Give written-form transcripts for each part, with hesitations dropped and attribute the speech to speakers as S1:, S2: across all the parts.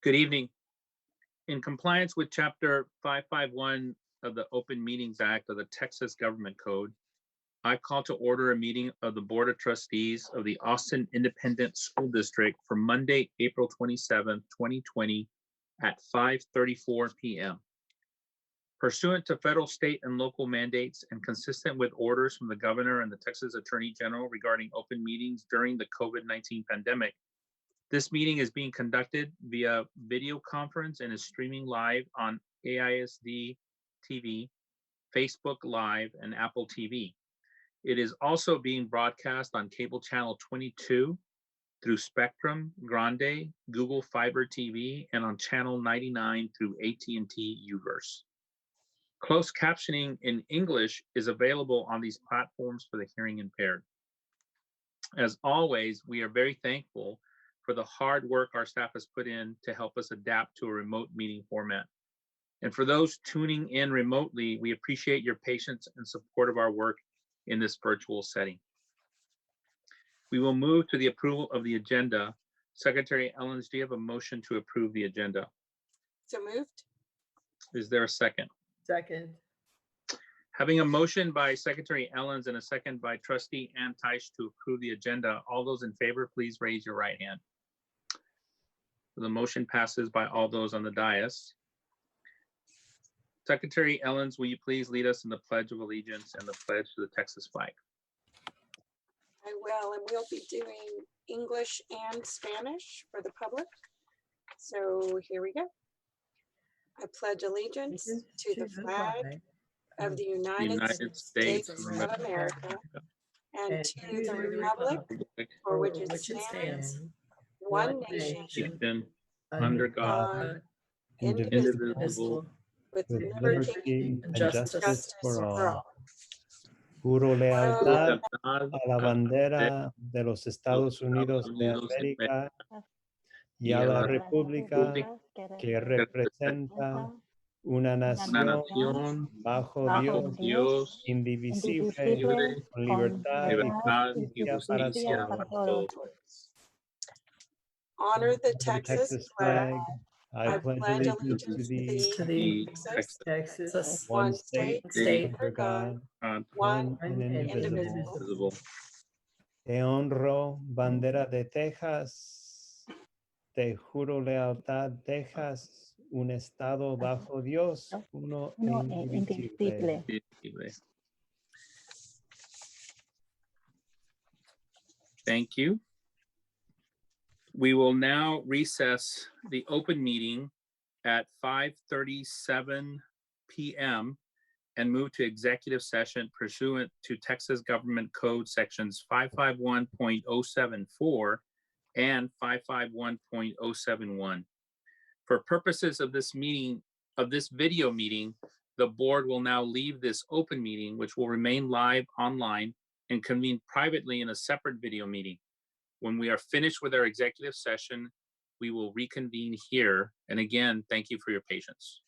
S1: Good evening. In compliance with Chapter 551 of the Open Meetings Act of the Texas Government Code, I call to order a meeting of the Board of Trustees of the Austin Independent School District for Monday, April 27, 2020 at 5:34 p.m. Pursuant to federal, state, and local mandates and consistent with orders from the governor and the Texas Attorney General regarding open meetings during the COVID-19 pandemic, this meeting is being conducted via video conference and is streaming live on AISD TV, Facebook Live, and Apple TV. It is also being broadcast on cable channel 22 through Spectrum, Grande, Google Fiber TV, and on channel 99 through AT&T Uverse. Closed captioning in English is available on these platforms for the hearing impaired. As always, we are very thankful for the hard work our staff has put in to help us adapt to a remote meeting format. And for those tuning in remotely, we appreciate your patience and support of our work in this virtual setting. We will move to the approval of the agenda. Secretary Ellens, do you have a motion to approve the agenda?
S2: So moved.
S1: Is there a second?
S3: Second.
S1: Having a motion by Secretary Ellens and a second by Trustee Ann Teich to approve the agenda, all those in favor, please raise your right hand. The motion passes by all those on the dais. Secretary Ellens, will you please lead us in the Pledge of Allegiance and the pledge to the Texas flag?
S2: I will, and we'll be doing English and Spanish for the public. So here we go. I pledge allegiance to the flag of the United States of America and to the republic for which it stands, one nation,
S1: Under God, indivisible,
S2: with
S4: with
S2: liberty
S4: and justice for all.
S2: Juro
S4: Juro lealtad
S1: a
S4: a la bandera de los Estados Unidos de América y a la república que representa una nación bajo Dios, indivisible, con libertad y justicia para todos.
S2: honor the
S4: The
S2: Texas flag.
S4: I pledge allegiance to thee,
S3: Texas,
S2: one state,
S4: under God,
S2: one
S4: and indivisible.
S2: indivisible.
S4: Te honro, bandera de Texas. Te juro lealtad, Texas, un estado bajo Dios, uno e indivisible.
S1: Thank you. We will now recess the open meeting at 5:37 p.m. and move to executive session pursuant to Texas Government Code sections 551.074 and 551.071. For purposes of this meeting, of this video meeting, the board will now leave this open meeting, which will remain live online, and convene privately in a separate video meeting. When we are finished with our executive session, we will reconvene here. And again, thank you for your patience.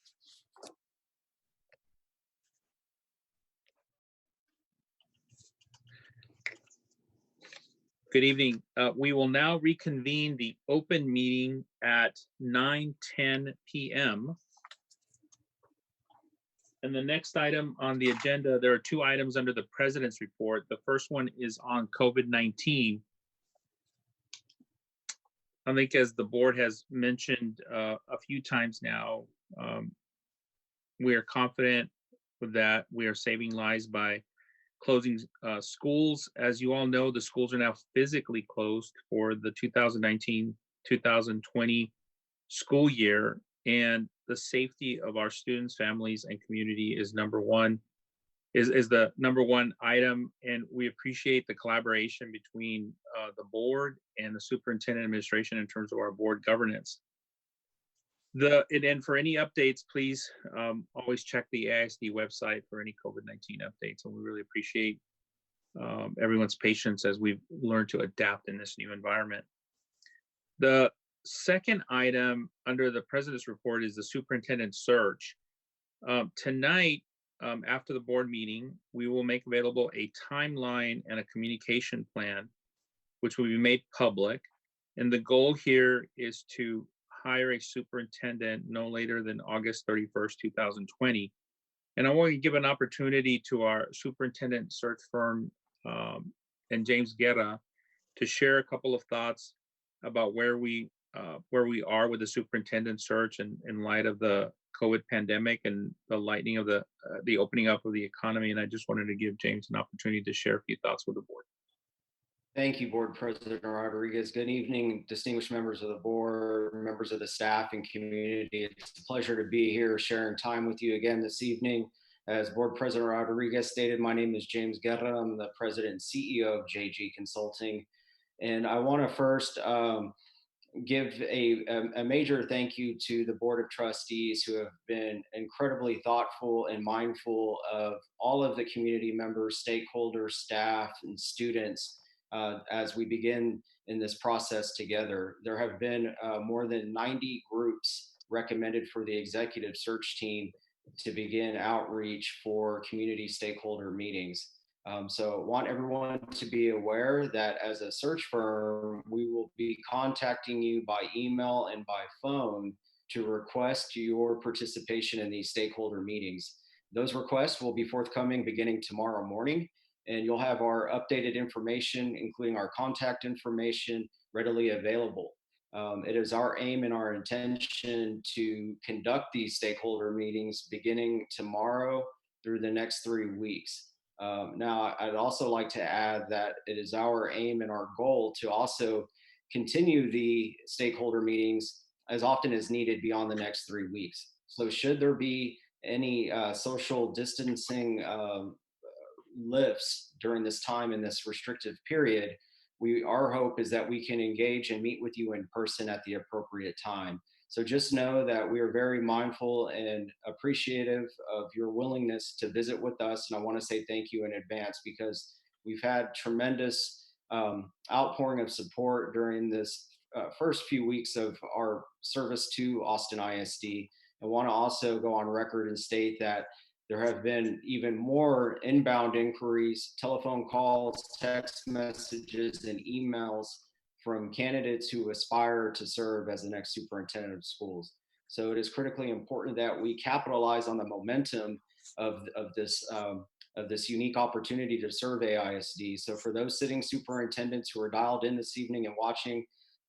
S1: Good evening. We will now reconvene the open meeting at 9:10 p.m. And the next item on the agenda, there are two items under the President's report. The first one is on COVID-19. I think as the board has mentioned a few times now, we are confident that we are saving lives by closing schools. As you all know, the schools are now physically closed for the 2019-2020 school year, and the safety of our students, families, and community is the number one item. And we appreciate the collaboration between the board and the superintendent administration in terms of our board governance. And for any updates, please always check the AISD website for any COVID-19 updates. And we really appreciate everyone's patience as we've learned to adapt in this new environment. The second item under the President's report is the superintendent search. Tonight, after the board meeting, we will make available a timeline and a communication plan, which will be made public. And the goal here is to hire a superintendent no later than August 31st, 2020. And I want to give an opportunity to our superintendent search firm and James Guerra to share a couple of thoughts about where we are with the superintendent search in light of the COVID pandemic and the lightening of the opening up of the economy. And I just wanted to give James an opportunity to share a few thoughts with the board.
S5: Thank you, Board President Rodriguez. Good evening, distinguished members of the board, members of the staff and community. It's a pleasure to be here sharing time with you again this evening. As Board President Rodriguez stated, my name is James Guerra. I'm the President and CEO of JG Consulting. And I want to first give a major thank you to the Board of Trustees who have been incredibly thoughtful and mindful of all of the community members, stakeholders, staff, and students as we begin in this process together. There have been more than 90 groups recommended for the executive search team to begin outreach for community stakeholder meetings. So I want everyone to be aware that as a search firm, we will be contacting you by email and by phone to request your participation in these stakeholder meetings. Those requests will be forthcoming beginning tomorrow morning, and you'll have our updated information, including our contact information, readily available. It is our aim and our intention to conduct these stakeholder meetings beginning tomorrow through the next 3 weeks. Now, I'd also like to add that it is our aim and our goal to also continue the stakeholder meetings as often as needed beyond the next 3 weeks. So should there be any social distancing lifts during this time in this restrictive period, our hope is that we can engage and meet with you in person at the appropriate time. So just know that we are very mindful and appreciative of your willingness to visit with us. And I want to say thank you in advance because we've had tremendous outpouring of support during this first few weeks of our service to Austin ISD. I want to also go on record and state that there have been even more inbound inquiries, telephone calls, text messages, and emails from candidates who aspire to serve as the next superintendent of schools. So it is critically important that we capitalize on the momentum of this unique opportunity to serve AISD. So for those sitting superintendents who are dialed in this evening and watching,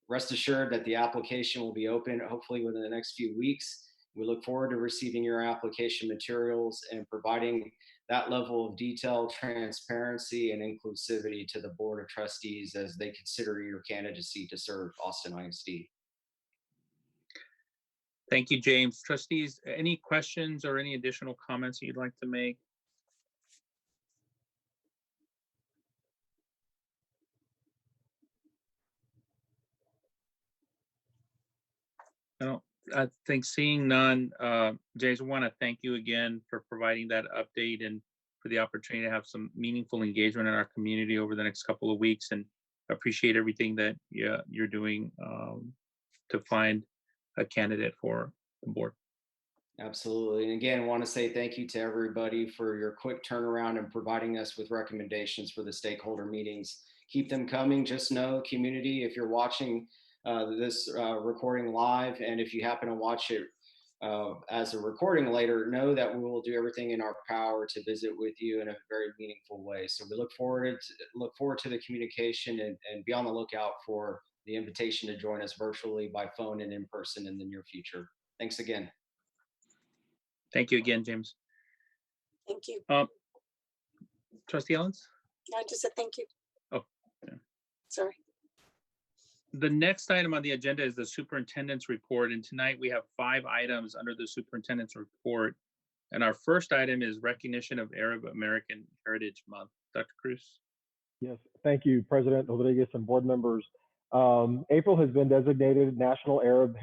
S5: rest assured that the application will be open hopefully within the next few weeks. We look forward to receiving your application materials and providing that level of detail, transparency, and inclusivity to the Board of Trustees as they consider your candidacy to serve Austin ISD.
S1: Thank you, James. Trustees, any questions or any additional comments you'd like to make? I think seeing none, James, I want to thank you again for providing that update and for the opportunity to have some meaningful engagement in our community over the next couple of weeks, and appreciate everything that you're doing to find a candidate for the board.
S5: Absolutely. And again, I want to say thank you to everybody for your quick turnaround and providing us with recommendations for the stakeholder meetings. Keep them coming. Just know, community, if you're watching this recording live, and if you happen to watch it as a recording later, know that we will do everything in our power to visit with you in a very meaningful way. So we look forward to the communication and be on the lookout for the invitation to join us virtually, by phone, and in person in the near future. Thanks again.
S1: Thank you again, James.
S2: Thank you.
S1: Trustee Ellens?
S2: I just said thank you.
S1: Oh, yeah.
S2: Sorry.
S1: The next item on the agenda is the superintendent's report, and tonight we have 5 items under the superintendent's report. And our first item is recognition of Arab American Heritage Month. Dr. Cruz?
S6: Yes, thank you, President Rodriguez and board members. April has been designated National Arab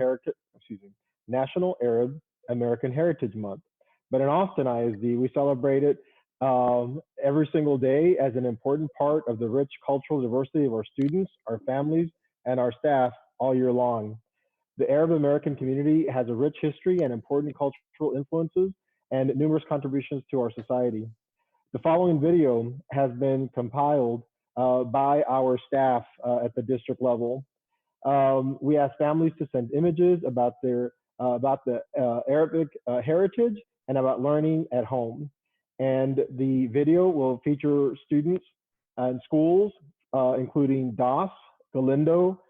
S6: American Heritage Month. But in Austin ISD, we celebrate it every single day as an important part of the rich cultural diversity of our students, our families, and our staff all year long. The Arab American community has a rich history and important cultural influences and numerous contributions to our society. The following video has been compiled by our staff at the district level. We asked families to send images about their about the Arabic heritage and about learning at home. And the video will feature students and schools, including DOS, Galindo,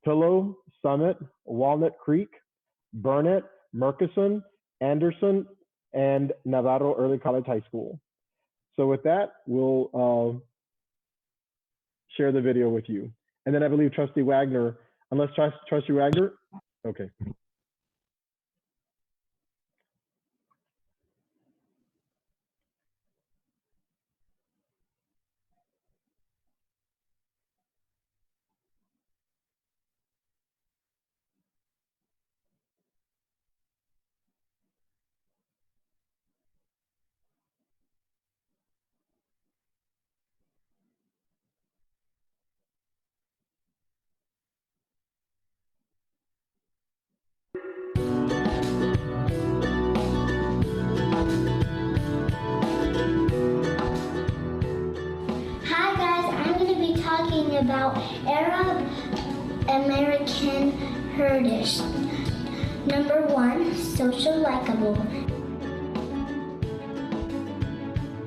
S6: Pillow, Summit, Walnut Creek, Burnett, Murchison, Anderson, and Navarro Early College High School. So with that, we'll share the video with you. And then I believe Trustee Wagner, unless Trustee Wagner, okay.
S7: Hi guys, I'm going to be talking about Arab American heritage. Number 1, social likable.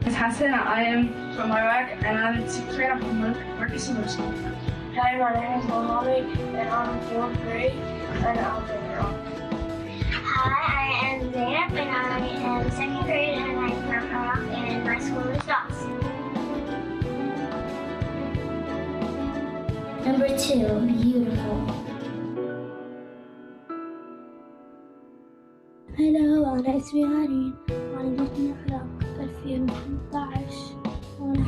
S8: It's Hassan. I am from Iraq and I'm in 6th grade. I'm from Marcus Middle School. Hi, my name is Mohammed and I'm in 4th grade and I'm from Iraq.
S7: Hi, I am Zainab and I am 2nd grade and I'm from Iraq and my school is DOS. Number 2, beautiful.
S9: هلا أنا اسمي هارين وأنا جيت من العراق 2018.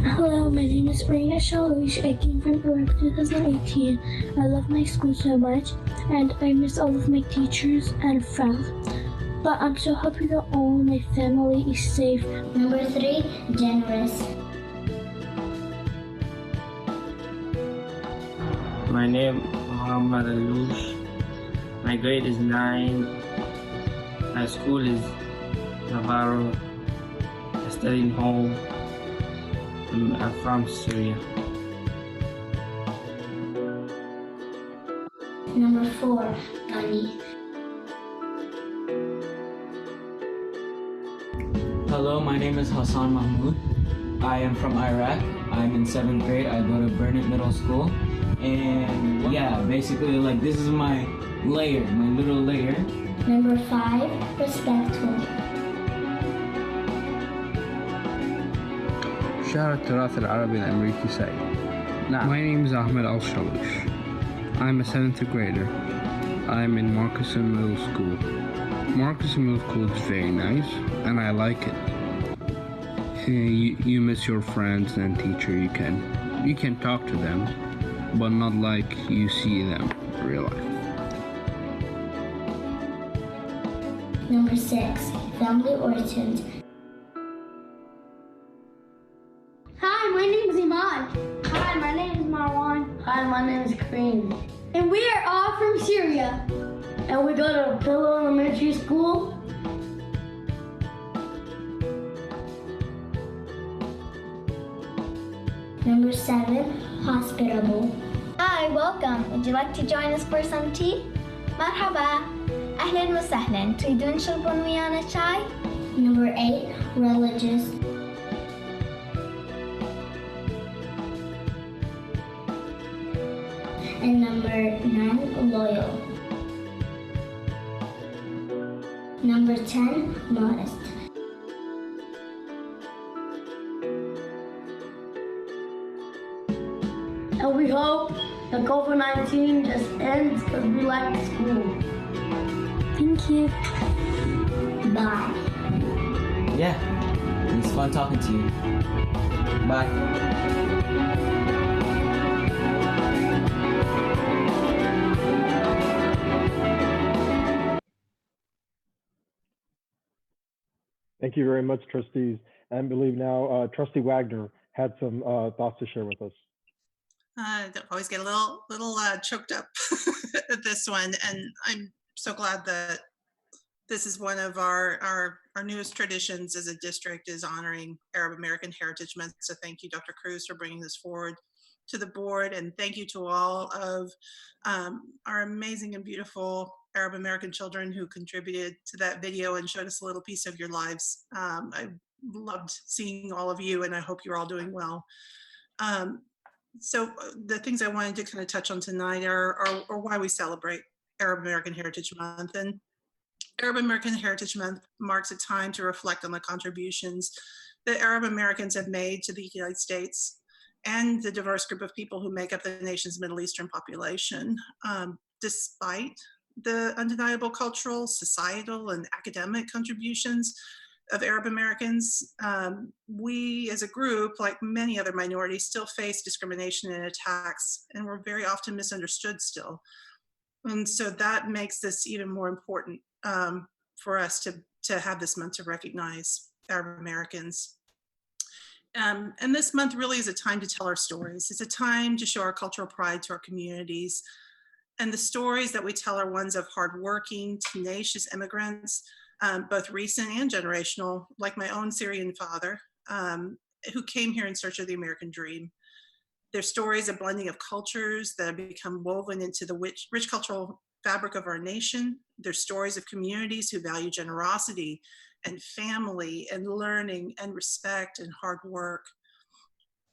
S9: Hello, my name is Marina Shalish. I came from Iraq 2018. I love my school so much and I miss all of my teachers and friends. But I'm so happy that all my family is safe.
S7: Number 3, generous.
S10: My name is Muhammad Aloush. My grade is 9. My school is Navarro. I study in home. I'm from Syria.
S7: Number 4, funny.
S11: Hello, my name is Hassan Mahmoud. I am from Iraq. I'm in 7th grade. I go to Burnett Middle School. And yeah, basically like this is my layer, my little layer.
S7: Number 5, respectful.
S12: شهر التراث العربي الأمريكي سعيد. نعم. My name is Ahmed Al-Shawish. I'm a 7th grader. I'm in Marcusson Middle School. Marcusson Middle School is very nice and I like it. You miss your friends and teacher. You can talk to them, but not like you see them in real life.
S7: Number 6, family origins.
S9: Hi, my name is Iman. Hi, my name is Marwan. Hi, my name is Kareem. And we are all from Syria. And we go to Pillow Elementary School.
S7: Number 7, hospitable.
S13: Hi, welcome. Would you like to join us for some tea? مرحبا. أهلاً وسهلاً. تريدون تشربون ويانا شاي؟
S7: Number 8, religious. And number 9, loyal. Number 10, modest.
S9: And we hope that COVID-19 just ends because we like school. Thank you.
S7: Bye.
S11: Yeah, it was fun talking to you. Bye.
S6: Thank you very much, trustees. And I believe now Trustee Wagner had some thoughts to share with us.
S14: Always get a little choked up at this one, and I'm so glad that this is one of our newest traditions as a district is honoring Arab American Heritage Month. So thank you, Dr. Cruz, for bringing this forward. to the board, and thank you to all of our amazing and beautiful Arab American children who contributed to that video and showed us a little piece of your lives. I loved seeing all of you, and I hope you're all doing well. So the things I wanted to kind of touch on tonight are why we celebrate Arab American Heritage Month. And Arab American Heritage Month marks a time to reflect on the contributions that Arab Americans have made to the United States and the diverse group of people who make up the nation's Middle Eastern population. Despite the undeniable cultural, societal, and academic contributions of Arab Americans, we as a group, like many other minorities, still face discrimination and attacks, and we're very often misunderstood still. And so that makes this even more important for us to have this month to recognize Arab Americans. And this month really is a time to tell our stories. It's a time to show our cultural pride to our communities. And the stories that we tell are ones of hardworking, tenacious immigrants, both recent and generational, like my own Syrian father, who came here in search of the American dream. Their stories, a blending of cultures that have become woven into the rich cultural fabric of our nation. Their stories of communities who value generosity and family and learning and respect and hard work.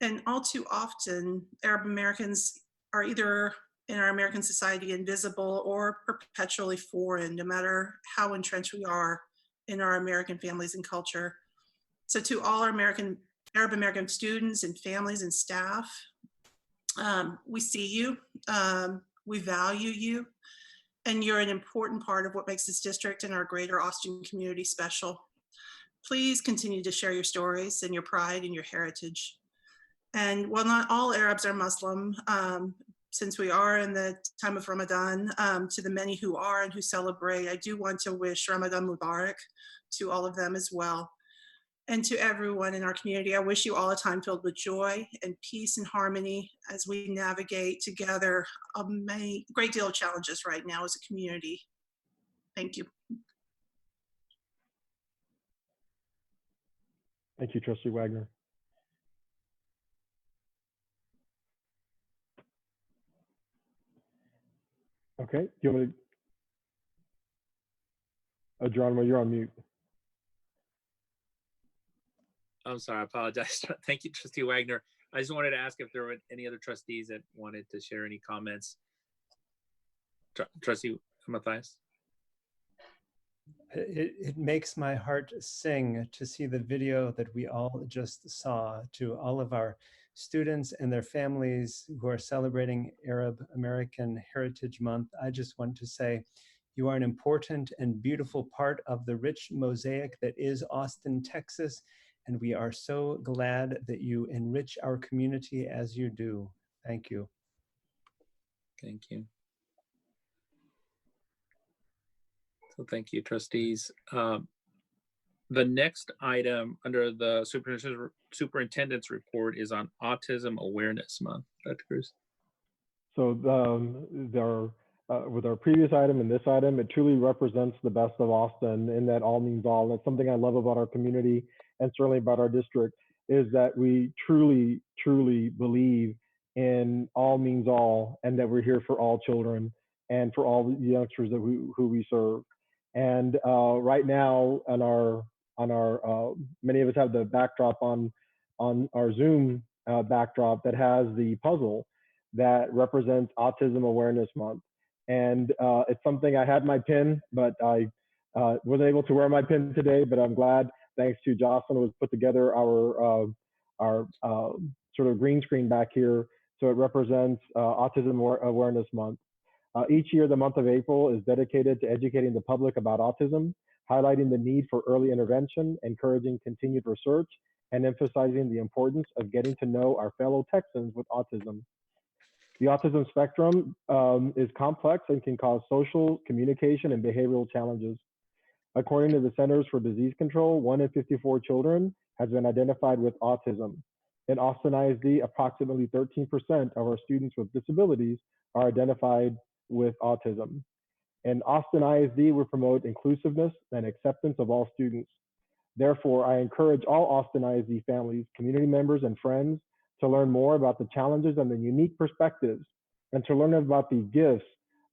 S14: And all too often, Arab Americans are either in our American society invisible or perpetually foreign, no matter how entrenched we are in our American families and culture. So to all our Arab American students and families and staff, we see you, we value you, and you're an important part of what makes this district and our greater Austin community special. Please continue to share your stories and your pride and your heritage. And while not all Arabs are Muslim, since we are in the time of Ramadan, to the many who are and who celebrate, I do want to wish Ramadan Mubarak to all of them as well. And to everyone in our community, I wish you all a time filled with joy and peace and harmony as we navigate together a great deal of challenges right now as a community. Thank you.
S6: Thank you, Trustee Wagner. Okay, do you want me to, Geronimo, you're on mute.
S1: I'm sorry, I apologize. Thank you, Trustee Wagner. I just wanted to ask if there were any other trustees that wanted to share any comments. Trustee Matthias.
S4: It makes my heart sing to see the video that we all just saw. To all of our students and their families who are celebrating Arab American Heritage Month, I just want to say you are an important and beautiful part of the rich mosaic that is Austin, Texas, and we are so glad that you enrich our community as you do. Thank you.
S1: Thank you. So thank you, trustees. The next item under the superintendent's report is on Autism Awareness Month. Dr. Cruz.
S6: So with our previous item and this item, it truly represents the best of Austin in that all means all. That's something I love about our community and certainly about our district, is that we truly, truly believe in all means all, and that we're here for all children and for all the youngsters that who we serve. And right now on our many of us have the backdrop on our Zoom backdrop that has the puzzle that represents Autism Awareness Month. And it's something I had my pin, but I wasn't able to wear my pin today, but I'm glad, thanks to Jocelyn, was put together our sort of green screen back here. So it represents Autism Awareness Month. Each year, the month of April is dedicated to educating the public about autism, highlighting the need for early intervention, encouraging continued research, and emphasizing the importance of getting to know our fellow Texans with autism. The autism spectrum is complex and can cause social, communication, and behavioral challenges. According to the Centers for Disease Control, 1 in 54 children has been identified with autism. In Austin ISD, approximately 13% of our students with disabilities are identified with autism. In Austin ISD, we promote inclusiveness and acceptance of all students. Therefore, I encourage all Austin ISD families, community members, and friends to learn more about the challenges and the unique perspectives, and to learn about the gifts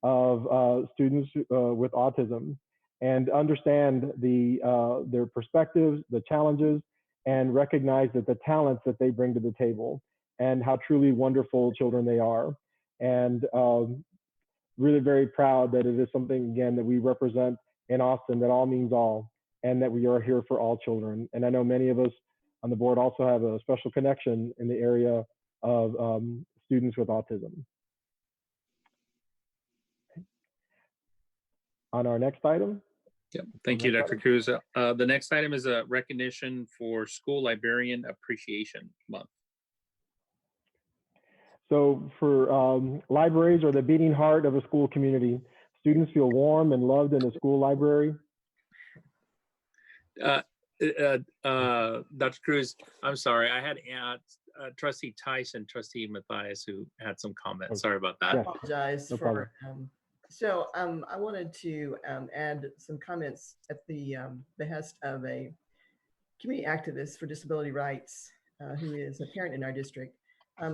S6: of students with autism, and understand their perspectives, the challenges, and recognize that the talents that they bring to the table and how truly wonderful children they are. And really very proud that it is something, again, that we represent in Austin, that all means all, and that we are here for all children. And I know many of us on the board also have a special connection in the area of students with autism. On our next item.
S1: Yep. Thank you, Dr. Cruz. The next item is a recognition for School Librarian Appreciation Month.
S6: So for libraries are the beating heart of a school community. Students feel warm and loved in a school library.
S1: Dr. Cruz, I'm sorry. I had Trustee Tice and Trustee Matthias who had some comments. Sorry about that.
S3: I apologize
S6: No
S3: for. I wanted to add some comments at the behest of a community activist for disability rights who is a parent in our district.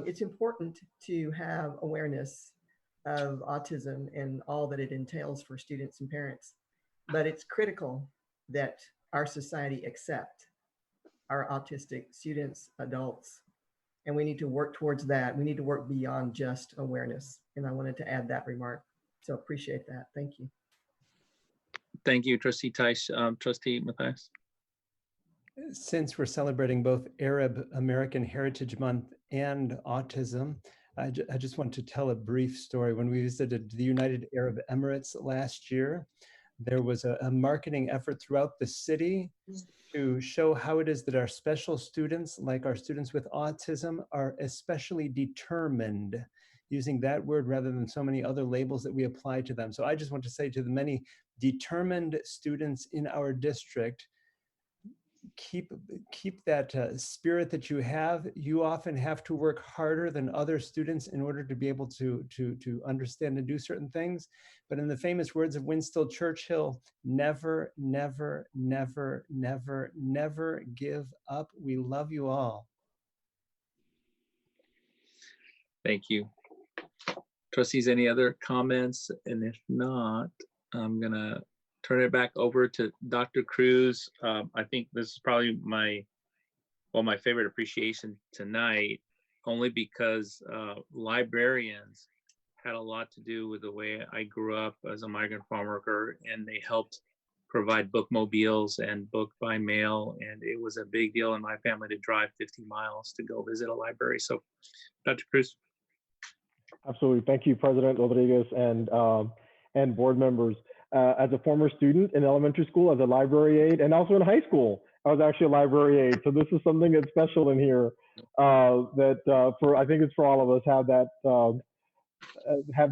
S3: It's important to have awareness of autism and all that it entails for students and parents, but it's critical that our society accept our autistic students, adults, and we need to work towards that. We need to work beyond just awareness. And I wanted to add that remark. So appreciate that. Thank you.
S1: Thank you, Trustee Tice. Trustee Matthias.
S4: Since we're celebrating both Arab American Heritage Month and autism, I just want to tell a brief story. When we visited the United Arab Emirates last year, there was a marketing effort throughout the city to show how it is that our special students, like our students with autism, are especially determined, using that word rather than so many other labels that we apply to them. So I just want to say to the many determined students in our district, keep that spirit that you have. You often have to work harder than other students in order to be able to understand and do certain things. But in the famous words of Winston Churchill, never, never, never, never, never give up. We love you all.
S1: Thank you. Trustees, any other comments? And if not, I'm gonna turn it back over to Dr. Cruz. I think this is probably my favorite appreciation tonight, only because librarians had a lot to do with the way I grew up as a migrant farm worker, and they helped provide bookmobiles and book by mail. And it was a big deal in my family to drive 50 miles to go visit a library. So Dr. Cruz.
S6: Absolutely. Thank you, President Rodriguez and board members. As a former student in elementary school, as a library aide, and also in high school, I was actually a library aide. So this is something that's special in here I think it's for all of us have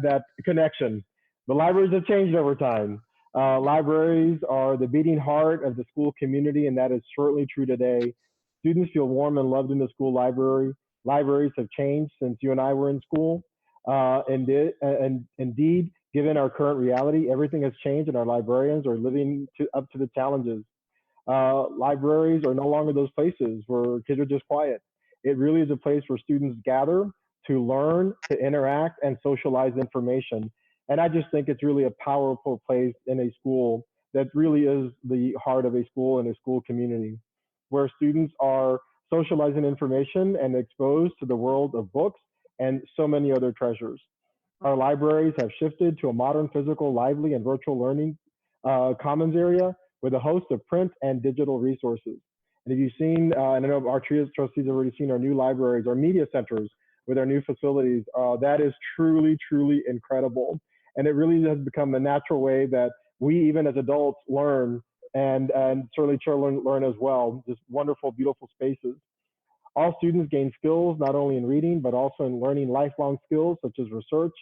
S6: that connection. The libraries have changed over time. Libraries are the beating heart of the school community, and that is certainly true today. Students feel warm and loved in the school library. Libraries have changed since you and I were in school. And indeed, given our current reality, everything has changed, and our librarians are living up to the challenges. Libraries are no longer those places where kids are just quiet. It really is a place where students gather to learn, to interact, and socialize information. And I just think it's really a powerful place in a school that really is the heart of a school and a school community, where students are socializing information and exposed to the world of books and so many other treasures. Our libraries have shifted to a modern, physical, lively, and virtual learning commons area with a host of print and digital resources. And if you've seen, and I know our trustees have already seen our new libraries, our media centers with our new facilities, that is truly, truly incredible. And it really has become a natural way that we, even as adults, learn and certainly children learn as well. Just wonderful, beautiful spaces. All students gain skills, not only in reading, but also in learning lifelong skills such as research,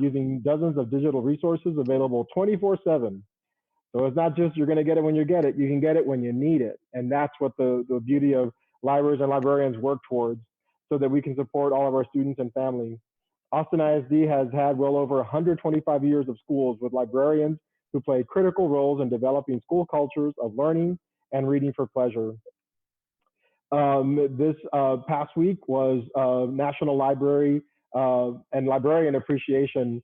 S6: using dozens of digital resources available 24/7. So it's not just you're going to get it when you get it, you can get it when you need it. And that's what the beauty of libraries and librarians work towards, so that we can support all of our students and families. Austin ISD has had well over 125 years of schools with librarians who play critical roles in developing school cultures of learning and reading for pleasure. This past week was National Library and Librarian Appreciation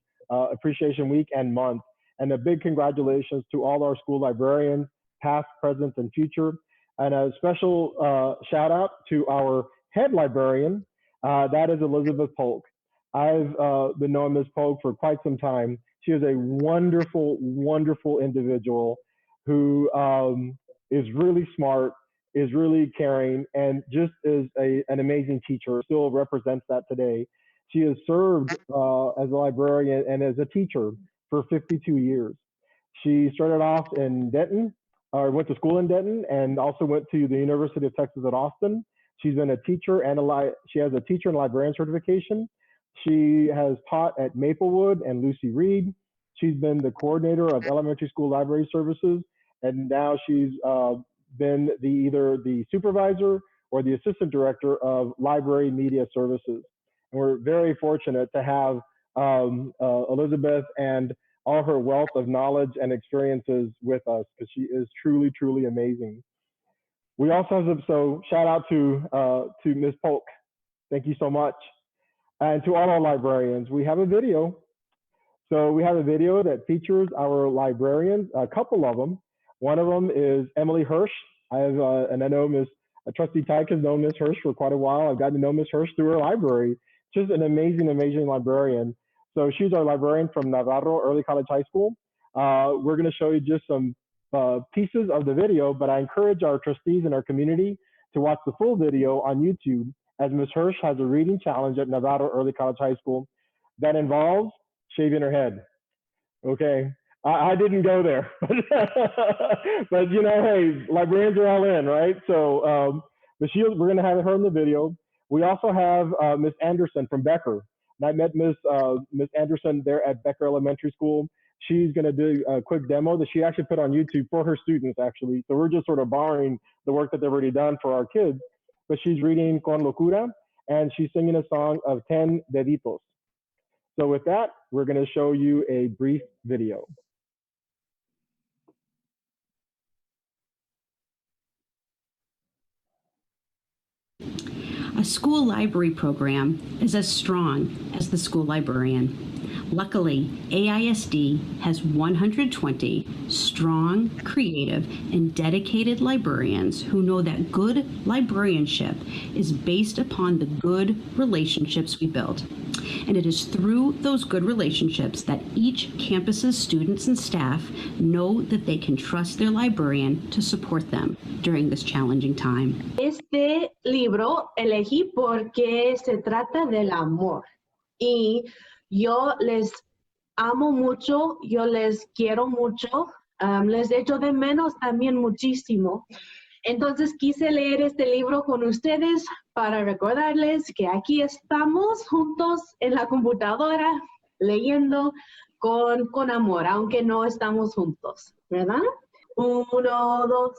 S6: Week and month. And a big congratulations to all our school librarians, past, present, and future. And a special shout out to our head librarian, that is Elizabeth Polk. I've been knowing Ms. Polk for quite some time. She is a wonderful, wonderful individual who is really smart, is really caring, and just is an amazing teacher, still represents that today. She has served as a librarian and as a teacher for 52 years. She started off in Denton, or went to school in Denton, and also went to the University of Texas at Austin. She's been a teacher and she has a teacher and librarian certification. She has taught at Maplewood and Lucy Reed. She's been the coordinator of elementary school library services, and now she's been either the supervisor or the assistant director of library media services. And we're very fortunate to have Elizabeth and all her wealth of knowledge and experiences with us, because she is truly, truly amazing. We also have, so shout out to Ms. Polk. Thank you so much. And to all our librarians, we have a video. So we have a video that features our librarians, a couple of them. One of them is Emily Hirsch. And I know Trustee Tyke has known Ms. Hirsch for quite a while. I've gotten to know Ms. Hirsch through her library. She's an amazing, amazing librarian. So she's our librarian from Navarro Early College High School. We're going to show you just some pieces of the video, but I encourage our trustees and our community to watch the full video on YouTube, as Ms. Hirsch has a reading challenge at Navarro Early College High School that involves shaving her head. Okay, I didn't go there, but you know, hey, librarians are all in, right? So, but we're going to have her in the video. We also have Ms. Anderson from Becker. And I met Ms. Anderson there at Becker Elementary School. She's going to do a quick demo that she actually put on YouTube for her students, actually. So we're just sort of borrowing the work that they've already done for our kids. But she's reading Con Locura, and she's singing a song of 10 Deditos. So with that, we're going to show you a brief video.
S15: A school library program is as strong as the school librarian. Luckily, AISD has 120 strong, creative, and dedicated librarians who know that good librarianship is based upon the good relationships we build. And it is through those good relationships that each campus's students and staff know that they can trust their librarian to support them during this challenging time.
S16: Este libro elegí porque se trata del amor. Y yo les amo mucho, yo les quiero mucho, les echo de menos también muchísimo. Entonces quise leer este libro con ustedes para recordarles que aquí estamos juntos en la computadora leyendo con amor, aunque no estamos juntos, ¿verdad? 1, 2,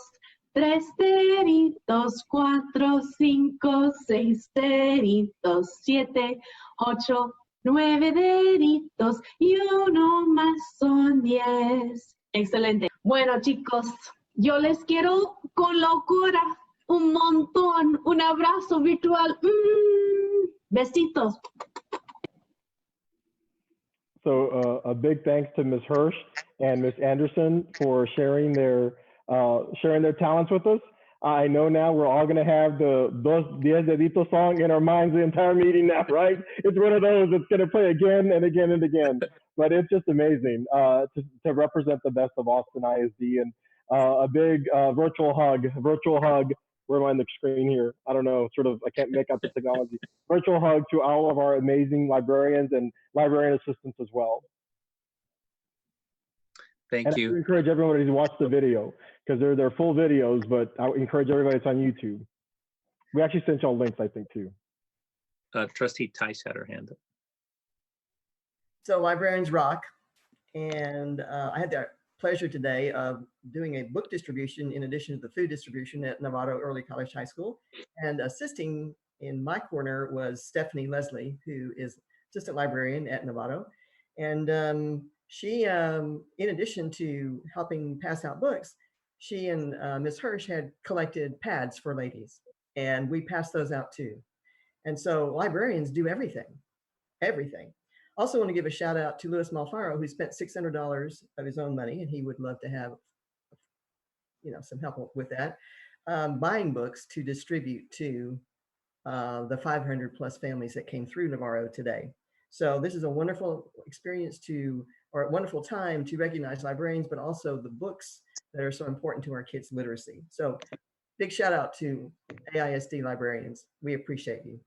S16: 3 deditos, 4, 5, 6 deditos, 7, 8, 9 deditos y uno más son 10. Excelente. Bueno, chicos, yo les quiero con locura un montón. Un abrazo virtual. Besitos.
S6: So a big thanks to Ms. Hirsch and Ms. Anderson for sharing their talents with us. I know now we're all going to have the Dos Diez Deditos song in our minds the entire meeting now, right? It's one of those that's going to play again and again and again. But it's just amazing to represent the best of Austin ISD. And a big virtual hug. Where am I on the screen here? I don't know, I can't make out the technology. Virtual hug to all of our amazing librarians and librarian assistants as well.
S1: Thank you.
S6: I encourage everybody to watch the video, because they're full videos, but I encourage everybody it's on YouTube. We actually sent y'all links, I think, too.
S1: Trustee Tice had her hand up.
S3: So Librarians Rock, and I had the pleasure today of doing a book distribution in addition to the food distribution at Navarro Early College High School. And assisting in my corner was Stephanie Leslie, who is assistant librarian at Navarro. And she, in addition to helping pass out books, she and Ms. Hirsch had collected pads for ladies. and we pass those out too. And so librarians do everything, everything. Also want to give a shout out to Louis Malfaro, who spent $600 of his own money, and he would love to have, some help with that, buying books to distribute to the 500 plus families that came through Navarro today. So this is a wonderful experience or a wonderful time to recognize librarians, but also the books that are so important to our kids' literacy. So big shout out to AISD librarians. We appreciate you.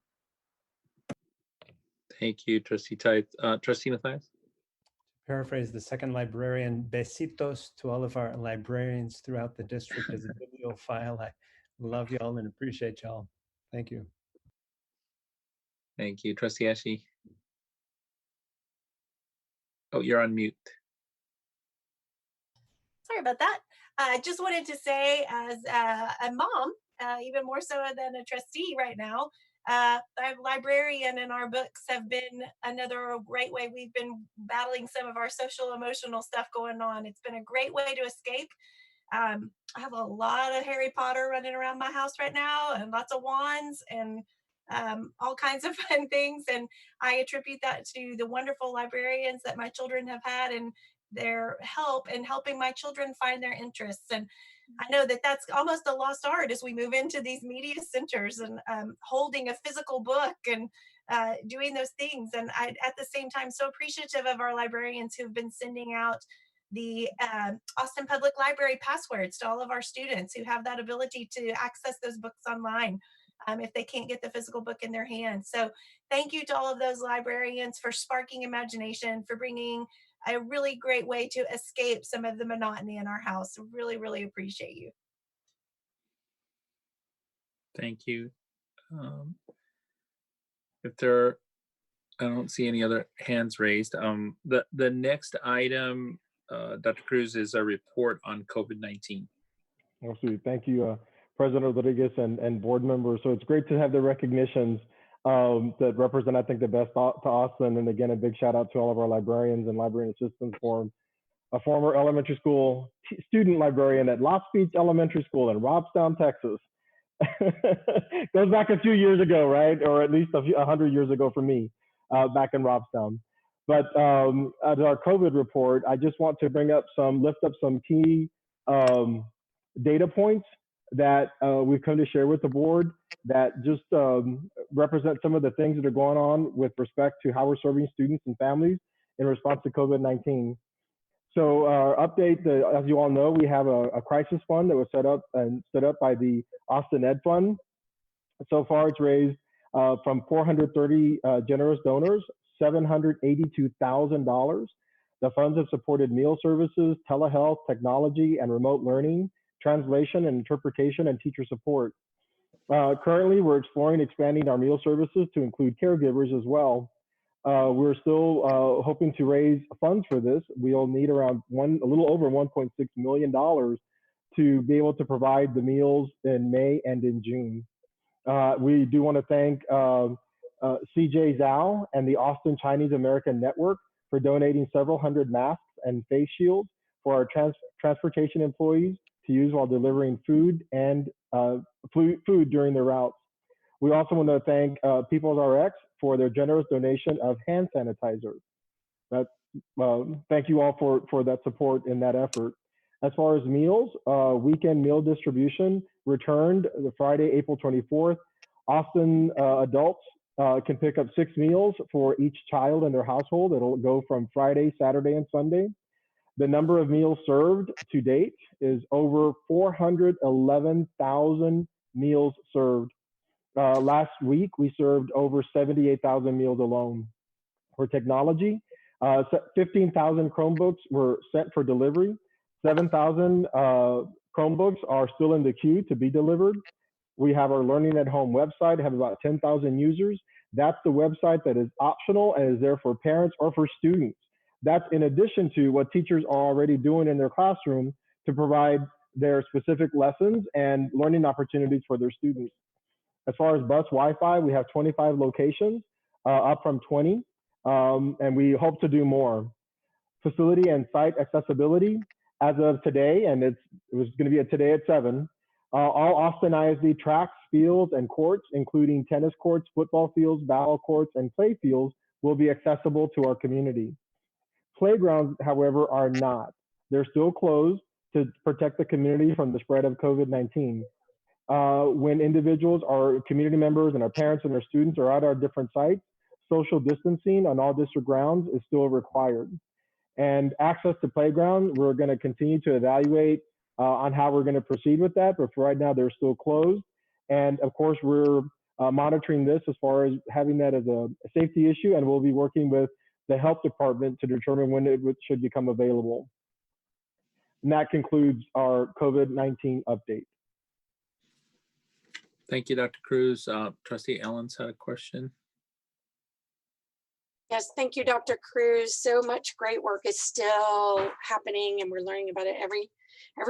S1: Thank you, Trustee Tithe. Trustee Mathias?
S4: Paraphrase the second librarian, besitos to all of our librarians throughout the district as a bibliophile. I love y'all and appreciate y'all. Thank you.
S1: Thank you. Trustee Ashe? Oh, you're on mute.
S17: Sorry about that. I just wanted to say, as a mom, even more so than a trustee right now, a librarian and our books have been another great way. We've been battling some of our social emotional stuff going on. It's been a great way to escape. I have a lot of Harry Potter running around my house right now, and lots of wands and all kinds of fun things. And I attribute that to the wonderful librarians that my children have had and their help in helping my children find their interests. And I know that that's almost a lost art as we move into these media centers and holding a physical book and doing those things. And I, at the same time, so appreciative of our librarians who've been sending out the Austin Public Library passwords to all of our students who have that ability to access those books online if they can't get the physical book in their hands. So thank you to all of those librarians for sparking imagination, for bringing a really great way to escape some of the monotony in our house. Really, really appreciate you.
S1: Thank you. If there, I don't see any other hands raised. The next item, Dr. Cruz, is a report on COVID-19.
S6: Absolutely. Thank you, President Rodriguez and board members. So it's great to have the recognitions that represent, I think, the best to Austin. And again, a big shout out to all of our librarians and librarian assistants for a former elementary school student librarian at Lost Beach Elementary School in Robstown, Texas. Goes back a few years ago, right? Or at least 100 years ago for me, back in Robstown. But as our COVID report, I just want to lift up some key data points that we've come to share with the board that just represent some of the things that are going on with respect to how we're serving students and families in response to COVID-19. So our update, as you all know, we have a crisis fund that was set up by the Austin Ed Fund. So far, it's raised from 430 generous donors, $782,000. The funds have supported meal services, telehealth, technology, and remote learning, translation and interpretation, and teacher support. Currently, we're exploring expanding our meal services to include caregivers as well. We're still hoping to raise funds for this. We'll need around a little over $1.6 million to be able to provide the meals in May and in June. We do want to thank CJ Zhao and the Austin Chinese American Network for donating several hundred masks and face shields for our transportation employees to use while delivering food and food during their routes. We also want to thank People's RX for their generous donation of hand sanitizer. Thank you all for that support in that effort. As far as meals, weekend meal distribution returned the Friday, April 24th. Austin adults can pick up 6 meals for each child in their household. It'll go from Friday, Saturday, and Sunday. The number of meals served to date is over 411,000 meals served. Last week, we served over 78,000 meals alone. For technology, 15,000 Chromebooks were sent for delivery. 7,000 Chromebooks are still in the queue to be delivered. We have our Learning at Home website, have about 10,000 users. That's the website that is optional and is there for parents or for students. That's in addition to what teachers are already doing in their classroom to provide their specific lessons and learning opportunities for their students. As far as bus Wi-Fi, we have 25 locations, up from 20, and we hope to do more. Facility and site accessibility, as of today, and it was going to be today at 7, All Austin ISD tracks, fields, and courts, including tennis courts, football fields, basketball courts, and play fields, will be accessible to our community. Playgrounds, however, are not. They're still closed to protect the community from the spread of COVID-19. When individuals, our community members, and our parents and our students are at our different sites, social distancing on all district grounds is still required. And access to playground, we're going to continue to evaluate on how we're going to proceed with that, but for right now, they're still closed. And of course, we're monitoring this as far as having that as a safety issue, and we'll be working with the health department to determine when it should become available. And that concludes our COVID-19 update.
S1: Thank you, Dr. Cruz. Trustee Ellens had a question.
S2: Yes, thank you, Dr. Cruz. So much great work is still happening, and we're learning about it every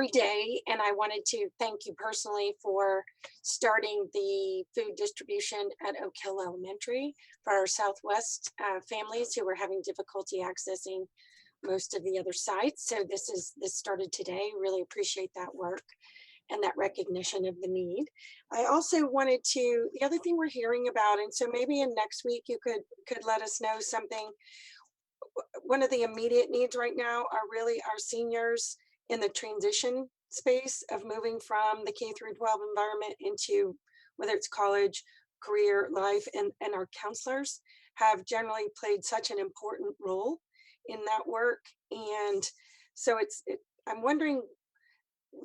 S2: day. And I wanted to thank you personally for starting the food distribution at Oak Hill Elementary for our Southwest families who were having difficulty accessing most of the other sites. So this started today. Really appreciate that work and that recognition of the need. I also wanted to, the other thing we're hearing about, and so maybe in next week you could let us know something. One of the immediate needs right now are really our seniors in the transition space of moving from the K through 12 environment into whether it's college, career, life, and our counselors have generally played such an important role in that work. And so I'm wondering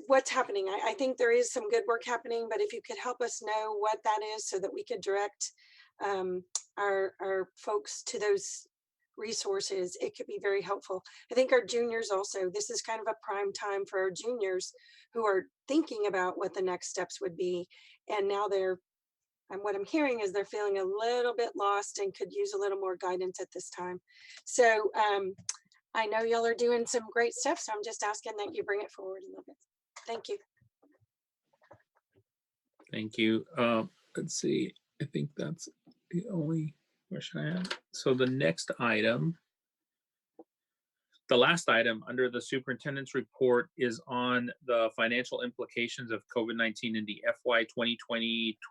S2: what's happening. I think there is some good work happening, but if you could help us know what that is so that we could direct our folks to those resources, it could be very helpful. I think our juniors also, this is kind of a prime time for our juniors who are thinking about what the next steps would be. And now and what I'm hearing is they're feeling a little bit lost and could use a little more guidance at this time. So I know y'all are doing some great stuff, so I'm just asking that you bring it forward a little bit. Thank you.
S1: Thank you. Let's see. I think that's the only question I have. So the next item, the last item under the superintendent's report is on the financial implications of COVID-19 in the FY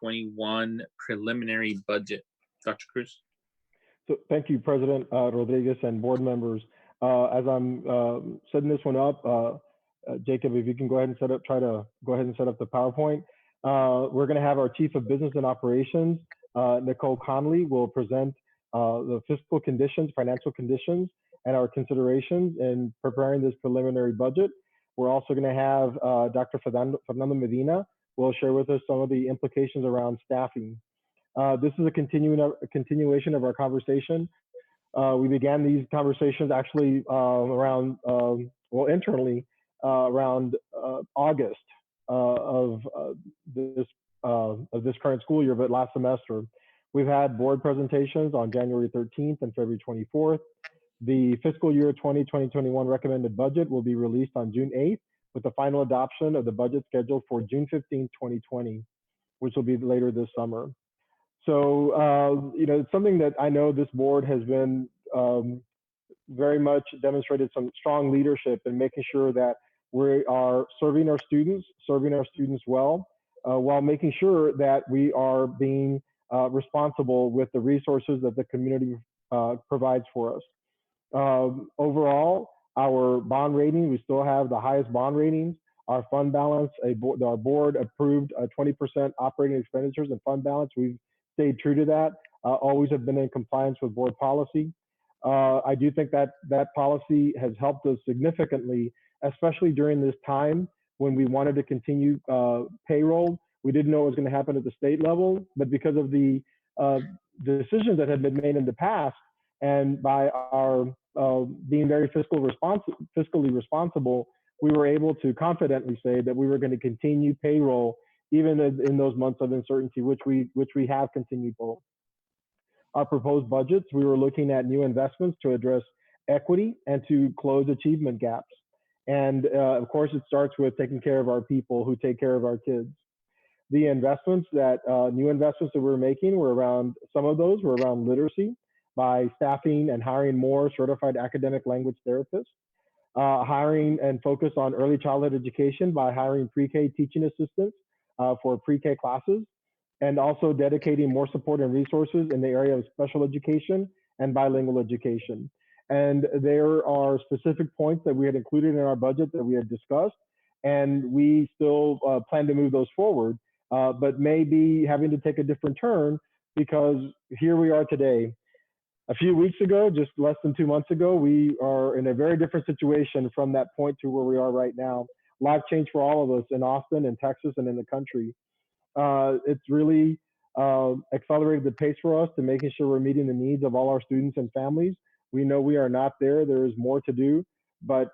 S1: 2020-21 preliminary budget. Dr. Cruz.
S6: So thank you, President Rodriguez and board members. As I'm setting this one up, Jacob, if you can go ahead and set up the PowerPoint. We're going to have our Chief of Business and Operations, Nicole Conley, will present the fiscal conditions, financial conditions, and our considerations in preparing this preliminary budget. We're also going to have Dr. Fernando Medina will share with us some of the implications around staffing. This is a continuation of our conversation. We began these conversations actually internally around August of this current school year, but last semester. We've had board presentations on January 13th and February 24th. The fiscal year 2020-21 recommended budget will be released on June 8th with the final adoption of the budget scheduled for June 15th, 2020, which will be later this summer. So, it's something that I know this board has been very much demonstrated some strong leadership in making sure that we are serving our students well, while making sure that we are being responsible with the resources that the community provides for us. Overall, our bond rating, we still have the highest bond ratings. Our fund balance, our board approved 20% operating expenditures and fund balance. We've stayed true to that, always have been in compliance with board policy. I do think that policy has helped us significantly, especially during this time when we wanted to continue payroll. We didn't know what was going to happen at the state level, but because of the decisions that had been made in the past, and by our being very fiscally responsible, we were able to confidently say that we were going to continue payroll even in those months of uncertainty, which we have continued both. Our proposed budgets, we were looking at new investments to address equity and to close achievement gaps. And of course, it starts with taking care of our people who take care of our kids. The investments new investments that we're making some of those were around literacy by staffing and hiring more certified academic language therapists, hiring and focus on early childhood education by hiring pre-K teaching assistants for pre-K classes, and also dedicating more support and resources in the area of special education and bilingual education. And there are specific points that we had included in our budget that we had discussed, and we still plan to move those forward, but may be having to take a different turn because here we are today. A few weeks ago, just less than 2 months ago, we are in a very different situation from that point to where we are right now. Life changed for all of us in Austin, in Texas, and in the country. It's really accelerated the pace for us to making sure we're meeting the needs of all our students and families. We know we are not there. There is more to do, but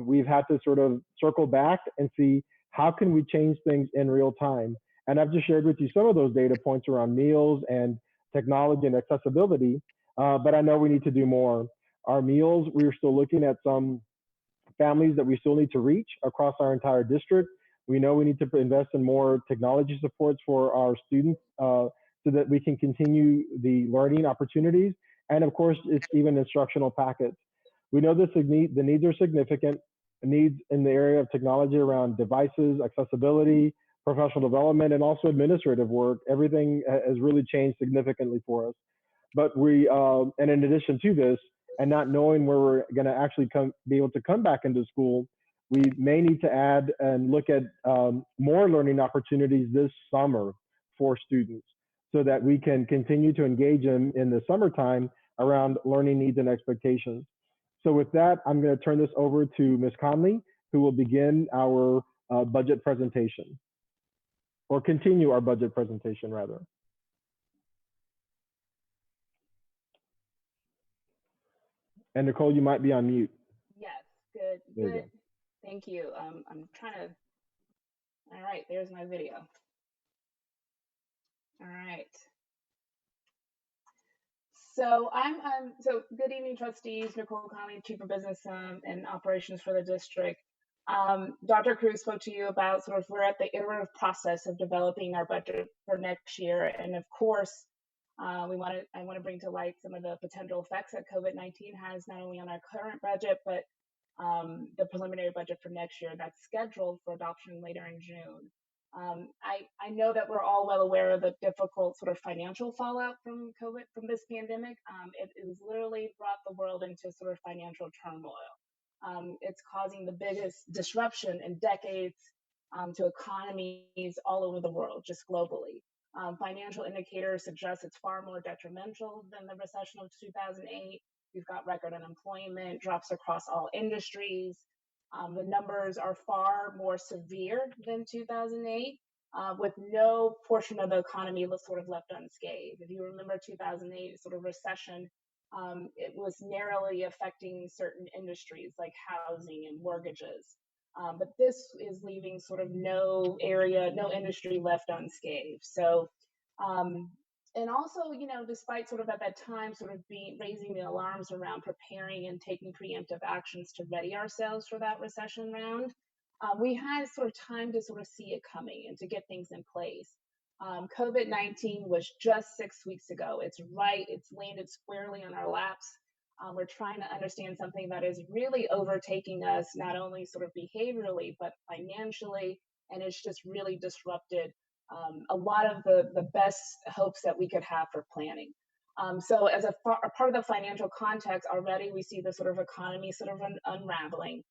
S6: we've had to sort of circle back and see how can we change things in real time. And I've just shared with you some of those data points around meals and technology and accessibility, but I know we need to do more. Our meals, we're still looking at some families that we still need to reach across our entire district. We know we need to invest in more technology supports for our students so that we can continue the learning opportunities. And of course, it's even instructional packets. We know the needs are significant, needs in the area of technology around devices, accessibility, professional development, and also administrative work. Everything has really changed significantly for us. But and in addition to this, and not knowing where we're going to actually be able to come back into school, we may need to add and look at more learning opportunities this summer for students so that we can continue to engage them in the summertime around learning needs and expectations. So with that, I'm going to turn this over to Ms. Conley, who will begin our budget presentation, or continue our budget presentation rather. And Nicole, you might be on mute.
S18: Yes, good,
S6: There you
S18: good.
S6: go.
S18: Thank you. I'm trying to, all right, there's my video. All right. So so good evening, trustees. Nicole Conley, Chief of Business and Operations for the district. Dr. Cruz spoke to you about sort of we're at the iterative process of developing our budget for next year. And of course, I want to bring to light some of the potential effects that COVID-19 has not only on our current budget, but the preliminary budget for next year that's scheduled for adoption later in June. I know that we're all well aware of the difficult sort of financial fallout from COVID, from this pandemic. It has literally brought the world into sort of financial turmoil. It's causing the biggest disruption in decades to economies all over the world, just globally. Financial indicators suggest it's far more detrimental than the recession of 2008. We've got record unemployment, drops across all industries. The numbers are far more severe than 2008, with no portion of the economy sort of left unscathed. If you remember 2008 sort of recession, it was narrowly affecting certain industries like housing and mortgages. But this is leaving sort of no industry left unscathed. So, and also, you know, despite sort of at that time sort of raising the alarms around preparing and taking preemptive actions to ready ourselves for that recession round, we had sort of time to sort of see it coming and to get things in place. COVID-19 was just 6 weeks ago. It's landed squarely on our laps. We're trying to understand something that is really overtaking us, not only sort of behaviorally, but financially, and it's just really disrupted a lot of the best hopes that we could have for planning. So as a part of the financial context already, we see the sort of economy sort of unraveling.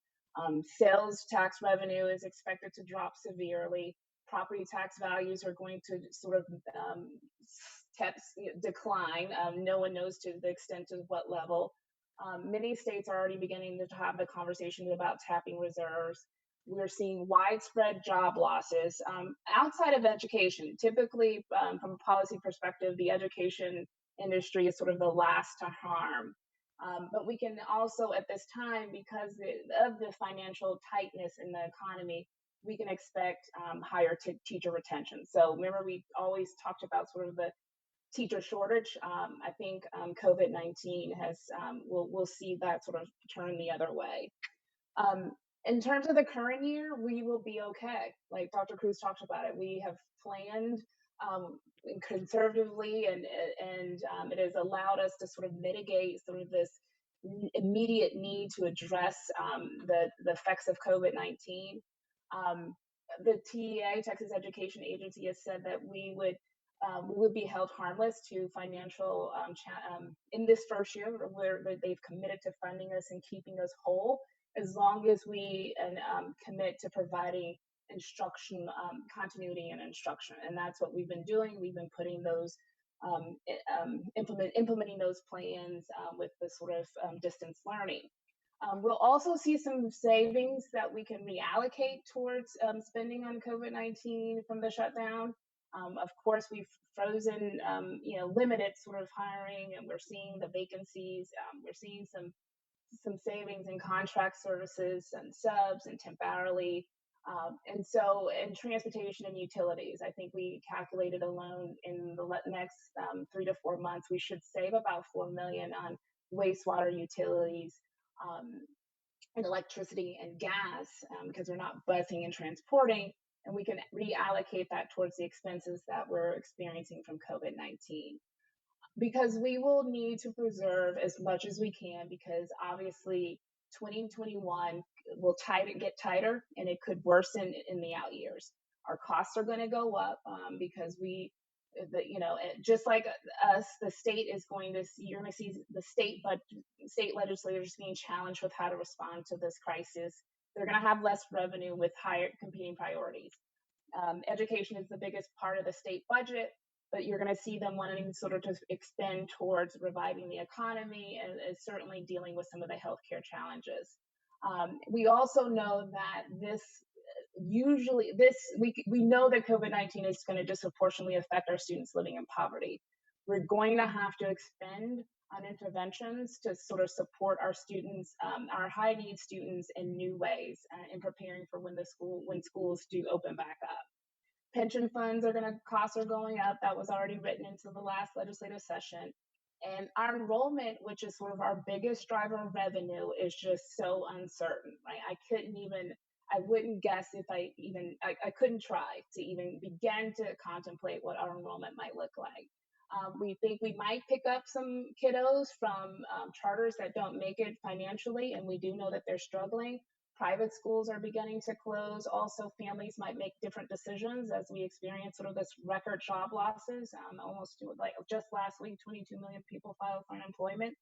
S18: Sales tax revenue is expected to drop severely. Property tax values are going to sort of decline. No one knows to the extent of what level. Many states are already beginning to have the conversation about tapping reserves. We're seeing widespread job losses outside of education. Typically, from a policy perspective, the education industry is sort of the last to harm. But we can also, at this time, because of the financial tightness in the economy, we can expect higher teacher retention. So remember, we always talked about sort of the teacher shortage. I think COVID-19 has, we'll see that sort of turn the other way. In terms of the current year, we will be okay. Like Dr. Cruz talked about it, we have planned conservatively, and it has allowed us to sort of mitigate sort of this immediate need to address the effects of COVID-19. the TEA, Texas Education Agency, has said that we would be held harmless to financial in this first year, where they've committed to funding us and keeping us whole, as long as we commit to providing instruction, continuity and instruction. And that's what we've been doing. We've been putting those, implementing those plans with the sort of distance learning. We'll also see some savings that we can reallocate towards spending on COVID-19 from the shutdown. Of course, we've frozen, limited sort of hiring, and we're seeing the vacancies. We're seeing some savings in contract services and subs and temporarily. And so in transportation and utilities, I think we calculated alone in the next 3 to 4 months, we should save about $4 million on wastewater utilities, and electricity and gas, because we're not busing and transporting, and we can reallocate that towards the expenses that we're experiencing from COVID-19. Because we will need to preserve as much as we can, because obviously 2021 will get tighter, and it could worsen in the out years. Our costs are going to go up because just like us, the state is you're going to see the state legislators being challenged with how to respond to this crisis. They're going to have less revenue with higher competing priorities. Education is the biggest part of the state budget, but you're going to see them wanting sort of to expend towards reviving the economy and certainly dealing with some of the healthcare challenges. We also know that we know that COVID-19 is going to disproportionately affect our students living in poverty. We're going to have to expend on interventions to sort of support our students, our high need students, in new ways in preparing for when schools do open back up. Pension funds costs are going up. That was already written into the last legislative session. And our enrollment, which is sort of our biggest driver of revenue, is just so uncertain, right? I wouldn't guess if I couldn't try to even begin to contemplate what our enrollment might look like. We think we might pick up some kiddos from charters that don't make it financially, and we do know that they're struggling. Private schools are beginning to close. Also, families might make different decisions as we experience sort of this record job losses. Just last week, 22 million people filed for unemployment.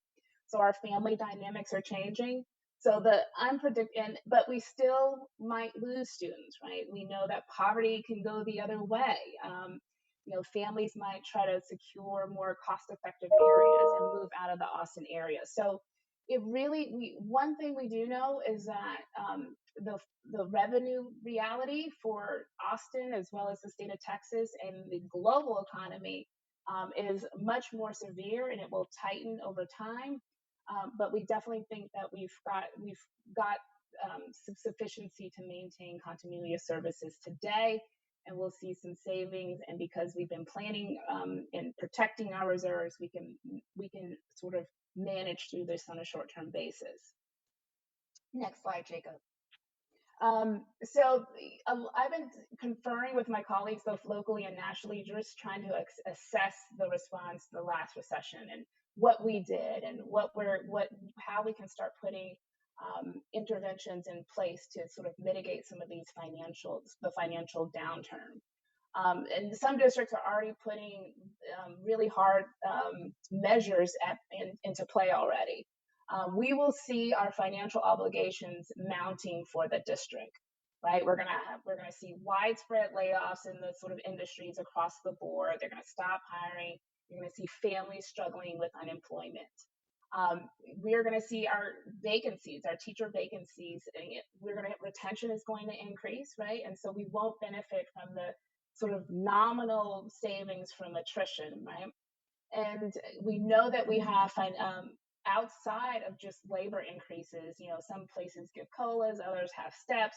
S18: So our family dynamics are changing. So but we still might lose students, right? We know that poverty can go the other way. Families might try to secure more cost-effective areas and move out of the Austin area. So one thing we do know is that the revenue reality for Austin, as well as the state of Texas and the global economy, is much more severe, and it will tighten over time. But we definitely think that we've got sufficiency to maintain continuity of services today, and we'll see some savings. And because we've been planning and protecting our reserves, we can sort of manage through this on a short-term basis. Next slide, Jacob. So I've been conferring with my colleagues both locally and nationally, just trying to assess the response to the last recession and what we did and how we can start putting interventions in place to sort of mitigate some of the financial downturn. And some districts are already putting really hard measures into play already. We will see our financial obligations mounting for the district, right? We're gonna see widespread layoffs in the sort of industries across the board. They're gonna stop hiring. You're gonna see families struggling with unemployment. We're gonna see our vacancies, our teacher vacancies. Retention is going to increase, right? And so we won't benefit from the sort of nominal savings from attrition, right? And we know that we have outside of just labor increases, some places give COLAs, others have steps.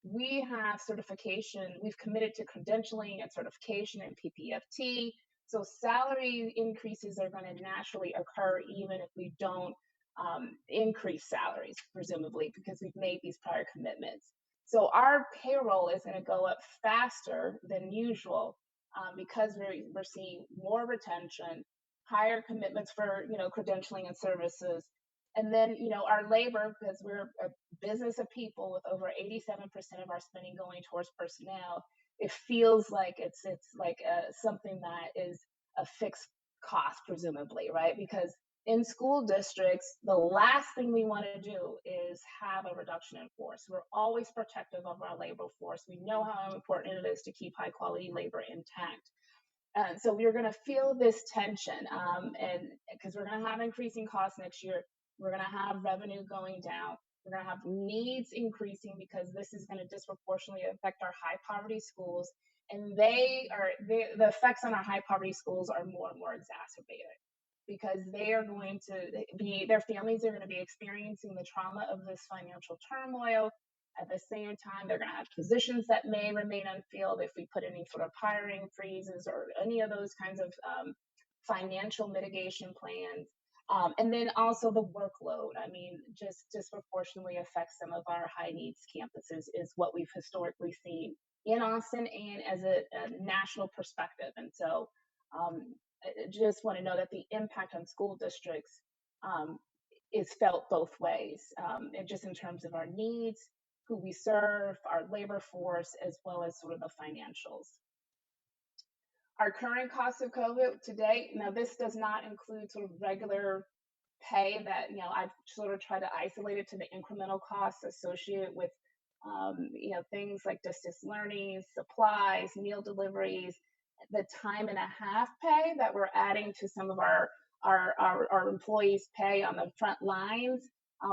S18: We have certification. We've committed to credentialing and certification and PPFT. So salary increases are going to naturally occur even if we don't increase salaries, presumably, because we've made these prior commitments. So our payroll is going to go up faster than usual because we're seeing more retention, higher commitments for credentialing and services, And then, you know, our labor, because we're a business of people with over 87% of our spending going towards personnel, it feels like it's like something that is a fixed cost, presumably, right? Because in school districts, the last thing we want to do is have a reduction in force. We're always protective of our labor force. We know how important it is to keep high quality labor intact. And so we're going to feel this tension, and because we're going to have increasing costs next year, we're going to have revenue going down. We're going to have needs increasing because this is going to disproportionately affect our high poverty schools, and the effects on our high poverty schools are more and more exacerbated because they are going to be, their families are going to be experiencing the trauma of this financial turmoil. At the same time, they're going to have positions that may remain unfilled if we put any sort of hiring freezes or any of those kinds of financial mitigation plans. And then also the workload. I mean, just disproportionately affects some of our high needs campuses is what we've historically seen in Austin and as a national perspective. And so I just want to know that the impact on school districts is felt both ways, and just in terms of our needs, who we serve, our labor force, as well as sort of the financials. Our current cost of COVID today, now this does not include sort of regular pay that, you know, I've sort of tried to isolate it to the incremental costs associated with, you know, things like distance learning, supplies, meal deliveries, the time and a half pay that we're adding to some of our employees' pay on the front lines.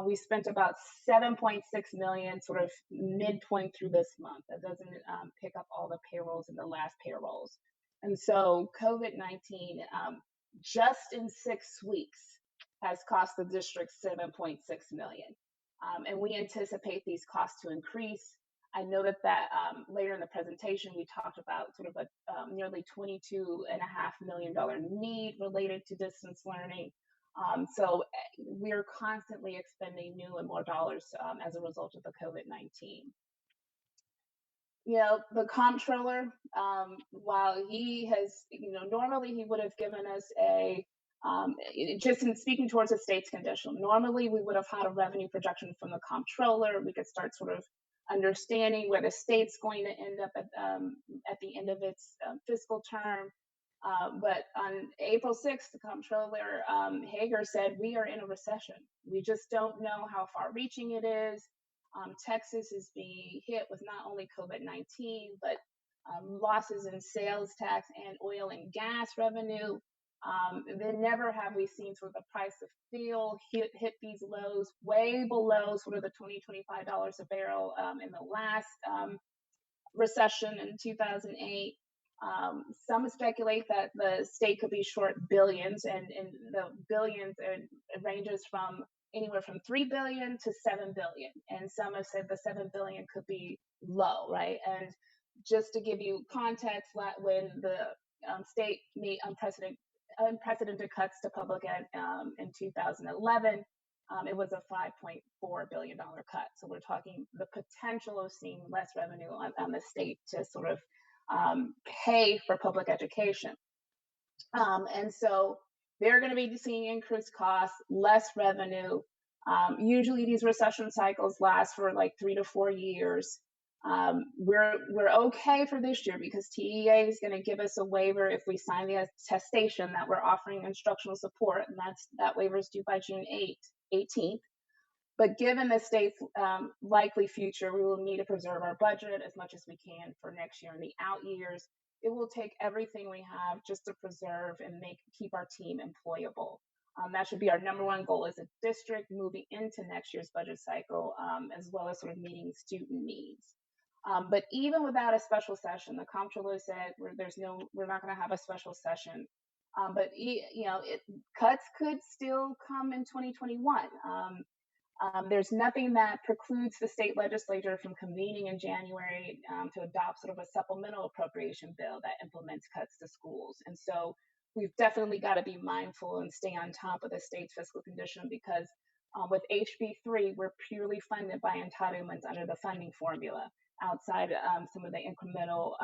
S18: We spent about 7.6 million sort of midpoint through this month. That doesn't pick up all the payrolls in the last payrolls. And so COVID-19, just in 6 weeks, has cost the district 7.6 million. And we anticipate these costs to increase. I know that later in the presentation, we talked about sort of a nearly $22.5 million need related to distance learning. So we're constantly expending new and more dollars as a result of the COVID-19. You know, the comptroller, while he has, you know, normally he would have given us just in speaking towards the state's condition, normally we would have had a revenue projection from the comptroller. We could start sort of understanding where the state's going to end up at the end of its fiscal term. But on April 6th, the comptroller Hager said, we are in a recession. We just don't know how far reaching it is. Texas is being hit with not only COVID-19, but losses in sales tax and oil and gas revenue. Then never have we seen sort of the price of fuel hit these lows, way below sort of the $20-25 a barrel in the last recession in 2008. Some speculate that the state could be short billions, and the billions ranges from anywhere from 3 billion to 7 billion. And some have said the 7 billion could be low, right? And just to give you context, when the state made unprecedented cuts to public ed in 2011, it was a $5.4 billion cut. So we're talking the potential of seeing less revenue on the state to sort of pay for public education. And so they're going to be seeing increased costs, less revenue. Usually these recession cycles last for like 3 to 4 years. We're okay for this year because TEA is going to give us a waiver if we sign the attestation that we're offering instructional support, and that waiver is due by June 18th. But given the state's likely future, we will need to preserve our budget as much as we can for next year and the out years. It will take everything we have just to preserve and keep our team employable. That should be our number one goal as a district moving into next year's budget cycle, as well as sort of meeting student needs. But even without a special session, the comptroller said we're not going to have a special session. But you know, cuts could still come in 2021. There's nothing that precludes the state legislature from convening in January to adopt sort of a supplemental appropriation bill that implements cuts to schools. And so we've definitely got to be mindful and stay on top of the state's fiscal condition, because with HB3, we're purely funded by entitlements under the funding formula, outside some of the incremental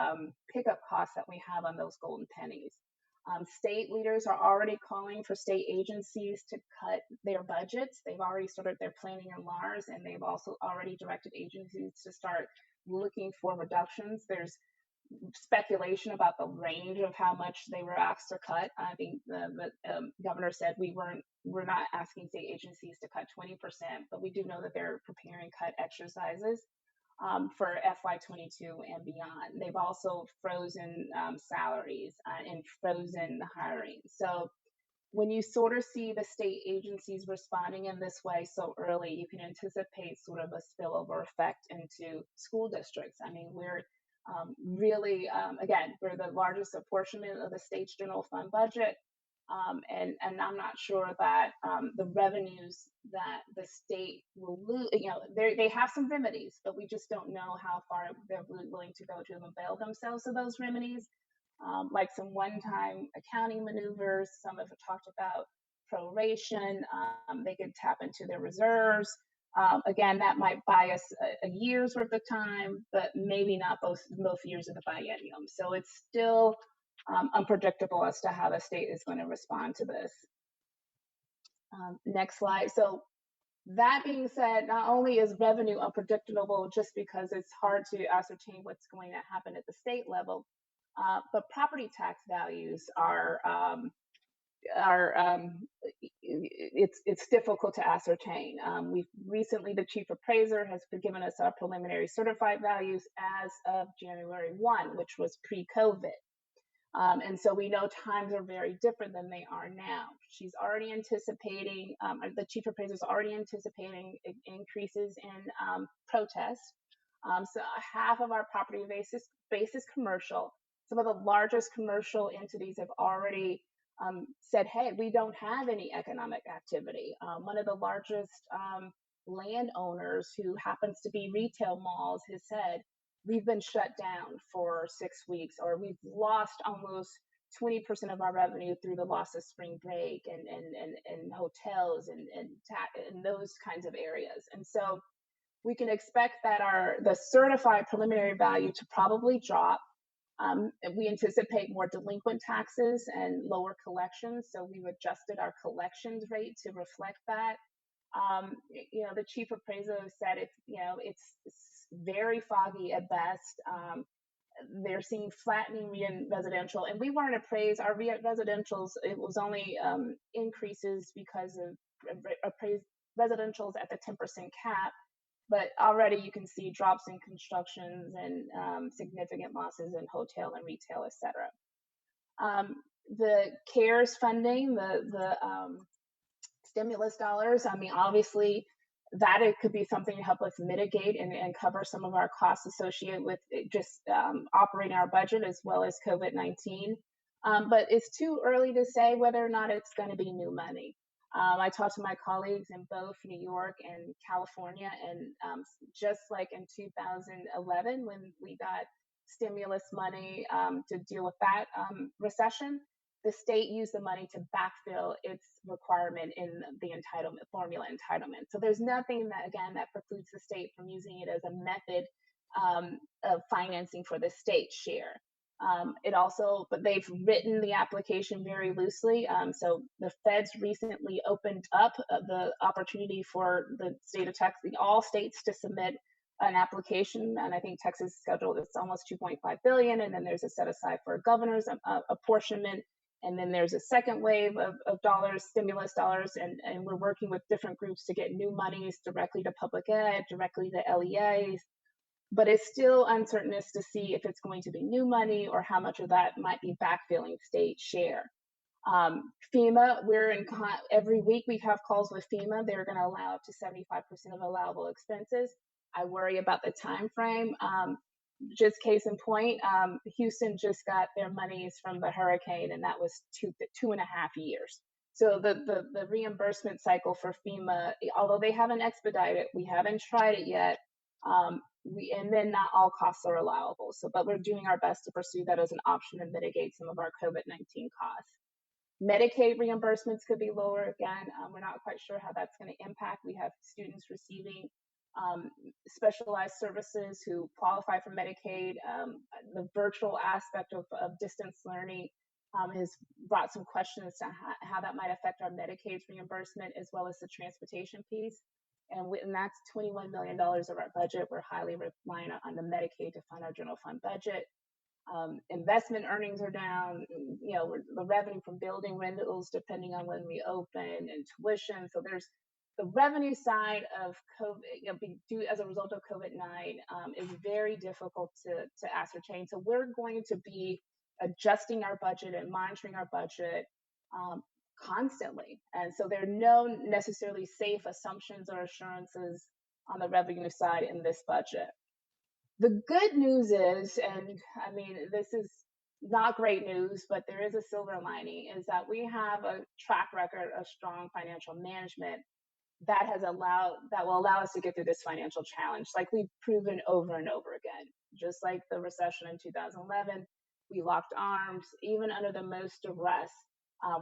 S18: pickup costs that we have on those golden pennies. State leaders are already calling for state agencies to cut their budgets. They've already started their planning in Mars, and they've also already directed agencies to start looking for reductions. There's speculation about the range of how much they were asked to cut. I think the governor said we're not asking state agencies to cut 20%, but we do know that they're preparing cut exercises for FY22 and beyond. They've also frozen salaries and frozen the hiring. So when you sort of see the state agencies responding in this way so early, you can anticipate sort of a spillover effect into school districts. I mean, we're really, again, we're the largest apportionment of the state's general fund budget. And I'm not sure that the revenues that the state will lose, they have some remedies, but we just don't know how far they're willing to go to avail themselves of those remedies. Like some one-time accounting maneuvers. Some have talked about proration. They could tap into their reserves. Again, that might buy us a year's worth of time, but maybe not both years of the biennium. So it's still unpredictable as to how the state is going to respond to this. Next slide. So that being said, not only is revenue unpredictable just because it's hard to ascertain what's going to happen at the state level, but property tax values it's difficult to ascertain. We've recently, the chief appraiser has given us our preliminary certified values as of January 1, which was pre-COVID. And so we know times are very different than they are now. She's already anticipating, the chief appraiser is already anticipating increases in protests. So half of our property base is commercial. Some of the largest commercial entities have already said, hey, we don't have any economic activity. One of the largest landowners, who happens to be retail malls, has said, we've been shut down for 6 weeks, or we've lost almost 20% of our revenue through the loss of spring break and hotels and those kinds of areas. And so we can expect that the certified preliminary value to probably drop. We anticipate more delinquent taxes and lower collections, so we've adjusted our collections rate to reflect that. The chief appraiser said it's very foggy at best. They're seeing flattening residential, and we weren't appraised. Our residentials, it was only increases because of appraised residentials at the 10% cap. But already you can see drops in constructions and significant losses in hotel and retail, et cetera. The CARES funding, the stimulus dollars, I mean, obviously that it could be something to help us mitigate and cover some of our costs associated with just operating our budget as well as COVID-19. But it's too early to say whether or not it's going to be new money. I talked to my colleagues in both New York and California, and just like in 2011, when we got stimulus money to deal with that recession, the state used the money to backfill its requirement in the entitlement formula entitlement. So there's nothing that precludes the state from using it as a method of financing for the state share. But they've written the application very loosely. So the feds recently opened up the opportunity for the state of Texas, all states, to submit an application. And I think Texas scheduled, it's almost 2.5 billion. And then there's a set aside for a governor's apportionment. And then there's a second wave of dollars, stimulus dollars. And we're working with different groups to get new monies directly to public ed, directly to LEAs. But it's still uncertain as to see if it's going to be new money or how much of that might be backfilling state share. FEMA, every week we have calls with FEMA. They're going to allow up to 75% of allowable expenses. I worry about the time frame. Just case in point, Houston just got their monies from the hurricane, and that was 2.5 years. So the reimbursement cycle for FEMA, although they haven't expedited, we haven't tried it yet. And then not all costs are allowable. But we're doing our best to pursue that as an option to mitigate some of our COVID-19 costs. Medicaid reimbursements could be lower again. We're not quite sure how that's going to impact. We have students receiving specialized services who qualify for Medicaid. The virtual aspect of distance learning has brought some questions to how that might affect our Medicaid reimbursement as well as the transportation piece. And that's $21 million of our budget. We're highly reliant on the Medicaid to fund our general fund budget. Investment earnings are down. The revenue from building rentals, depending on when we open, and tuition. So there's the revenue side of COVID, as a result of COVID-19, is very difficult to ascertain. So we're going to be adjusting our budget and monitoring our budget constantly. And so there are no necessarily safe assumptions or assurances on the revenue side in this budget. The good news is, and I mean, this is not great news, but there is a silver lining, is that we have a track record of strong financial management that will allow us to get through this financial challenge, like we've proven over and over again. Just like the recession in 2011, we locked arms, even under the most duress.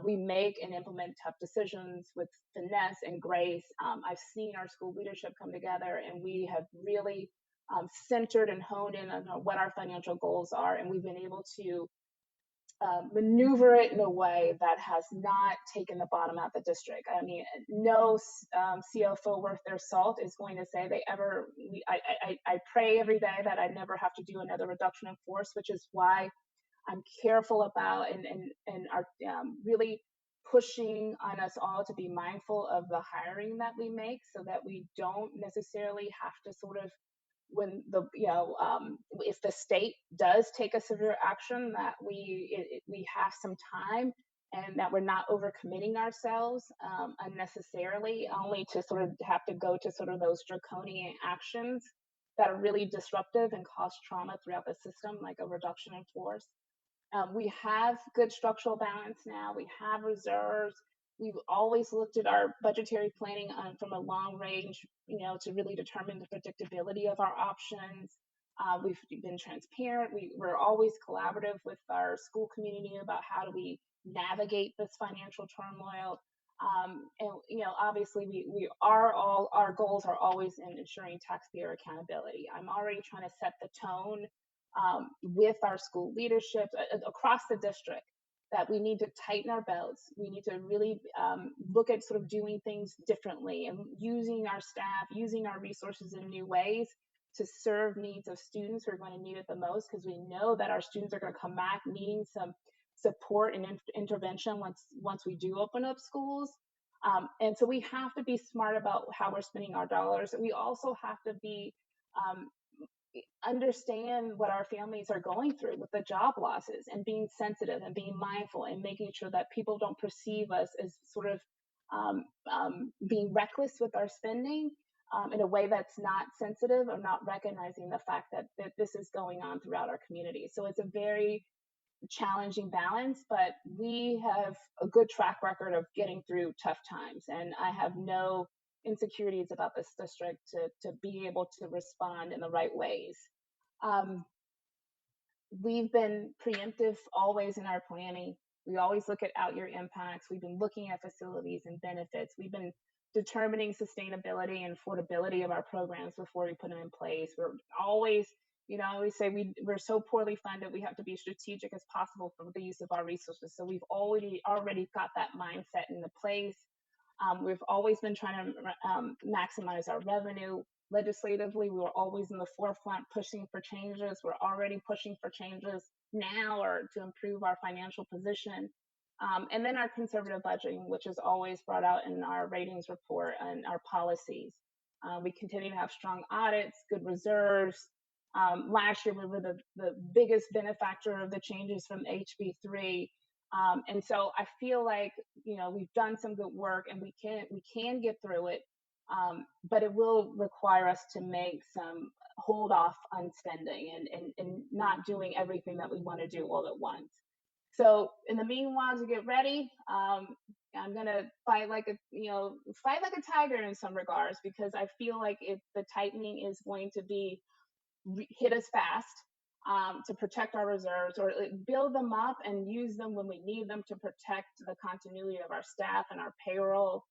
S18: We make and implement tough decisions with finesse and grace. I've seen our school leadership come together, and we have really centered and honed in on what our financial goals are, and we've been able to maneuver it in a way that has not taken the bottom out of the district. I mean, no CFO worth their salt is going to say I pray every day that I never have to do another reduction in force, which is why I'm careful about and are really pushing on us all to be mindful of the hiring that we make, so that we don't necessarily have to sort of, when if the state does take a severe action, that we have some time, and that we're not overcommitting ourselves unnecessarily, only to sort of have to go to sort of those draconian actions that are really disruptive and cause trauma throughout the system, like a reduction in force. We have good structural balance now. We have reserves. We've always looked at our budgetary planning from a long range, to really determine the predictability of our options. We've been transparent. We're always collaborative with our school community about how do we navigate this financial turmoil. And obviously our goals are always in ensuring taxpayer accountability. I'm already trying to set the tone with our school leadership across the district, that we need to tighten our belts. We need to really look at sort of doing things differently and using our staff, using our resources in new ways to serve needs of students who are going to need it the most, because we know that our students are going to come back needing some support and intervention once we do open up schools. And so we have to be smart about how we're spending our dollars. We also have to be understand what our families are going through with the job losses, and being sensitive and being mindful and making sure that people don't perceive us as sort of being reckless with our spending in a way that's not sensitive, or not recognizing the fact that this is going on throughout our community. So it's a very challenging balance, but we have a good track record of getting through tough times, and I have no insecurities about this district to be able to respond in the right ways. We've been preemptive always in our planning. We always look at out-year impacts. We've been looking at facilities and benefits. We've been determining sustainability and affordability of our programs before we put them in place. We're always, I always say we're so poorly funded, we have to be strategic as possible for the use of our resources. So we've already got that mindset into place. We've always been trying to maximize our revenue. Legislatively, we were always in the forefront pushing for changes. We're already pushing for changes now, or to improve our financial position. And then our conservative budgeting, which is always brought out in our ratings report and our policies. We continue to have strong audits, good reserves. Last year, we were the biggest benefactor of the changes from HB3. And so I feel like, we've done some good work, and we can get through it. But it will require us to make some hold off on spending and not doing everything that we want to do all at once. So in the meanwhile, to get ready, I'm gonna fight like a tiger in some regards, because I feel like the tightening is going to be hit us fast. To protect our reserves, or build them up and use them when we need them to protect the continuity of our staff and our payroll.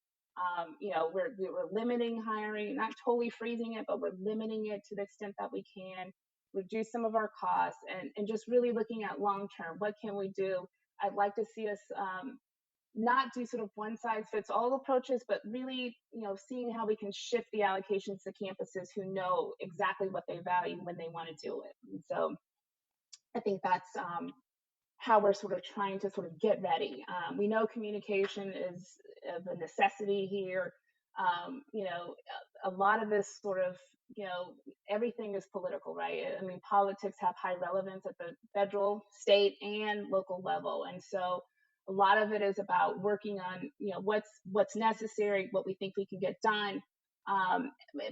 S18: We're limiting hiring, not totally freezing it, but we're limiting it to the extent that we can, reduce some of our costs, and just really looking at long term. What can we do I'd like to see us not do sort of one size fits all approaches, but really, seeing how we can shift the allocations to campuses who know exactly what they value when they want to do it. And so I think that's how we're sort of trying to sort of get ready. We know communication is a necessity here. A lot of this sort of, everything is political, right? I mean, politics have high relevance at the federal, state, and local level. And so a lot of it is about working on, what's necessary, what we think we can get done.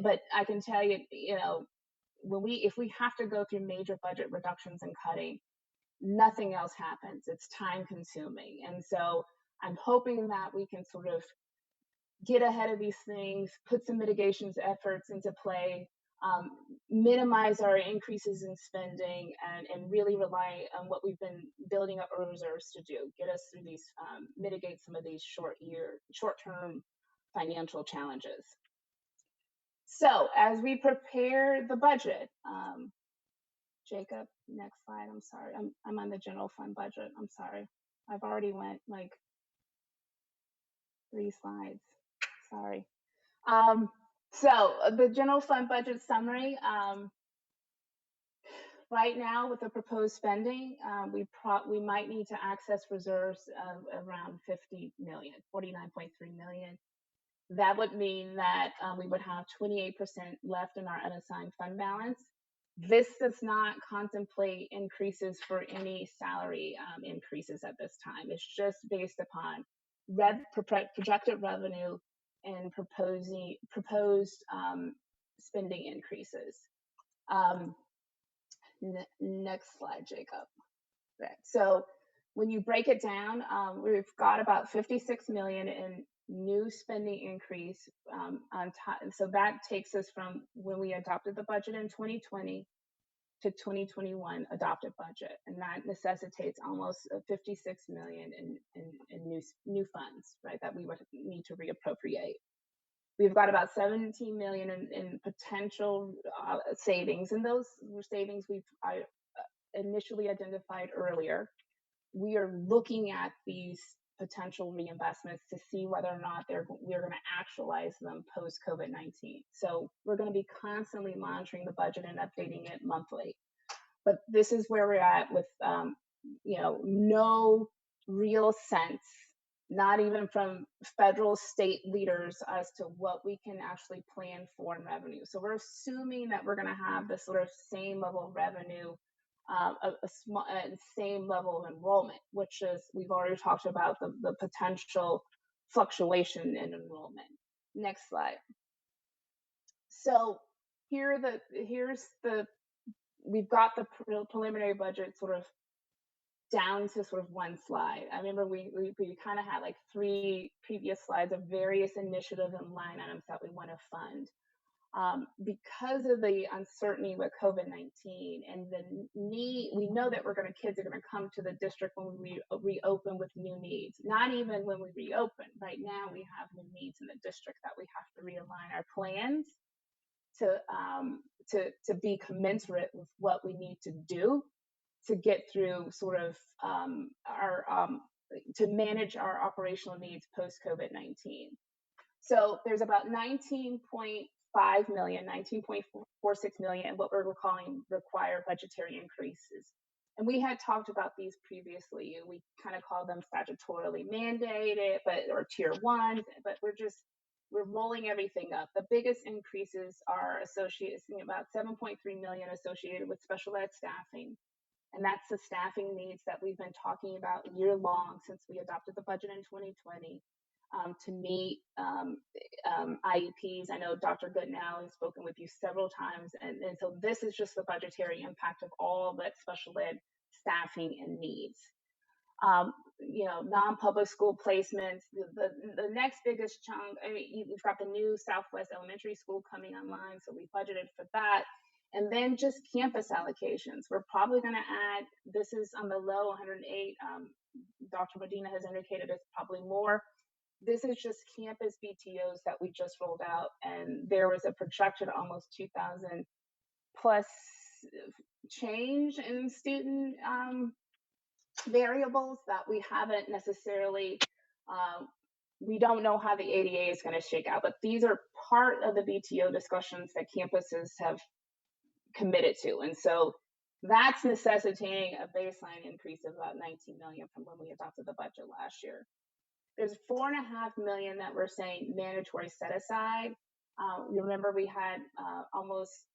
S18: But I can tell you, if we have to go through major budget reductions and cutting, nothing else happens. It's time consuming. And so I'm hoping that we can sort of get ahead of these things, put some mitigations efforts into play, minimize our increases in spending, and really rely on what we've been building up our reserves to do, get us through these, mitigate some of these short-term financial challenges. So as we prepare the budget, Jacob, next slide. I'm sorry. I'm on the general fund budget. I'm sorry. I've already went like 3 slides. Sorry. So the general fund budget summary. Right now, with the proposed spending, we might need to access reserves of around 50 million, 49.3 million. That would mean that we would have 28% left in our unassigned fund balance. This does not contemplate increases for any salary increases at this time. It's just based upon projected revenue and proposed spending increases. Next slide, Jacob. Right. So when you break it down, we've got about 56 million in new spending increase on top. So that takes us from when we adopted the budget in 2020 to 2021 adopted budget, and that necessitates almost 56 million in new funds, right, that we would need to reappropriate. We've got about 17 million in potential savings, and those savings we've initially identified earlier. We are looking at these potential reinvestments to see whether or not we're going to actualize them post COVID-19. So we're going to be constantly monitoring the budget and updating it monthly. But this is where we're at with, no real sense, not even from federal state leaders, as to what we can actually plan for in revenue. So we're assuming that we're going to have the sort of same level of revenue, same level of enrollment, which is, we've already talked about the potential fluctuation in enrollment. Next slide. So we've got the preliminary budget sort of down to sort of one slide. I remember we kind of had like 3 previous slides of various initiatives and line items that we want to fund. Because of the uncertainty with COVID-19 and the need, we know that kids are going to come to the district when we reopen with new needs. Not even when we reopen. Right now, we have new needs in the district that we have to realign our plans to be commensurate with what we need to do to get through sort of to manage our operational needs post COVID-19. So there's about 19.5 million, 19.46 million, what we're calling required budgetary increases. And we had talked about these previously. We kind of call them statutorily mandated, or tier 1, but we're rolling everything up. The biggest increases are associated, about 7.3 million associated with special ed staffing. And that's the staffing needs that we've been talking about year long since we adopted the budget in 2020 to meet IEPs. I know Dr. Goodenow has spoken with you several times. And so this is just the budgetary impact of all that special ed staffing and needs. Non-public school placements, the next biggest chunk, we've got the new Southwest Elementary School coming online, so we budgeted for that. And then just campus allocations. We're probably going to add, this is on the low, 108. Dr. Medina has indicated it's probably more. This is just campus BTOs that we just rolled out, and there was a projected almost 2,000 plus change in student variables that we haven't necessarily, we don't know how the ADA is going to shake out, but these are part of the BTO discussions that campuses have committed to. And so that's necessitating a baseline increase of about 19 million from when we adopted the budget last year. There's 4.5 million that we're saying mandatory set aside. You remember we had almost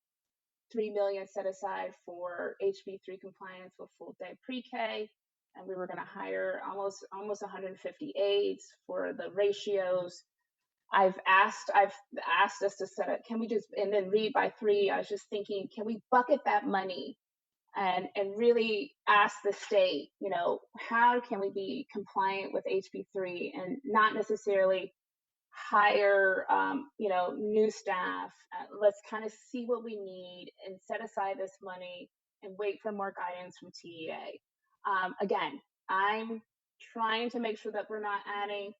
S18: 3 million set aside for HB3 compliance with full day pre-K, and we were going to hire almost 150 aides for the ratios. I've asked us to set up, can we just, and then read by 3, I was just thinking, can we bucket that money and really ask the state, you know, how can we be compliant with HB3 and not necessarily hire, you know, new staff. Let's kind of see what we need and set aside this money and wait for more guidance from TEA. Again, I'm trying to make sure that we're not adding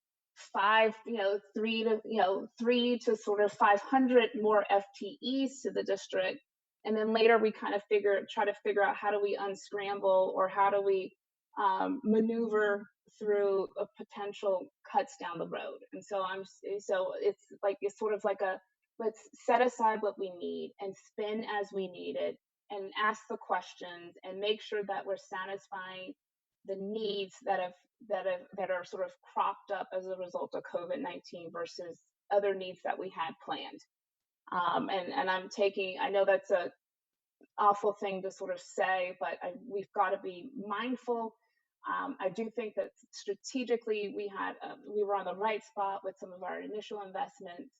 S18: 3 to sort of 500 more FTEs to the district. And then later we kind of try to figure out how do we unscramble or how do we maneuver through a potential cuts down the road. And so it's sort of like let's set aside what we need and spend as we need it and ask the questions and make sure that we're satisfying the needs that are sort of cropped up as a result of COVID-19 versus other needs that we had planned. And I know that's a awful thing to sort of say, but we've got to be mindful. I do think that strategically we were on the right spot with some of our initial investments,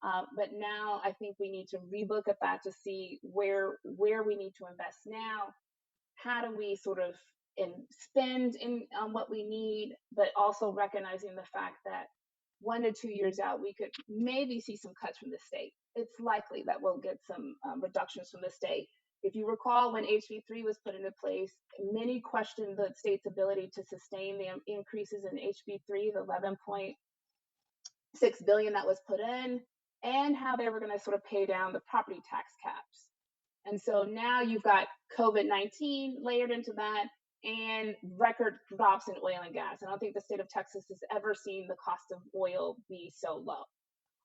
S18: but now I think we need to relook at that to see where we need to invest now. How do we sort of spend on what we need, but also recognizing the fact that 1 to 2 years out, we could maybe see some cuts from the state. It's likely that we'll get some reductions from the state. If you recall, when HB3 was put into place, many questioned the state's ability to sustain the increases in HB3, the 11.6 billion that was put in, and how they were going to sort of pay down the property tax caps. And so now you've got COVID-19 layered into that and record drops in oil and gas. I don't think the state of Texas has ever seen the cost of oil be so low.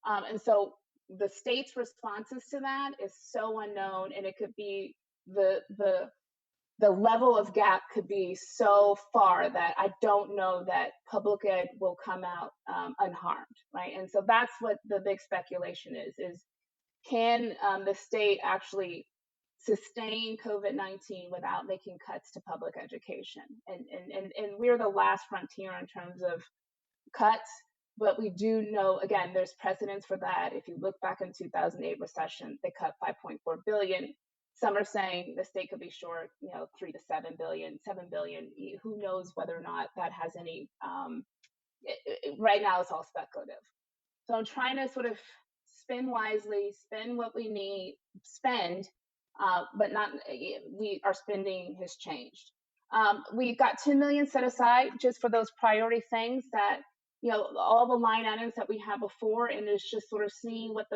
S18: And so the state's responses to that is so unknown, and it could be the level of gap could be so far that I don't know that public ed will come out unharmed, right? And so that's what the big speculation is can the state actually sustain COVID-19 without making cuts to public education? And we're the last frontier in terms of cuts. But we do know, again, there's precedence for that. If you look back in 2008 recession, they cut 5.4 billion. Some are saying the state could be short, 3 to 7 billion, 7 billion. Who knows whether or not that has any, right now it's all speculative. So I'm trying to sort of spend wisely, spend what we need, but not, our spending has changed. We've got 2 million set aside just for those priority things that, all the line items that we had before, and it's just sort of seeing where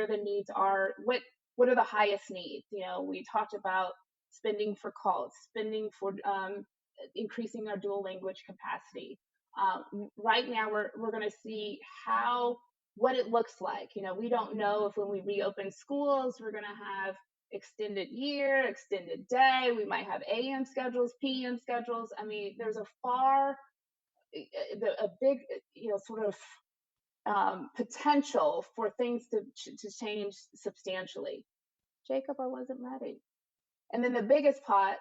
S18: the needs are, what are the highest needs. We talked about spending for calls, spending for increasing our dual language capacity. Right now we're going to see what it looks like. We don't know if when we reopen schools, we're going to have extended year, extended day. We might have AM schedules, PM schedules. I mean, there's a big, sort of potential for things to change substantially. Jacob, I wasn't ready. And then the biggest pot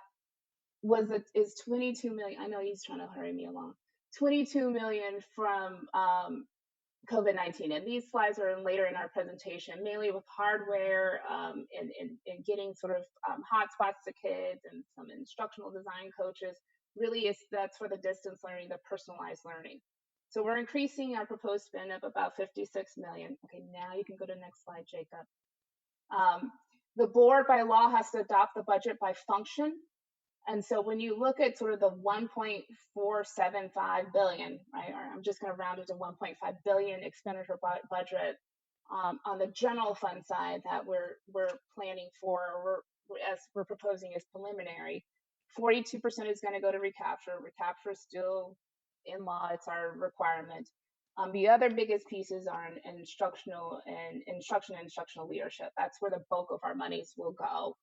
S18: is 22 million. I know he's trying to hurry me along. 22 million from COVID-19. And these slides are later in our presentation, mainly with hardware and getting sort of hotspots to kids and some instructional design coaches. Really that's for the distance learning, the personalized learning. So we're increasing our proposed spend of about 56 million. Okay, now you can go to the next slide, Jacob. The board by law has to adopt the budget by function. And so when you look at sort of the 1.475 billion, right, or I'm just going to round it to 1.5 billion expenditure budget on the general fund side that we're planning for, as we're proposing as preliminary 42% is going to go to recapture. Recapture is still in law; it's our requirement. The other biggest pieces are in instructional and instructional leadership. That's where the bulk of our monies will go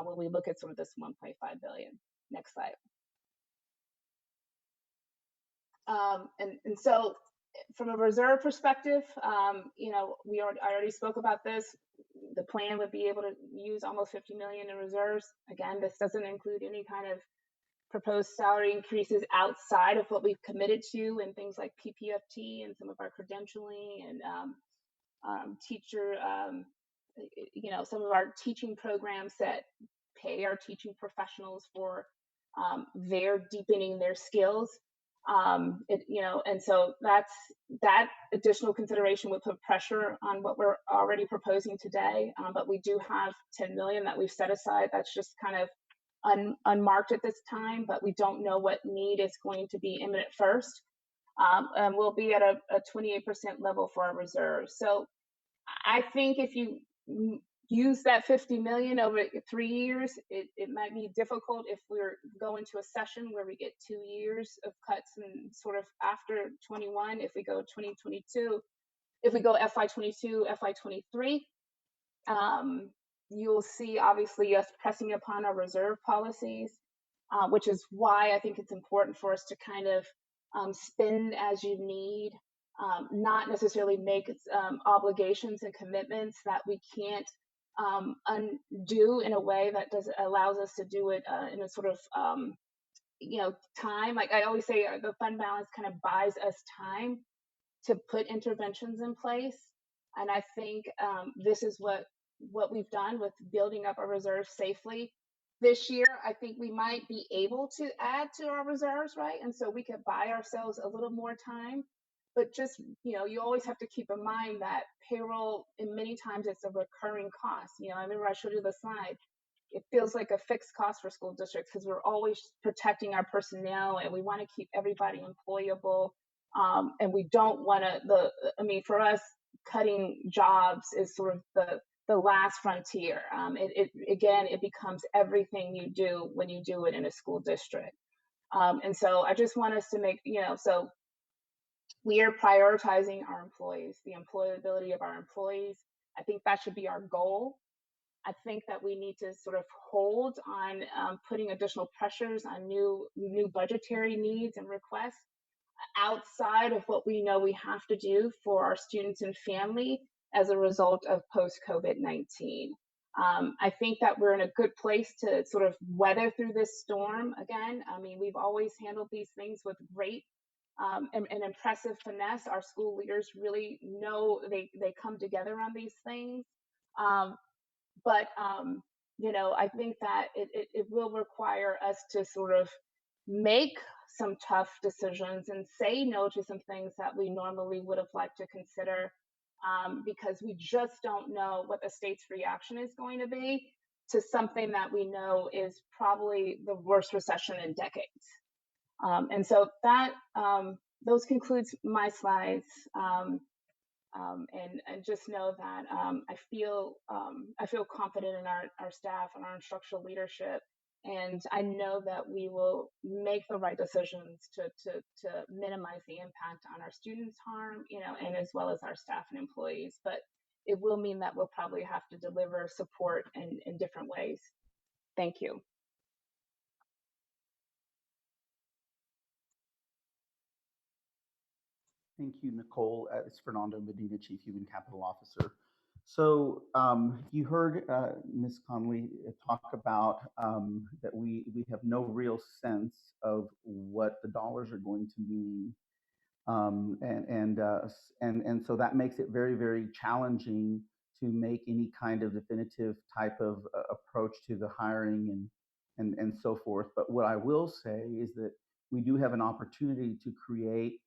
S18: when we look at sort of this 1.5 billion. Next slide. And so from a reserve perspective, you know, I already spoke about this. The plan would be able to use almost 50 million in reserves. Again, this doesn't include any kind of proposed salary increases outside of what we've committed to, and things like PPFT and some of our credentialing and teacher, you know, some of our teaching programs that pay our teaching professionals for their deepening their skills. You know, and so that additional consideration would put pressure on what we're already proposing today. But we do have 10 million that we've set aside. That's just kind of unmarked at this time, but we don't know what need is going to be imminent first. And we'll be at a 28% level for our reserves. So I think if you use that 50 million over 3 years, it might be difficult if we're going to a session where we get 2 years of cuts and sort of after 21, if we go 2022, if we go FY22, FY23, you'll see obviously us pressing upon our reserve policies, which is why I think it's important for us to kind of spend as you need, not necessarily make obligations and commitments that we can't undo in a way that allows us to do it in a sort of you know, time. Like I always say, the fund balance kind of buys us time to put interventions in place, and I think this is what we've done with building up our reserves safely. This year, I think we might be able to add to our reserves, right? And so we could buy ourselves a little more time. But just, you know, you always have to keep in mind that payroll, and many times it's a recurring cost. You know, I remember I showed you the slide. It feels like a fixed cost for school districts because we're always protecting our personnel and we want to keep everybody employable. And we don't want to, I mean, for us, cutting jobs is sort of the last frontier. Again, it becomes everything you do when you do it in a school district. And so I just want us to make, you know, so we are prioritizing our employees, the employability of our employees. I think that should be our goal. I think that we need to sort of hold on putting additional pressures on new budgetary needs and requests outside of what we know we have to do for our students and family as a result of post-COVID-19. I think that we're in a good place to sort of weather through this storm again. I mean, we've always handled these things with great and impressive finesse. Our school leaders really know they come together on these things. But you know, I think that it will require us to sort of make some tough decisions and say no to some things that we normally would have liked to consider, because we just don't know what the state's reaction is going to be to something that we know is probably the worst recession in decades. And so that those concludes my slides. And just know that I feel confident in our staff and our instructional leadership, and I know that we will make the right decisions to minimize the impact on our students' harm, you know, and as well as our staff and employees. But it will mean that we'll probably have to deliver support in different ways. Thank you.
S19: Thank you, Nicole. It's Fernando Medina, Chief Human Capital Officer. So you heard Ms. Conley talk about that we have no real sense of what the dollars are going to mean. And so that makes it very, very challenging to make any kind of definitive type of approach to the hiring and so forth. But what I will say is that we do have an opportunity to create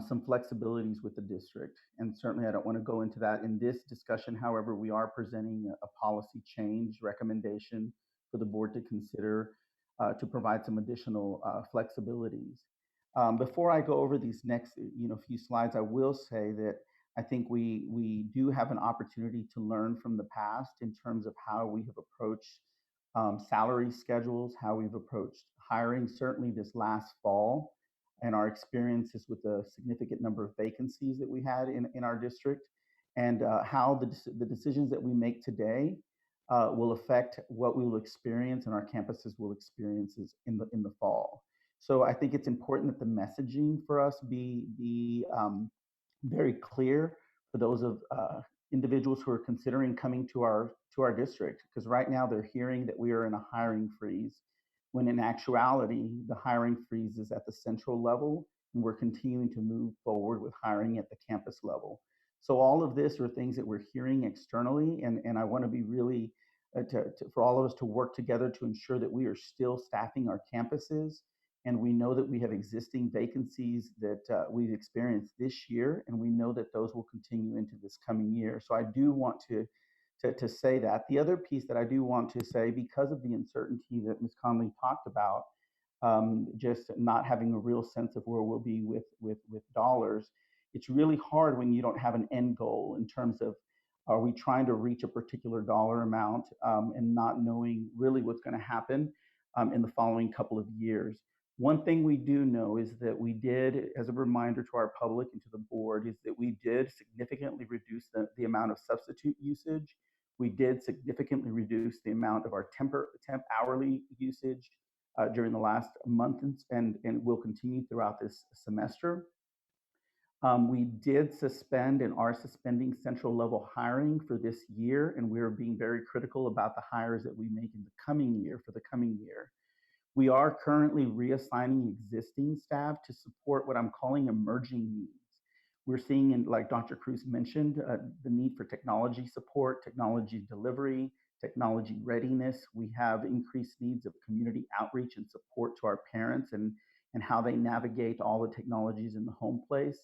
S19: some flexibilities with the district. And certainly I don't want to go into that in this discussion. However, we are presenting a policy change recommendation for the board to consider to provide some additional flexibilities. Before I go over these next few slides, I will say that I think we do have an opportunity to learn from the past in terms of how we have approached salary schedules, how we've approached hiring, certainly this last fall, and our experiences with the significant number of vacancies that we had in our district, and how the decisions that we make today will affect what we will experience and our campuses will experience in the fall. So I think it's important that the messaging for us be very clear for those of individuals who are considering coming to our district, because right now they're hearing that we are in a hiring freeze, when in actuality the hiring freeze is at the central level, and we're continuing to move forward with hiring at the campus level. So all of this are things that we're hearing externally, and I want to be really for all of us to work together to ensure that we are still staffing our campuses. And we know that we have existing vacancies that we've experienced this year, and we know that those will continue into this coming year. So I do want to say that. The other piece that I do want to say, because of the uncertainty that Ms. Conley talked about, just not having a real sense of where we'll be with dollars, it's really hard when you don't have an end goal in terms of, are we trying to reach a particular dollar amount and not knowing really what's going to happen in the following couple of years. One thing we do know is that we did, as a reminder to our public and to the board, is that we did significantly reduce the amount of substitute usage. We did significantly reduce the amount of our temp hourly usage during the last month, and will continue throughout this semester. We did suspend and are suspending central level hiring for this year, and we're being very critical about the hires that we make in the coming year, for the coming year. We are currently reassigning existing staff to support what I'm calling emerging needs. We're seeing, like Dr. Cruz mentioned, the need for technology support, technology delivery, technology readiness. We have increased needs of community outreach and support to our parents and how they navigate all the technologies in the home place.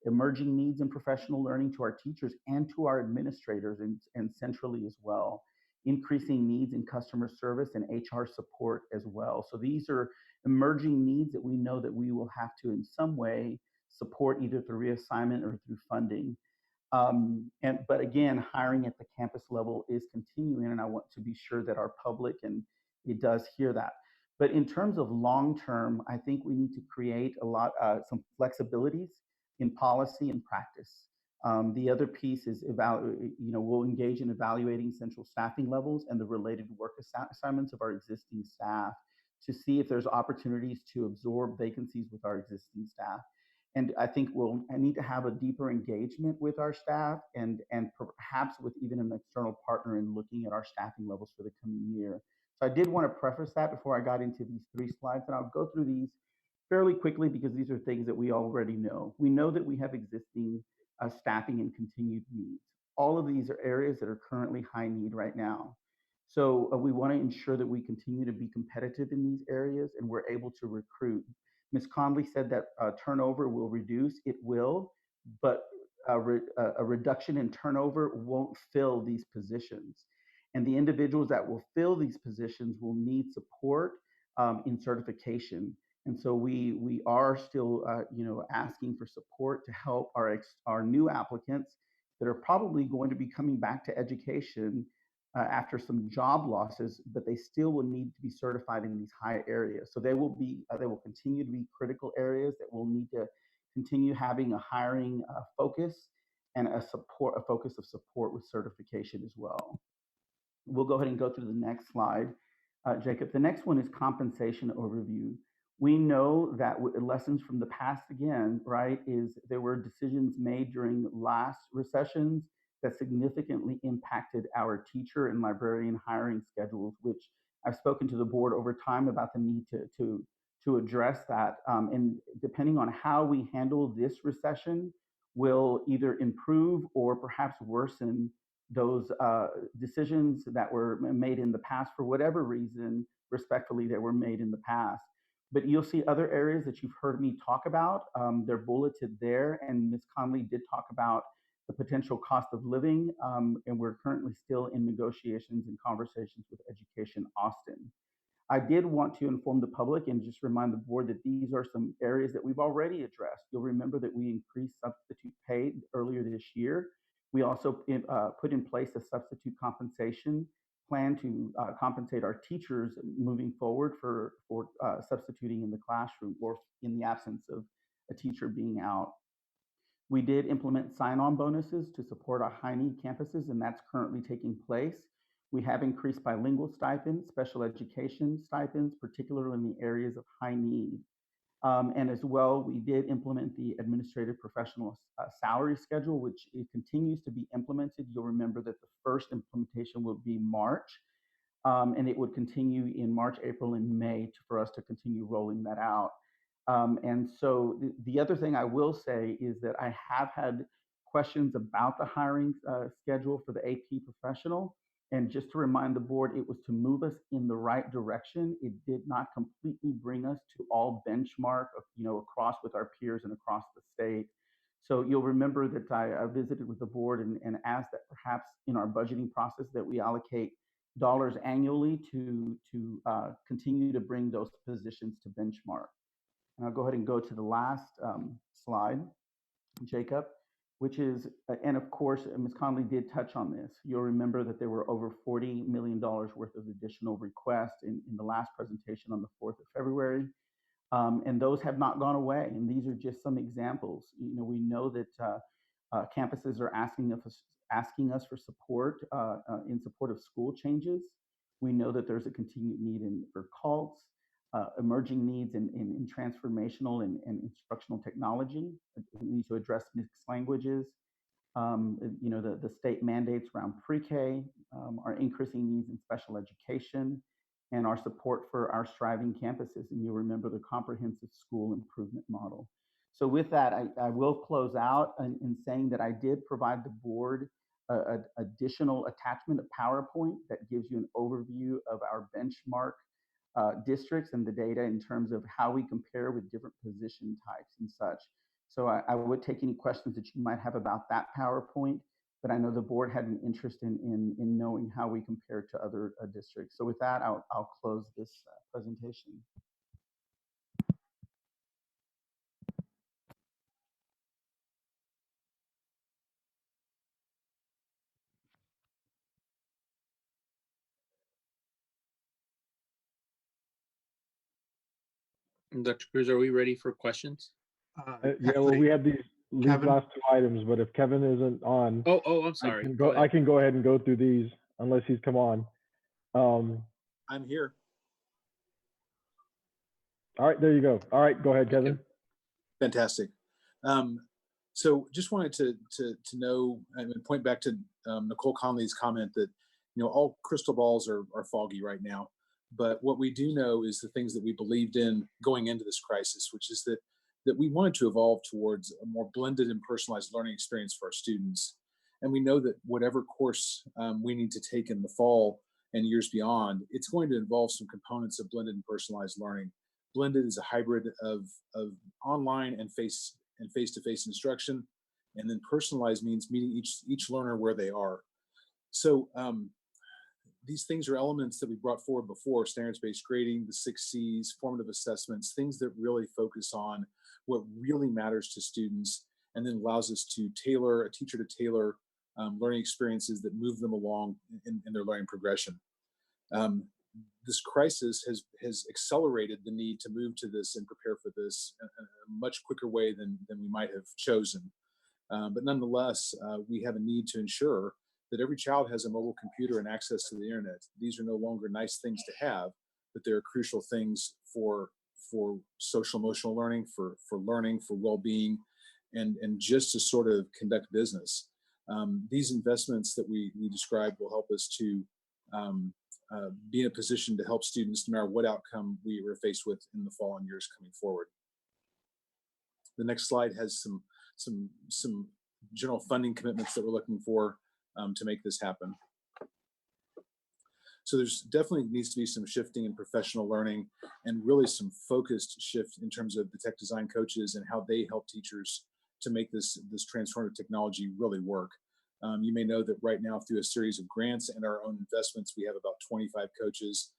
S19: Emerging needs in professional learning to our teachers and to our administrators, and centrally as well. Increasing needs in customer service and HR support as well. So these are emerging needs that we know that we will have to in some way support, either through reassignment or through funding. But again, hiring at the campus level is continuing, and I want to be sure that our public and it does hear that. But in terms of long term, I think we need to create some flexibilities in policy and practice. The other piece is we'll engage in evaluating central staffing levels and the related work assignments of our existing staff to see if there's opportunities to absorb vacancies with our existing staff. And I think I need to have a deeper engagement with our staff and perhaps with even an external partner in looking at our staffing levels for the coming year. So I did want to preface that before I got into these 3 slides, and I'll go through these fairly quickly because these are things that we already know. We know that we have existing staffing and continued needs. All of these are areas that are currently high need right now. So we want to ensure that we continue to be competitive in these areas and we're able to recruit. Ms. Conley said that turnover will reduce. It will, but a reduction in turnover won't fill these positions. And the individuals that will fill these positions will need support in certification. And so we are still, asking for support to help our new applicants that are probably going to be coming back to education after some job losses, but they still will need to be certified in these high areas. So they will continue to be critical areas that will need to continue having a hiring focus and a focus of support with certification as well. We'll go ahead and go through the next slide, Jacob. The next one is compensation overview. We know that lessons from the past, again, right, is there were decisions made during last recessions that significantly impacted our teacher and librarian hiring schedules, which I've spoken to the board over time about the need to address that. And depending on how we handle this recession, will either improve or perhaps worsen those decisions that were made in the past for whatever reason, respectfully, that were made in the past. But you'll see other areas that you've heard me talk about. They're bulleted there, and Ms. Conley did talk about the potential cost of living, and we're currently still in negotiations and conversations with Education Austin. I did want to inform the public and just remind the board that these are some areas that we've already addressed. You'll remember that we increased substitute pay earlier this year. We also put in place a substitute compensation plan to compensate our teachers moving forward for substituting in the classroom or in the absence of a teacher being out. We did implement sign-on bonuses to support our high-need campuses, and that's currently taking place. We have increased bilingual stipends, special education stipends, particularly in the areas of high need. And as well, we did implement the administrative professional salary schedule, which it continues to be implemented. You'll remember that the first implementation will be March, and it would continue in March, April, and May for us to continue rolling that out. And so the other thing I will say is that I have had questions about the hiring schedule for the AP professional. And just to remind the board, it was to move us in the right direction. It did not completely bring us to all benchmark, across with our peers and across the state. So you'll remember that I visited with the board and asked that perhaps in our budgeting process that we allocate dollars annually to continue to bring those positions to benchmark. And I'll go ahead and go to the last slide, Jacob, which is, and of course, Ms. Conley did touch on this. You'll remember that there were over $40 million worth of additional requests in the last presentation on the 4th of February. And those have not gone away. And these are just some examples. We know that campuses are asking us for support in support of school changes. We know that there's a continued need for cults. Emerging needs in transformational and instructional technology. We need to address mixed languages. The state mandates around pre-K, our increasing needs in special education, and our support for our striving campuses. And you'll remember the comprehensive school improvement model. So with that, I will close out in saying that I did provide the board an additional attachment, a PowerPoint that gives you an overview of our benchmark districts and the data in terms of how we compare with different position types and such. So I would take any questions that you might have about that PowerPoint, but I know the board had an interest in knowing how we compare to other districts. So with that, I'll close this presentation.
S1: Dr. Cruz, are we ready for questions?
S6: Yeah, well, we have these last two items, but if Kevin isn't on,
S1: I'm sorry.
S6: I can go ahead and go through these unless he's come on.
S20: I'm here.
S6: All right, there you go. All right, go ahead, Kevin.
S20: Fantastic. So just wanted to know and point back to Nicole Conley's comment that all crystal balls are foggy right now. But what we do know is the things that we believed in going into this crisis, which is that we wanted to evolve towards a more blended and personalized learning experience for our students. And we know that whatever course we need to take in the fall and years beyond, it's going to involve some components of blended and personalized learning. Blended is a hybrid of online and face-to-face instruction, and then personalized means meeting each learner where they are. So these things are elements that we brought forward before: standards-based grading, the 6 C's, formative assessments, things that really focus on what really matters to students, and then allows us to tailor, a teacher to tailor learning experiences that move them along in their learning progression. This crisis has accelerated the need to move to this and prepare for this in a much quicker way than we might have chosen. But nonetheless, we have a need to ensure that every child has a mobile computer and access to the internet. These are no longer nice things to have, but they're crucial things for social emotional learning, for learning, for well-being, and just to sort of conduct business. These investments that we described will help us to be in a position to help students no matter what outcome we were faced with in the fall and years coming forward. The next slide has some general funding commitments that we're looking for to make this happen. So there's definitely needs to be some shifting in professional learning and really some focused shift in terms of the tech design coaches and how they help teachers to make this transformative technology really work. You may know that right now through a series of grants and our own investments, we have about 25 coaches.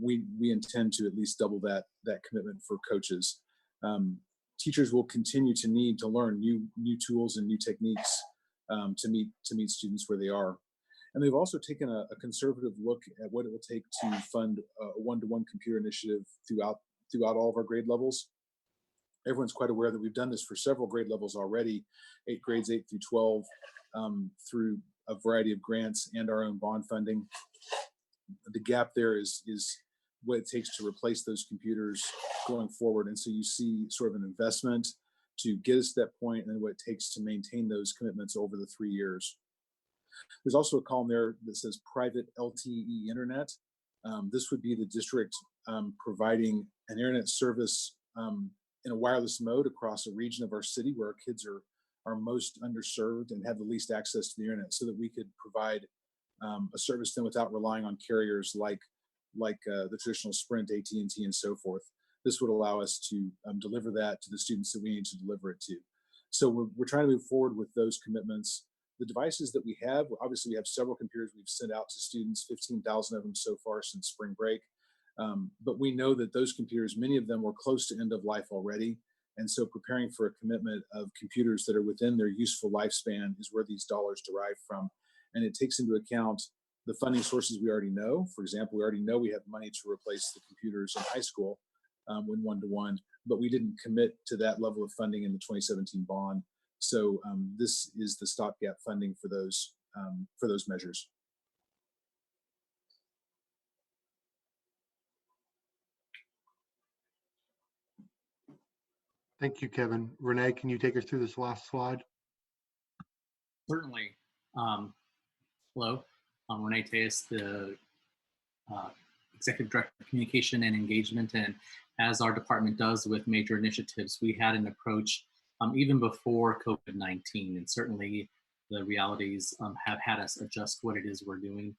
S20: We intend to at least double that commitment for coaches. Teachers will continue to need to learn new tools and new techniques to meet students where they are. And they've also taken a conservative look at what it will take to fund a one-to-one computer initiative throughout all of our grade levels. Everyone's quite aware that we've done this for several grade levels already, grades 8 through 12, through a variety of grants and our own bond funding. The gap there is what it takes to replace those computers going forward. And so you see sort of an investment to get us to that point, and then what it takes to maintain those commitments over the 3 years. There's also a column there that says private LTE internet. This would be the district providing an internet service in a wireless mode across a region of our city where our kids are most underserved and have the least access to the internet, so that we could provide a service to them without relying on carriers like the traditional Sprint, AT&T, and so forth. This would allow us to deliver that to the students that we need to deliver it to. So we're trying to move forward with those commitments. The devices that we have, obviously we have several computers we've sent out to students, 15,000 of them so far since spring break. But we know that those computers, many of them were close to end of life already. And so preparing for a commitment of computers that are within their useful lifespan is where these dollars derive from. And it takes into account the funding sources we already know. For example, we already know we have money to replace the computers in high school when one-to-one, but we didn't commit to that level of funding in the 2017 bond. So this is the stopgap funding for those measures.
S21: Thank you, Kevin. Renee, can you take us through this last slide?
S22: Certainly. Hello, I'm Renee Tejas, the Executive Director of Communication and Engagement. And as our department does with major initiatives, we had an approach even before COVID-19. And certainly the realities have had us adjust what it is we're doing.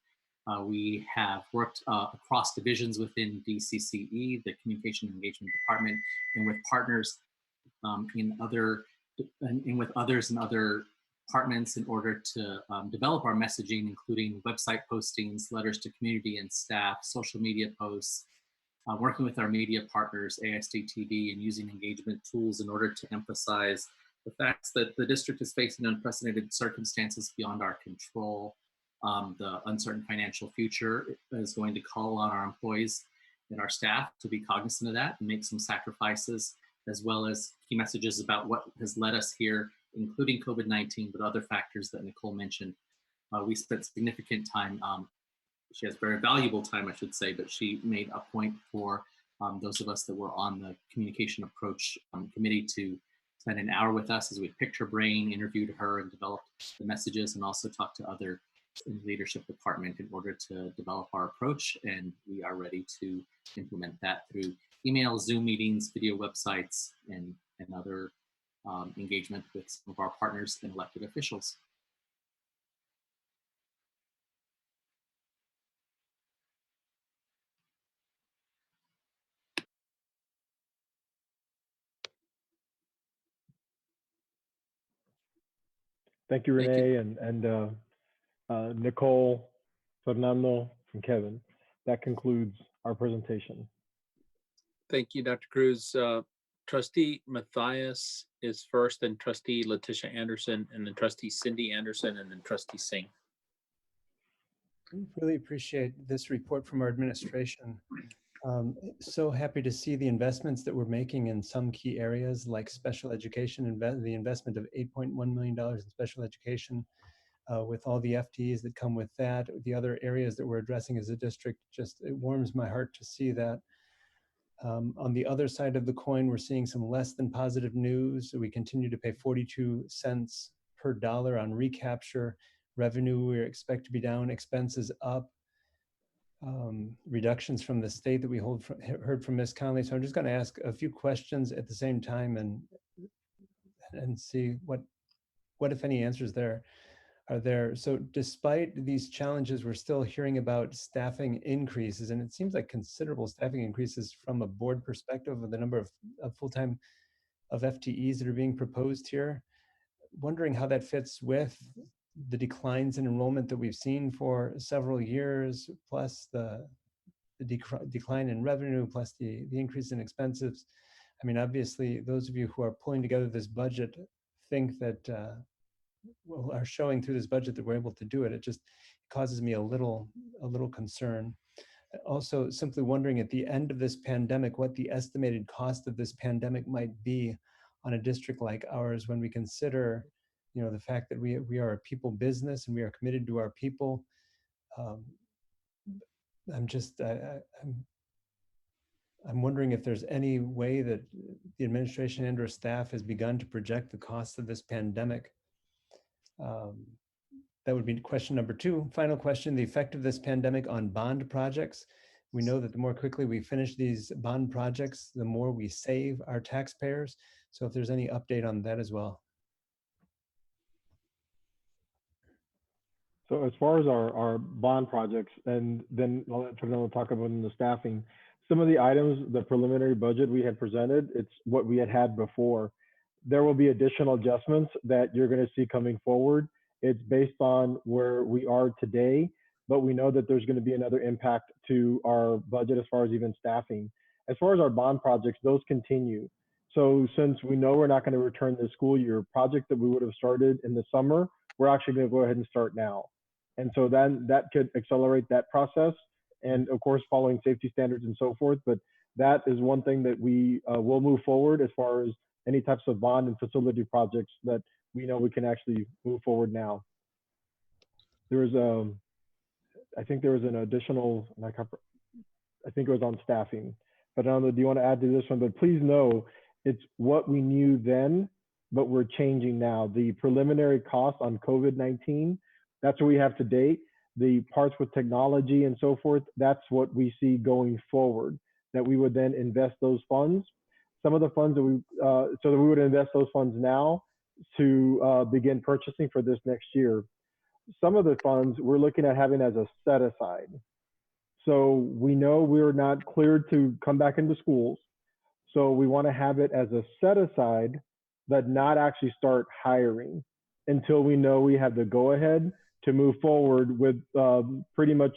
S22: We have worked across divisions within DCCE, the Communication and Engagement Department, and with partners with others in other departments in order to develop our messaging, including website postings, letters to community and staff, social media posts, working with our media partners, AISD TV, and using engagement tools in order to emphasize the facts that the district is facing unprecedented circumstances beyond our control. The uncertain financial future is going to call on our employees and our staff to be cognizant of that and make some sacrifices, as well as key messages about what has led us here, including COVID-19, but other factors that Nicole mentioned. We spent significant time, she has very valuable time, I should say, but she made a point for those of us that were on the communication approach committee to spend an hour with us as we picked her brain, interviewed her, and developed the messages, and also talked to other in the leadership department in order to develop our approach. And we are ready to implement that through email, Zoom meetings, video websites, and other engagement with some of our partners and elected officials.
S6: Thank you, Renee, and Nicole, Fernando, and Kevin. That concludes our presentation.
S1: Thank you, Dr. Cruz. Trustee Matthias is first, then Trustee Letitia Anderson, and then Trustee Cindy Anderson, and then Trustee Singh.
S4: Really appreciate this report from our administration. So happy to see the investments that we're making in some key areas like special education, the investment of $8.1 million in special education with all the FTEs that come with that. The other areas that we're addressing as a district, just it warms my heart to see that. On the other side of the coin, we're seeing some less than positive news. We continue to pay 42 cents per dollar on recapture. Revenue we expect to be down, expenses up. Reductions from the state that we heard from Ms. Conley. So I'm just going to ask a few questions at the same time and see what if any answers there are there. So despite these challenges, we're still hearing about staffing increases, and it seems like considerable staffing increases from a board perspective of the number of full-time of FTEs that are being proposed here. Wondering how that fits with the declines in enrollment that we've seen for several years, plus the decline in revenue, plus the increase in expenses. I mean, obviously, those of you who are pulling together this budget think that, are showing through this budget that we're able to do it. It causes me a little concern. Also, simply wondering at the end of this pandemic, what the estimated cost of this pandemic might be on a district like ours when we consider, the fact that we are a people business and we are committed to our people. I'm wondering if there's any way that the administration and or staff has begun to project the cost of this pandemic. That would be question number 2. Final question, the effect of this pandemic on bond projects. We know that the more quickly we finish these bond projects, the more we save our taxpayers. So if there's any update on that as well.
S6: So as far as our bond projects, and then I'll let Fernando talk about the staffing. Some of the items, the preliminary budget we had presented, it's what we had before. There will be additional adjustments that you're going to see coming forward. It's based on where we are today, but we know that there's going to be another impact to our budget as far as even staffing. As far as our bond projects, those continue. So since we know we're not going to return this school year, project that we would have started in the summer, we're actually going to go ahead and start now. And so then that could accelerate that process. And of course, following safety standards and so forth. But that is one thing that we will move forward as far as any types of bond and facility projects that we know we can actually move forward now. There was I think there was an additional, I think it was on staffing, but I don't know, do you want to add to this one? But please know, it's what we knew then, but we're changing now. The preliminary cost on COVID-19, that's what we have to date. The parts with technology and so forth, that's what we see going forward, that we would then invest those funds. Some of the funds that so that we would invest those funds now to begin purchasing for this next year. Some of the funds we're looking at having as a set aside. So we know we're not cleared to come back into schools. So we want to have it as a set aside, but not actually start hiring until we know we have the go ahead to move forward with pretty much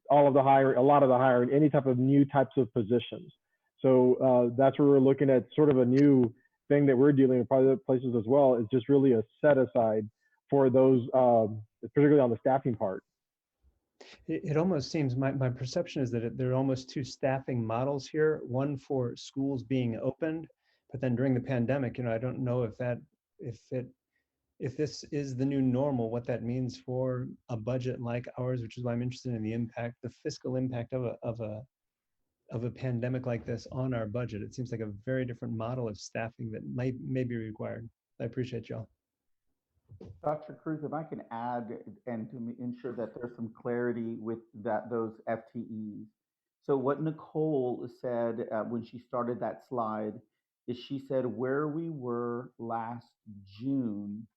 S6: all of the hiring, a lot of the hiring, any type of new types of positions. So that's where we're looking at sort of a new thing that we're dealing with, probably other places as well, is just really a set aside for those, particularly on the staffing part.
S4: It almost seems, my perception is that there are almost 2 staffing models here, one for schools being opened, but then during the pandemic, I don't know if this is the new normal, what that means for a budget like ours, which is why I'm interested in the fiscal impact of a pandemic like this on our budget. It seems like a very different model of staffing that may be required. I appreciate y'all.
S19: Dr. Cruz, if I can add and to ensure that there's some clarity with those FTEs. So what Nicole said when she started that slide is she said where we were last June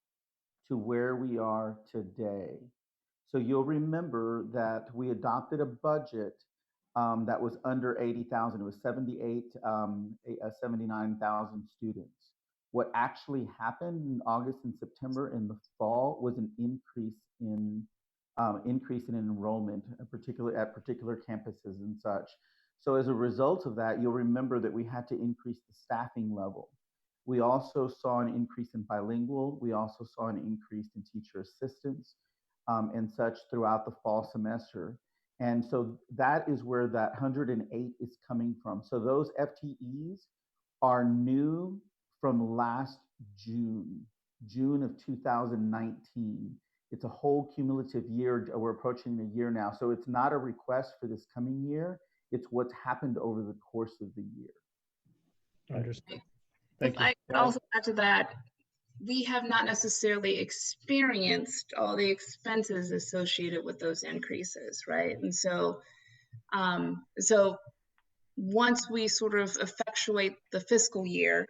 S19: to where we are today. So you'll remember that we adopted a budget that was under 80,000. It was 79,000 students. What actually happened in August and September in the fall was an increase in enrollment, particularly at particular campuses and such. So as a result of that, you'll remember that we had to increase the staffing level. We also saw an increase in bilingual. We also saw an increase in teacher assistants and such throughout the fall semester. And so that is where that 108 is coming from. So those FTEs are new from last June of 2019. It's a whole cumulative year. We're approaching a year now. So it's not a request for this coming year. It's what's happened over the course of the year.
S4: Understood.
S18: If I could also add to that, we have not necessarily experienced all the expenses associated with those increases, right? And so, once we sort of effectuate the fiscal year,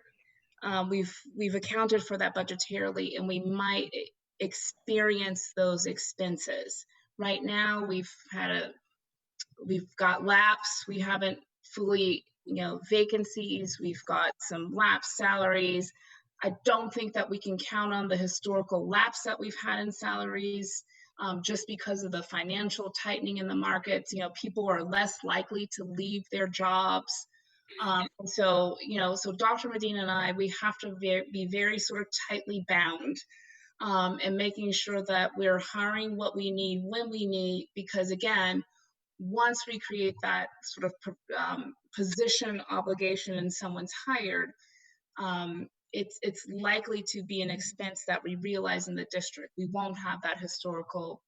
S18: we've accounted for that budgetarily, and we might experience those expenses. Right now, we've got lapse. We haven't fully, vacancies. We've got some lapse salaries. I don't think that we can count on the historical lapse that we've had in salaries just because of the financial tightening in the markets. People are less likely to leave their jobs. So Dr. Medina and I, we have to be very sort of tightly bound and making sure that we're hiring what we need when we need, because again, once we create that sort of position obligation and someone's hired, it's likely to be an expense that we realize in the district. We won't have that historical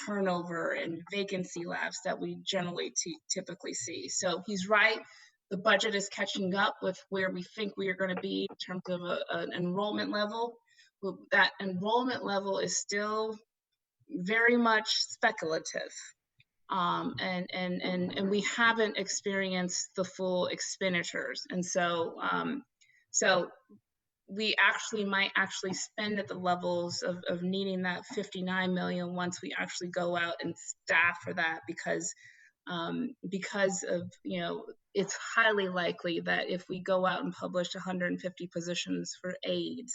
S18: turnover and vacancy lapse that we generally typically see. So he's right. The budget is catching up with where we think we are going to be in terms of an enrollment level. Well, that enrollment level is still very much speculative. And we haven't experienced the full expenditures. And so, so we might actually spend at the levels of needing that 59 million once we actually go out and staff for that, because of, you know, it's highly likely that if we go out and publish 150 positions for aides,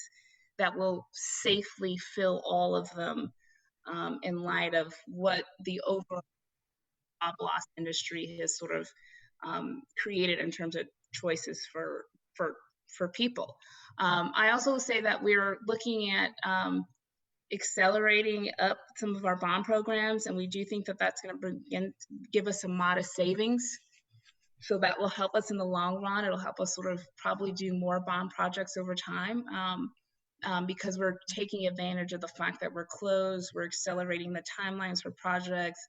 S18: that will safely fill all of them in light of what the overall job loss industry has sort of created in terms of choices for people. I also say that we're looking at accelerating up some of our bond programs, and we do think that that's going to give us some modest savings. So that will help us in the long run. It'll help us sort of probably do more bond projects over time, because we're taking advantage of the fact that we're closed. We're accelerating the timelines for projects.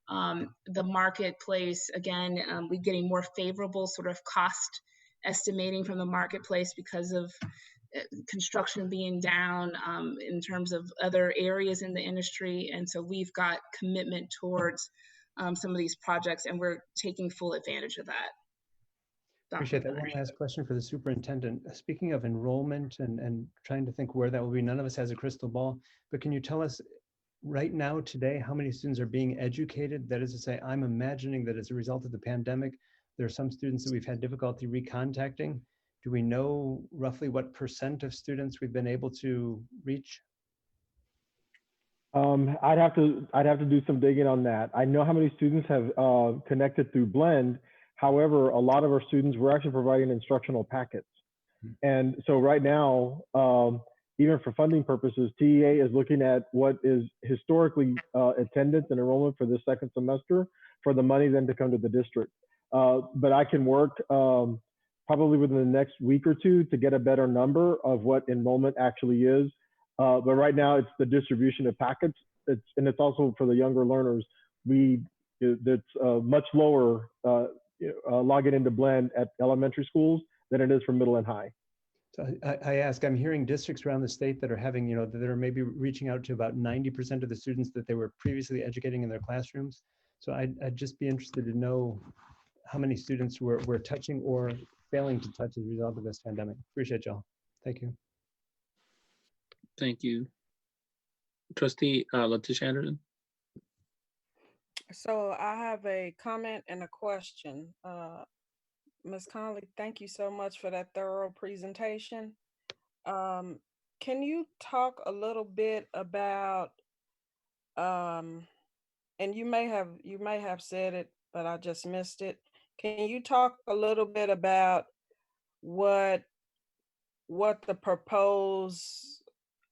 S18: The marketplace, again, we're getting more favorable sort of cost estimating from the marketplace because of construction being down in terms of other areas in the industry. And so we've got commitment towards some of these projects, and we're taking full advantage of that.
S4: Appreciate that. One last question for the superintendent. Speaking of enrollment and trying to think where that will be, none of us has a crystal ball, but can you tell us right now, today, how many students are being educated? That is to say, I'm imagining that as a result of the pandemic, there are some students that we've had difficulty recontacting. Do we know roughly what % of students we've been able to reach?
S6: I'd have to do some digging on that. I know how many students have connected through Blend. However, a lot of our students, we're actually providing instructional packets. And so right now, even for funding purposes, TEA is looking at what is historically attendance and enrollment for the second semester for the money then to come to the district. But I can work probably within the next week or two to get a better number of what enrollment actually is. But right now it's the distribution of packets. And it's also for the younger learners. It's much lower logging into Blend at elementary schools than it is for middle and high.
S4: So I ask, I'm hearing districts around the state that are having, that are maybe reaching out to about 90% of the students that they were previously educating in their classrooms. So I'd just be interested to know how many students we're touching or failing to touch as a result of this pandemic. Appreciate y'all. Thank you.
S1: Thank you. Trustee Letitia Anderson.
S5: So I have a comment and a question. Ms. Conley, thank you so much for that thorough presentation. Can you talk a little bit about, and you may have said it, but I just missed it. Can you talk a little bit about what the proposed,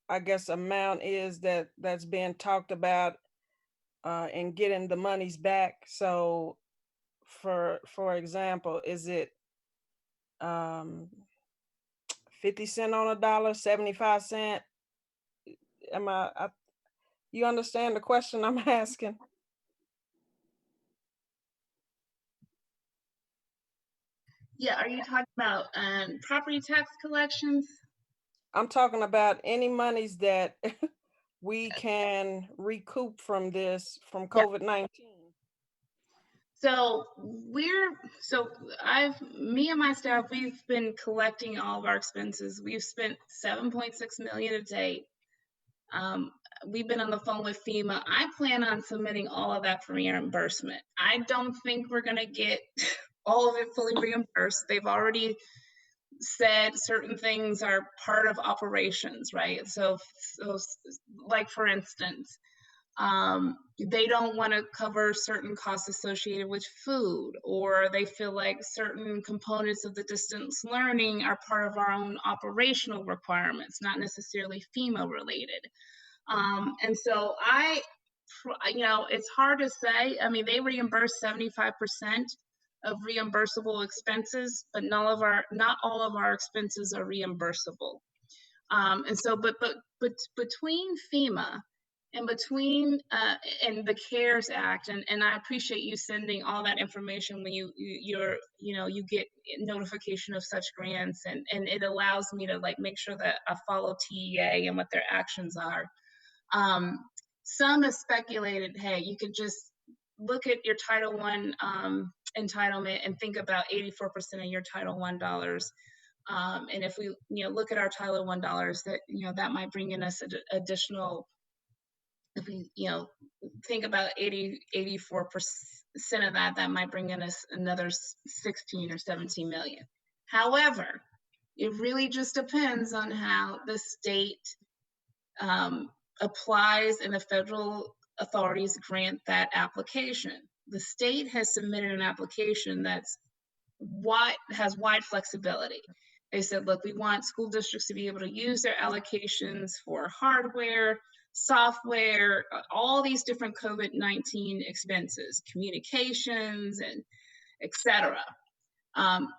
S5: I guess, amount is that's being talked about and getting the monies back? So for example, is it 50 cents on a dollar, 75 cents? You understand the question I'm asking?
S18: Yeah, are you talking about property tax collections?
S5: I'm talking about any monies that we can recoup from this, from COVID-19.
S18: So me and my staff, we've been collecting all of our expenses. We've spent 7.6 million to date. We've been on the phone with FEMA. I plan on submitting all of that for reimbursement. I don't think we're gonna get all of it fully reimbursed. They've already said certain things are part of operations, right? So like for instance, They don't want to cover certain costs associated with food, or they feel like certain components of the distance learning are part of our own operational requirements, not necessarily FEMA related. And so it's hard to say. I mean, they reimburse 75% of reimbursable expenses, but not all of our expenses are reimbursable. And so, but between FEMA and between and the CARES Act, and I appreciate you sending all that information when you get notification of such grants, and it allows me to like make sure that I follow TEA and what their actions are. Some have speculated, hey, you could just look at your Title I entitlement and think about 84% of your Title I dollars. And if we look at our Title I dollars, that that might bring in us additional. If we think about 84% of that, that might bring in us another 16 or 17 million. However, it really just depends on how the state applies and the federal authorities grant that application. The state has submitted an application that's has wide flexibility. They said, look, we want school districts to be able to use their allocations for hardware, software, all these different COVID-19 expenses, communications, and et cetera.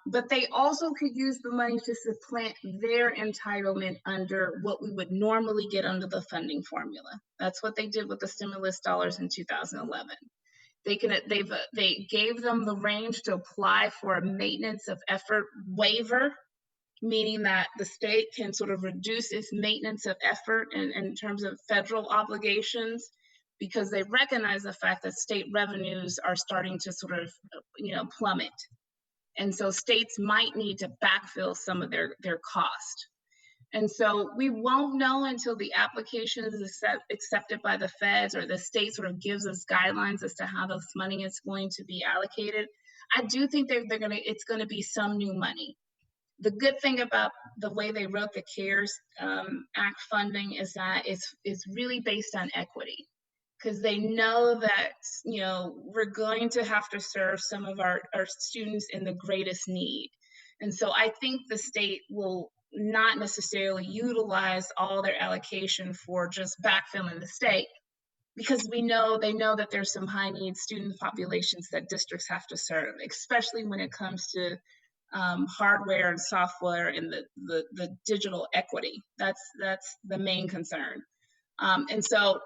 S18: But they also could use the money to supplant their entitlement under what we would normally get under the funding formula. That's what they did with the stimulus dollars in 2011. They gave them the range to apply for a maintenance of effort waiver, meaning that the state can sort of reduce its maintenance of effort in terms of federal obligations, because they recognize the fact that state revenues are starting to sort of plummet. And so states might need to backfill some of their cost. And so we won't know until the application is accepted by the feds, or the state sort of gives us guidelines as to how this money is going to be allocated. I do think it's going to be some new money. The good thing about the way they wrote the CARES Act funding is that it's really based on equity, because they know that we're going to have to serve some of our students in the greatest need. And so I think the state will not necessarily utilize all their allocation for just backfilling the state, because they know that there's some high need student populations that districts have to serve, especially when it comes to hardware and software and the digital equity. That's the main concern. And so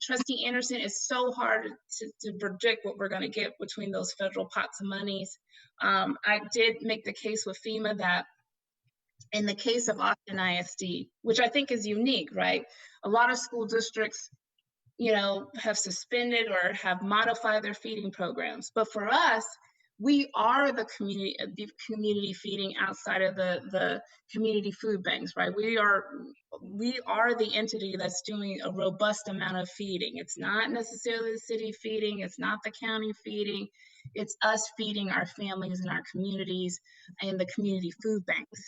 S18: Trustee Anderson, it's so hard to predict what we're going to get between those federal pots of monies. I did make the case with FEMA that in the case of Austin ISD, which I think is unique, right? A lot of school districts, have suspended or have modified their feeding programs. But for us, we are the community feeding outside of the community food banks, right? We are the entity that's doing a robust amount of feeding. It's not necessarily the city feeding, it's not the county feeding, it's us feeding our families and our communities and the community food banks.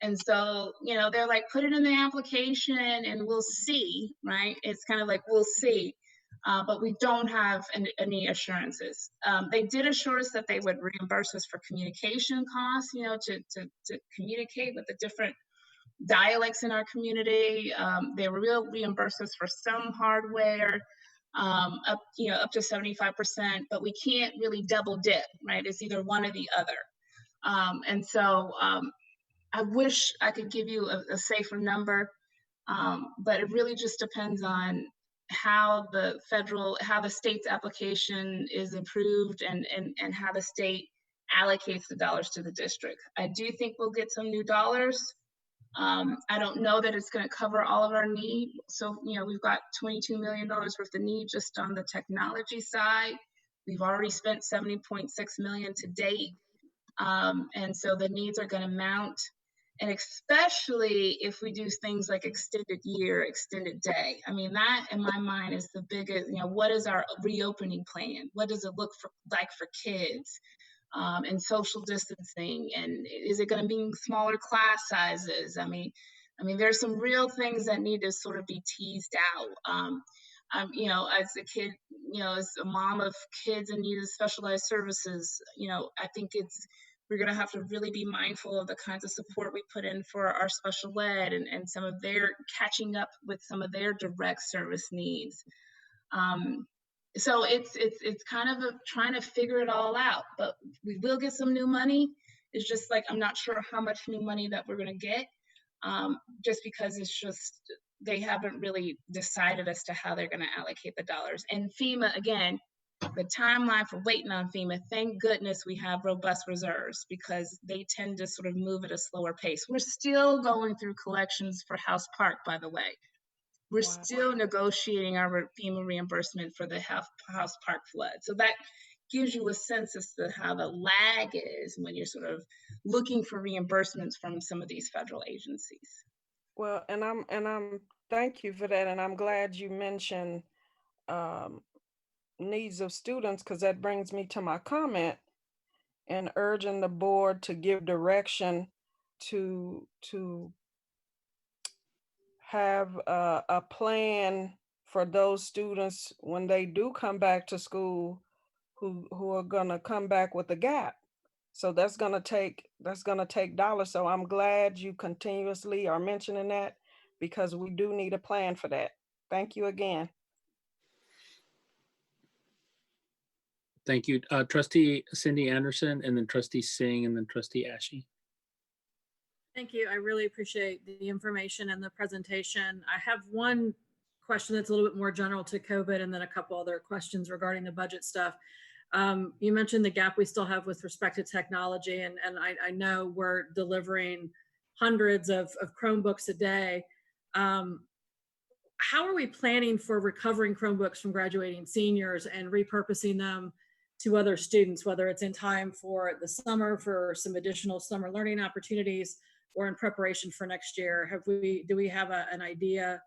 S18: And so, they're like, put it in the application and we'll see, right? It's kind of like, we'll see. But we don't have any assurances. They did assure us that they would reimburse us for communication costs, to communicate with the different dialects in our community. They will reimburse us for some hardware, up to 75%, but we can't really double dip, right? It's either one or the other. And so I wish I could give you a safer number, but it really just depends on how the state's application is approved and how the state allocates the dollars to the district. I do think we'll get some new dollars. I don't know that it's going to cover all of our need. So, we've got $22 million worth of need just on the technology side. We've already spent $70.6 million to date. And so the needs are going to mount. And especially if we do things like extended year, extended day. I mean, that in my mind is the biggest, what is our reopening plan? What does it look like for kids and social distancing? And is it going to be smaller class sizes? I mean, I mean, there's some real things that need to sort of be teased out. You know, as a kid, you know, as a mom of kids in need of specialized services, you know, I think we're going to have to really be mindful of the kinds of support we put in for our special ed and some of their catching up with some of their direct service needs. So it's kind of trying to figure it all out, but we will get some new money. It's just like, I'm not sure how much new money that we're going to get, just because it's just, they haven't really decided as to how they're going to allocate the dollars. And FEMA, again, the timeline for waiting on FEMA, thank goodness we have robust reserves, because they tend to sort of move at a slower pace. We're still going through collections for House Park, by the way. We're still negotiating our FEMA reimbursement for the House Park flood. So that gives you a sense as to how the lag is when you're sort of looking for reimbursements from some of these federal agencies.
S5: Well, and I'm thank you for that, and I'm glad you mentioned needs of students, because that brings me to my comment and urging the board to give direction to have a plan for those students when they do come back to school who are gonna come back with a gap. So that's gonna take dollars. So I'm glad you continuously are mentioning that, because we do need a plan for that. Thank you again.
S1: Thank you. Trustee Cindy Anderson, and then Trustee Singh, and then Trustee Ashe.
S8: Thank you. I really appreciate the information and the presentation. I have one question that's a little bit more general to COVID, and then a couple other questions regarding the budget stuff. You mentioned the gap we still have with respect to technology, and I know we're delivering hundreds of Chromebooks a day. How are we planning for recovering Chromebooks from graduating seniors and repurposing them to other students, whether it's in time for the summer for some additional summer learning opportunities or in preparation for next year? Do we have an idea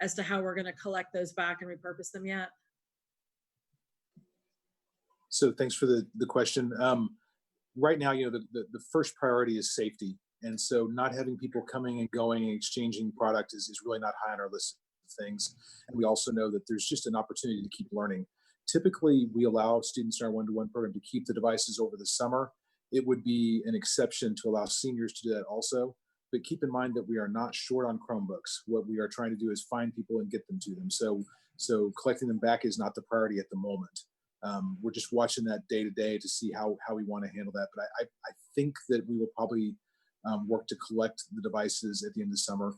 S8: as to how we're going to collect those back and repurpose them yet?
S20: So thanks for the question. Right now, you know, the first priority is safety. And so not having people coming and going and exchanging product is really not high on our list of things. And we also know that there's just an opportunity to keep learning. Typically, we allow students in our one-to-one program to keep the devices over the summer. It would be an exception to allow seniors to do that also. But keep in mind that we are not short on Chromebooks. What we are trying to do is find people and get them to them. So collecting them back is not the priority at the moment. We're just watching that day to day to see how we want to handle that. But I think that we will probably work to collect the devices at the end of the summer.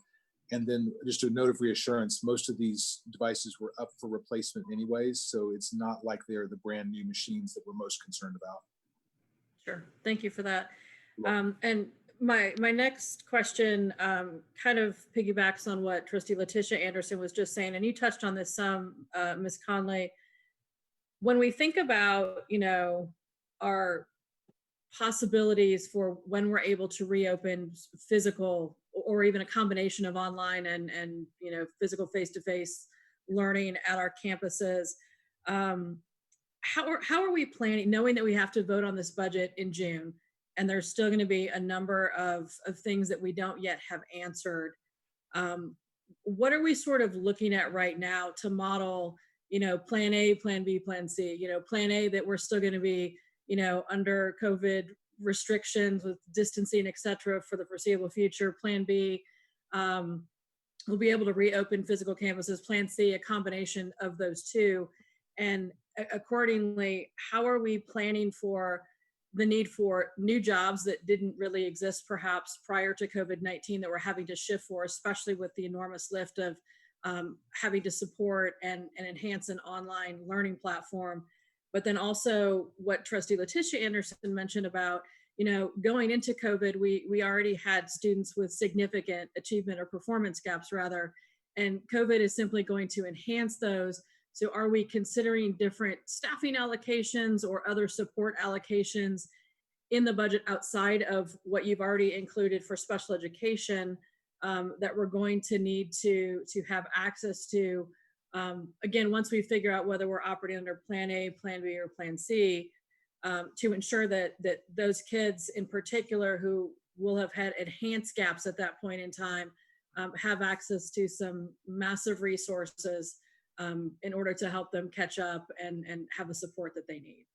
S20: And then just a note of reassurance, most of these devices were up for replacement anyways. So it's not like they're the brand new machines that we're most concerned about.
S8: Sure, thank you for that. And my next question kind of piggybacks on what Trustee Letitia Anderson was just saying, and you touched on this some, Ms. Conley. When we think about, you know, our possibilities for when we're able to reopen physical or even a combination of online and you know, physical face-to-face learning at our campuses, how are we planning, knowing that we have to vote on this budget in June, and there's still going to be a number of things that we don't yet have answered? What are we sort of looking at right now to model, you know, plan A, plan B, plan C? You know, plan A, that we're still going to be, you know, under COVID restrictions with distancing, et cetera, for the foreseeable future. Plan B, we'll be able to reopen physical campuses. Plan C, a combination of those two. And accordingly, how are we planning for the need for new jobs that didn't really exist perhaps prior to COVID-19 that we're having to shift for, especially with the enormous lift of having to support and enhance an online learning platform? But then also what Trustee Letitia Anderson mentioned about, you know, going into COVID, we already had students with significant achievement or performance gaps rather, and COVID is simply going to enhance those. So are we considering different staffing allocations or other support allocations in the budget outside of what you've already included for special education that we're going to need to have access to? Again, once we figure out whether we're operating under Plan A, Plan B, or Plan C, to ensure that those kids in particular who will have had enhanced gaps at that point in time have access to some massive resources in order to help them catch up and have the support that they need.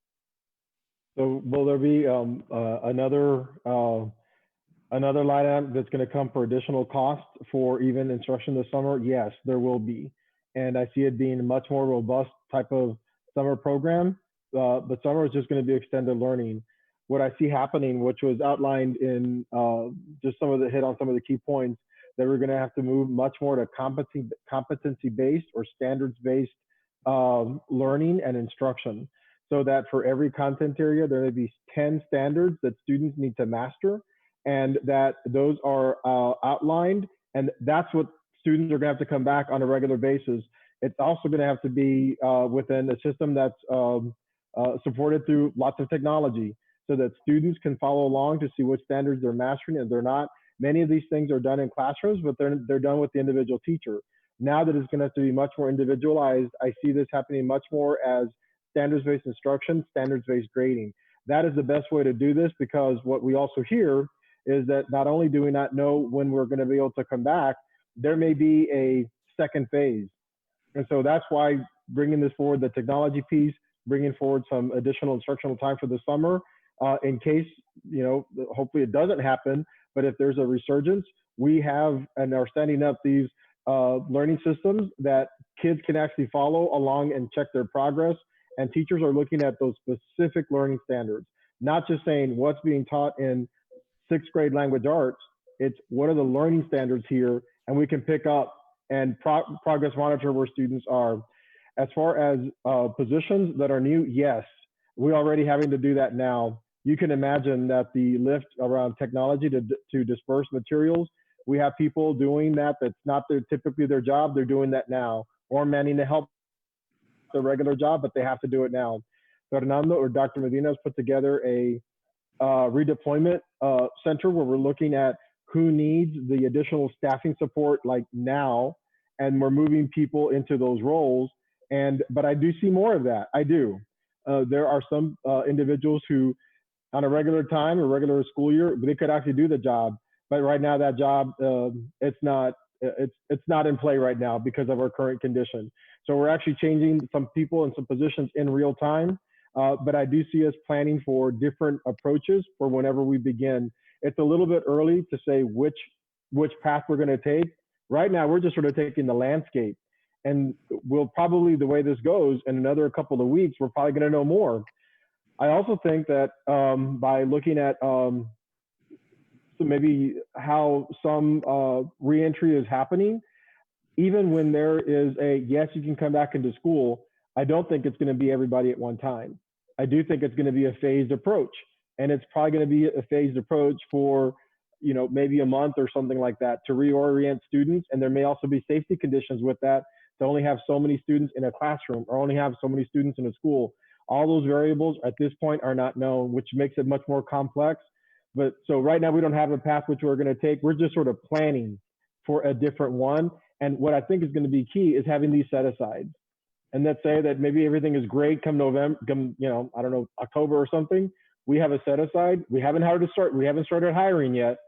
S6: So will there be another line item that's going to come for additional cost for even instruction this summer? Yes, there will be. And I see it being a much more robust type of summer program. But summer is just going to be extended learning. What I see happening, which was outlined in just some of the hit on some of the key points, that we're going to have to move much more to competency-based or standards-based learning and instruction. So that for every content area, there may be 10 standards that students need to master, and that those are outlined, and that's what students are going to have to come back on a regular basis. It's also going to have to be within a system that's supported through lots of technology, so that students can follow along to see which standards they're mastering and they're not. Many of these things are done in classrooms, but they're done with the individual teacher. Now that it's going to have to be much more individualized, I see this happening much more as standards-based instruction, standards-based grading. That is the best way to do this, because what we also hear is that not only do we not know when we're going to be able to come back, there may be a second phase. And so that's why bringing this forward, the technology piece, bringing forward some additional instructional time for the summer, in case, you know, hopefully it doesn't happen, but if there's a resurgence, we have and are standing up these learning systems that kids can actually follow along and check their progress. And teachers are looking at those specific learning standards, not just saying what's being taught in 6th grade language arts. It's what are the learning standards here, and we can pick up and progress monitor where students are. As far as positions that are new, yes, we're already having to do that now. You can imagine that the lift around technology to disperse materials, we have people doing that. That's not typically their job. They're doing that now, or manning to help their regular job, but they have to do it now. Fernando or Dr. Medina has put together a redeployment center where we're looking at who needs the additional staffing support like now, and we're moving people into those roles. But I do see more of that. I do. There are some individuals who, on a regular time or regular school year, they could actually do the job. But right now, that job it's not in play right now because of our current condition. So we're actually changing some people and some positions in real time. But I do see us planning for different approaches for whenever we begin. It's a little bit early to say which path we're going to take. Right now, we're just sort of taking the landscape. And we'll probably, the way this goes, in another couple of weeks, we're probably going to know more. I also think that by looking at so maybe how some reentry is happening, even when there is a, yes, you can come back into school, I don't think it's going to be everybody at one time. I do think it's going to be a phased approach. And it's probably going to be a phased approach for, you know, maybe a month or something like that to reorient students. And there may also be safety conditions with that, to only have so many students in a classroom or only have so many students in a school. All those variables at this point are not known, which makes it much more complex. But so right now we don't have a path which we're going to take. We're just sort of planning for a different one. And what I think is going to be key is having these set asides. And let's say that maybe everything is great come November, come, you know, I don't know, October or something. We have a set aside. We haven't started hiring yet,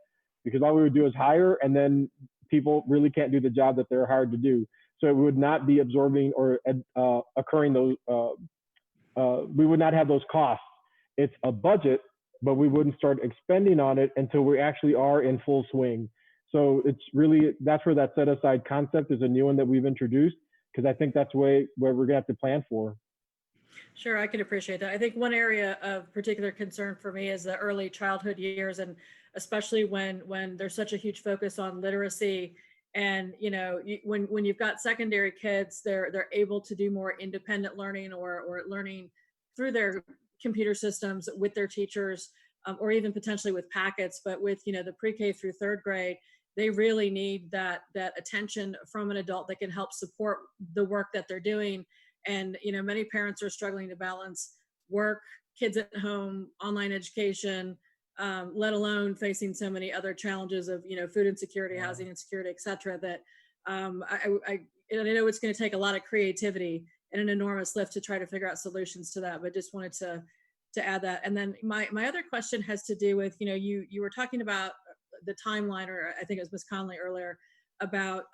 S6: because all we would do is hire, and then people really can't do the job that they're hired to do. So it would not be absorbing or occurring those, we would not have those costs. It's a budget, but we wouldn't start expending on it until we actually are in full swing. So it's really, that's where that set aside concept is a new one that we've introduced, because I think that's where we're gonna have to plan for.
S8: Sure, I can appreciate that. I think one area of particular concern for me is the early childhood years, and especially when there's such a huge focus on literacy. And you know, when you've got secondary kids, they're able to do more independent learning or learning through their computer systems with their teachers, or even potentially with packets. But with, you know, the pre-K through 3rd grade, they really need that attention from an adult that can help support the work that they're doing. And you know, many parents are struggling to balance work, kids at home, online education, let alone facing so many other challenges of, you know, food insecurity, housing insecurity, et cetera, that I know it's going to take a lot of creativity and an enormous lift to try to figure out solutions to that, but just wanted to add that. And then my other question has to do with, you know, you were talking about the timeline, or I think it was Ms. Conley earlier, about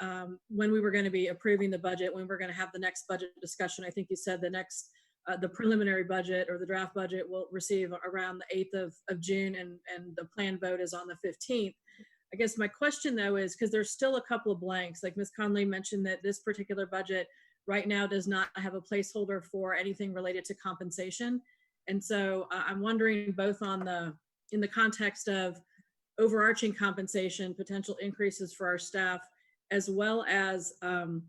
S8: when we were going to be approving the budget, when we're going to have the next budget discussion. I think you said the preliminary budget or the draft budget will receive around the 8th of June, and the planned vote is on the 15th. I guess my question though is, because there's still a couple of blanks, like Ms. Conley mentioned that this particular budget right now does not have a placeholder for anything related to compensation. And so I'm wondering, both in the context of overarching compensation, potential increases for our staff, as well as an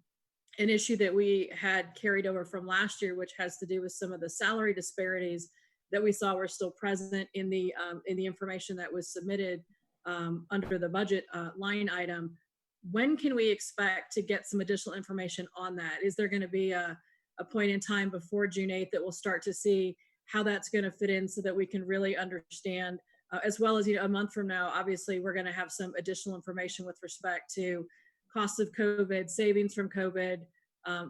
S8: issue that we had carried over from last year, which has to do with some of the salary disparities that we saw were still present in the information that was submitted under the budget line item. When can we expect to get some additional information on that? Is there going to be a point in time before June 8th that we'll start to see how that's going to fit in, so that we can really understand, as well as, a month from now, obviously we're going to have some additional information with respect to costs of COVID, savings from COVID,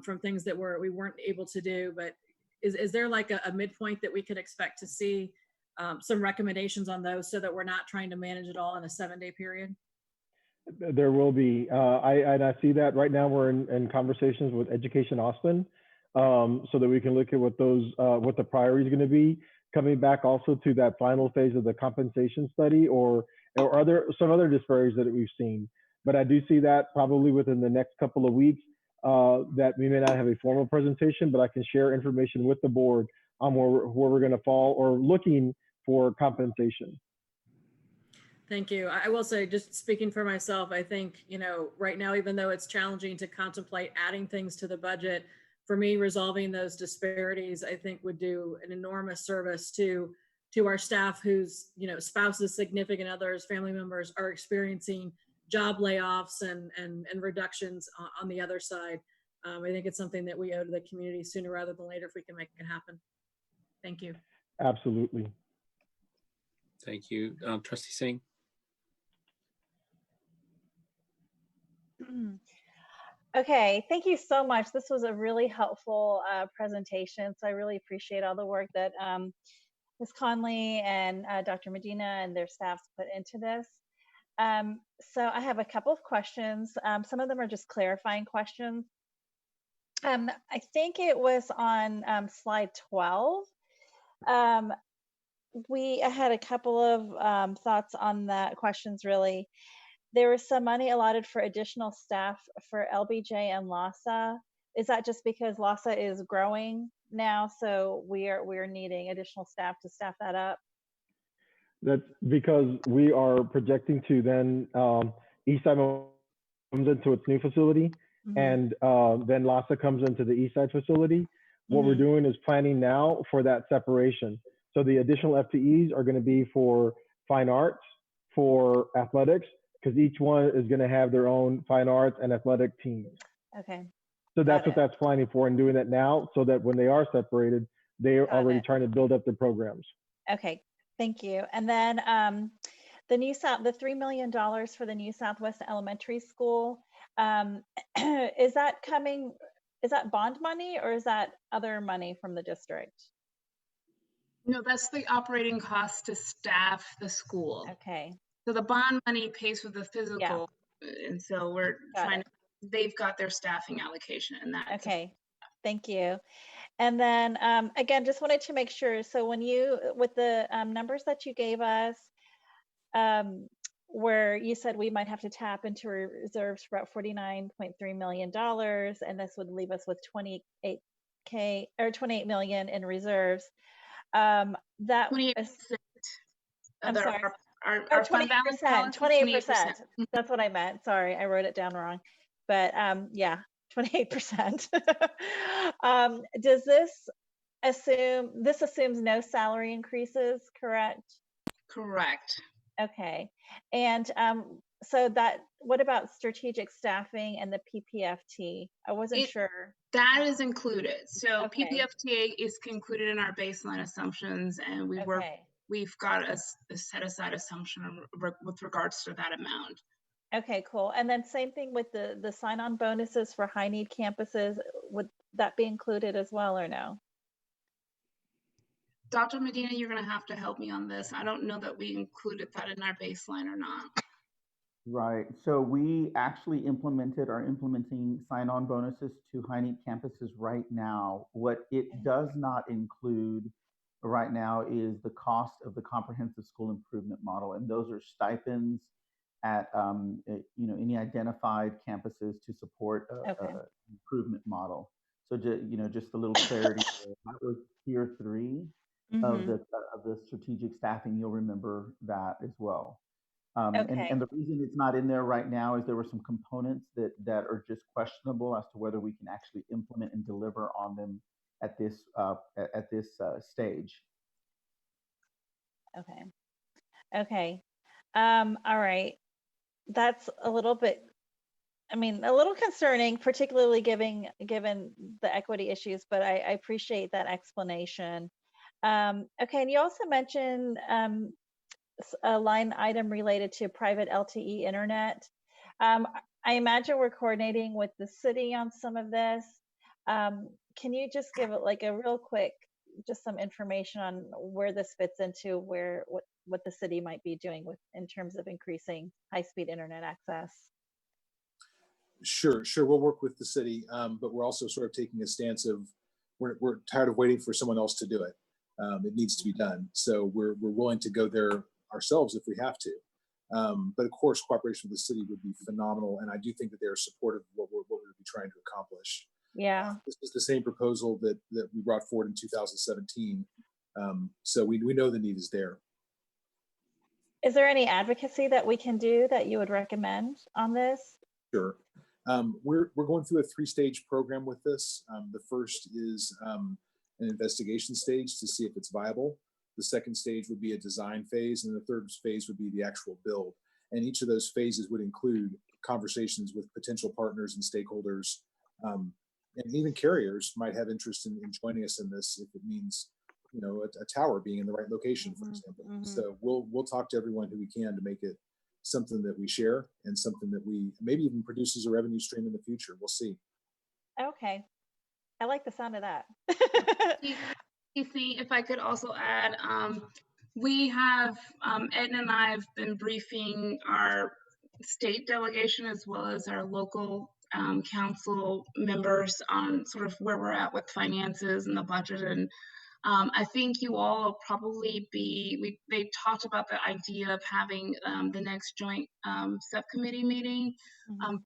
S8: from things that we weren't able to do. But is there like a midpoint that we could expect to see some recommendations on those, so that we're not trying to manage it all in a 7-day period?
S6: There will be. I see that right now we're in conversations with Education Austin, so that we can look at what the priority is going to be. Coming back also to that final phase of the compensation study, or some other disparities that we've seen. But I do see that probably within the next couple of weeks, that we may not have a formal presentation, but I can share information with the board on where we're going to fall, or looking for compensation.
S8: Thank you. I will say, just speaking for myself, I think, right now, even though it's challenging to contemplate adding things to the budget, for me, resolving those disparities, I think, would do an enormous service to our staff whose, spouses, significant others, family members are experiencing job layoffs and reductions on the other side. I think it's something that we owe to the community sooner rather than later, if we can make it happen. Thank you.
S6: Absolutely.
S1: Thank you. Trustee Singh.
S10: Okay, thank you so much. This was a really helpful presentation. So I really appreciate all the work that Ms. Conley and Dr. Medina and their staffs put into this. So I have a couple of questions. Some of them are just clarifying questions. I think it was on slide 12. I had a couple of thoughts on that, questions really. There was some money allotted for additional staff for LBJ and LASA. Is that just because LASA is growing now, so we're needing additional staff to staff that up?
S6: That's because we are projecting to then Eastside comes into its new facility, and then LASA comes into the Eastside facility. What we're doing is planning now for that separation. So the additional FTEs are going to be for fine arts, for athletics, because each one is going to have their own fine arts and athletic teams.
S10: Okay.
S6: So that's what that's planning for, and doing that now, so that when they are separated, they are already trying to build up their programs.
S10: Okay, thank you. And then the $3 million for the New Southwest Elementary School, is that bond money, or is that other money from the district?
S18: No, that's the operating cost to staff the school.
S10: Okay.
S18: So the bond money pays for the physical, and so we're trying to, they've got their staffing allocation in that.
S10: Okay, thank you. And then again, just wanted to make sure, so when with the numbers that you gave us, where you said we might have to tap into reserves for about $49.3 million, and this would leave us with 28 million in reserves. That
S18: 28%.
S10: I'm sorry.
S18: Our fund balance
S10: 28%. That's what I meant. Sorry, I wrote it down wrong. But yeah, 28%. Does this assumes no salary increases, correct?
S18: Correct.
S10: Okay. And so what about strategic staffing and the PPFT? I wasn't sure.
S18: That is included. So PPFTA is included in our baseline assumptions, and we've got a set aside assumption with regards to that amount.
S10: Okay, cool. And then same thing with the sign-on bonuses for high need campuses. Would that be included as well, or no?
S18: Dr. Medina, you're going to have to help me on this. I don't know that we included that in our baseline or not.
S19: Right. So we actually are implementing sign-on bonuses to high need campuses right now. What it does not include right now is the cost of the comprehensive school improvement model, and those are stipends at any identified campuses to support
S10: Okay.
S19: a improvement model. So just a little clarity there. That was tier 3 of
S10: Mm-hmm.
S19: the strategic staffing. You'll remember that as well.
S10: Okay.
S19: And the reason it's not in there right now is there were some components that are just questionable as to whether we can actually implement and deliver on them at this stage.
S10: Okay. Okay. All right. That's a little bit, I mean, a little concerning, particularly given the equity issues, but I appreciate that explanation. Okay, and you also mentioned a line item related to private LTE internet. I imagine we're coordinating with the city on some of this. Can you just give it like a real quick, just some information on where this fits into what the city might be doing in terms of increasing high-speed internet access?
S20: Sure. We'll work with the city, but we're also sort of taking a stance of we're tired of waiting for someone else to do it. It needs to be done. So we're willing to go there ourselves if we have to. But of course, cooperation with the city would be phenomenal, and I do think that they are supportive of what we're be trying to accomplish.
S10: Yeah.
S20: This is the same proposal that we brought forward in 2017. So we know the need is there.
S10: Is there any advocacy that we can do that you would recommend on this?
S20: Sure. We're going through a 3-stage program with this. The first is an investigation stage to see if it's viable. The second stage would be a design phase, and the third phase would be the actual build. And each of those phases would include conversations with potential partners and stakeholders, and even carriers might have interest in joining us in this if it means, a tower being in the right location, for example.
S10: Mm-hmm.
S20: So we'll talk to everyone who we can to make it something that we share and something that we maybe even produces a revenue stream in the future. We'll see.
S10: Okay. I like the sound of that.
S18: Casey, if I could also add, we have, Edna and I have been briefing our state delegation as well as our local council members on sort of where we're at with finances and the budget. And I think you all will probably they talked about the idea of having the next joint subcommittee meeting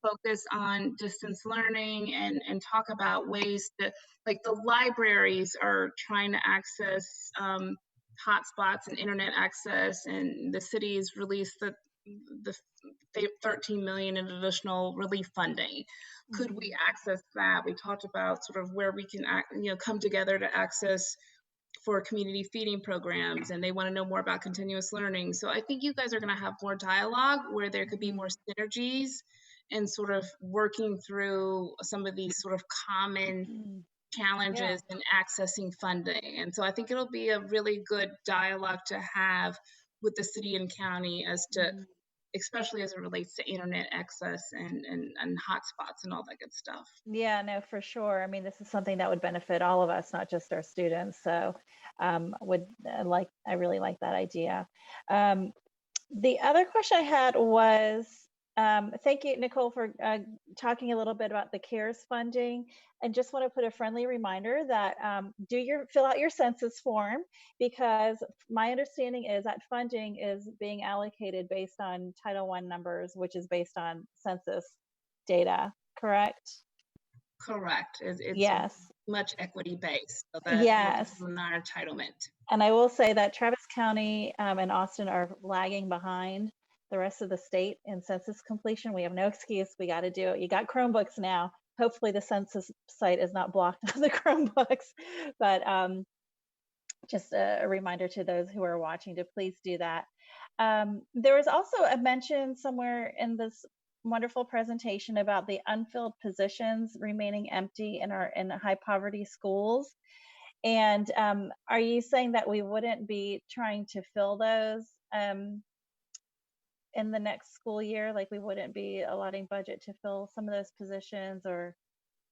S18: focus on distance learning and talk about ways that, like, the libraries are trying to access hotspots and internet access, and the city's released the $13 million in additional relief funding. Could we access that? We talked about sort of where we can come together to access for community feeding programs, and they want to know more about continuous learning. So I think you guys are going to have more dialogue where there could be more synergies and sort of working through some of these sort of common challenges in accessing funding. And so I think it'll be a really good dialogue to have with the city and county as to, especially as it relates to internet access and hotspots and all that good stuff.
S10: Yeah, no, for sure. I mean, this is something that would benefit all of us, not just our students. So I really like that idea. The other question I had was, thank you, Nicole, for talking a little bit about the CARES funding. And just want to put a friendly reminder that fill out your census form, because my understanding is that funding is being allocated based on Title I numbers, which is based on census data, correct?
S18: Correct. It's
S10: yes.
S18: Much equity based. So that's
S10: yes.
S18: our entitlement.
S10: And I will say that Travis County and Austin are lagging behind the rest of the state in census completion. We have no excuse. We got to do it. You got Chromebooks now. Hopefully the census site is not blocked on the Chromebooks, but just a reminder to those who are watching to please do that. There was also a mention somewhere in this wonderful presentation about the unfilled positions remaining empty in high poverty schools. And are you saying that we wouldn't be trying to fill those in the next school year? Like we wouldn't be allotting budget to fill some of those positions, or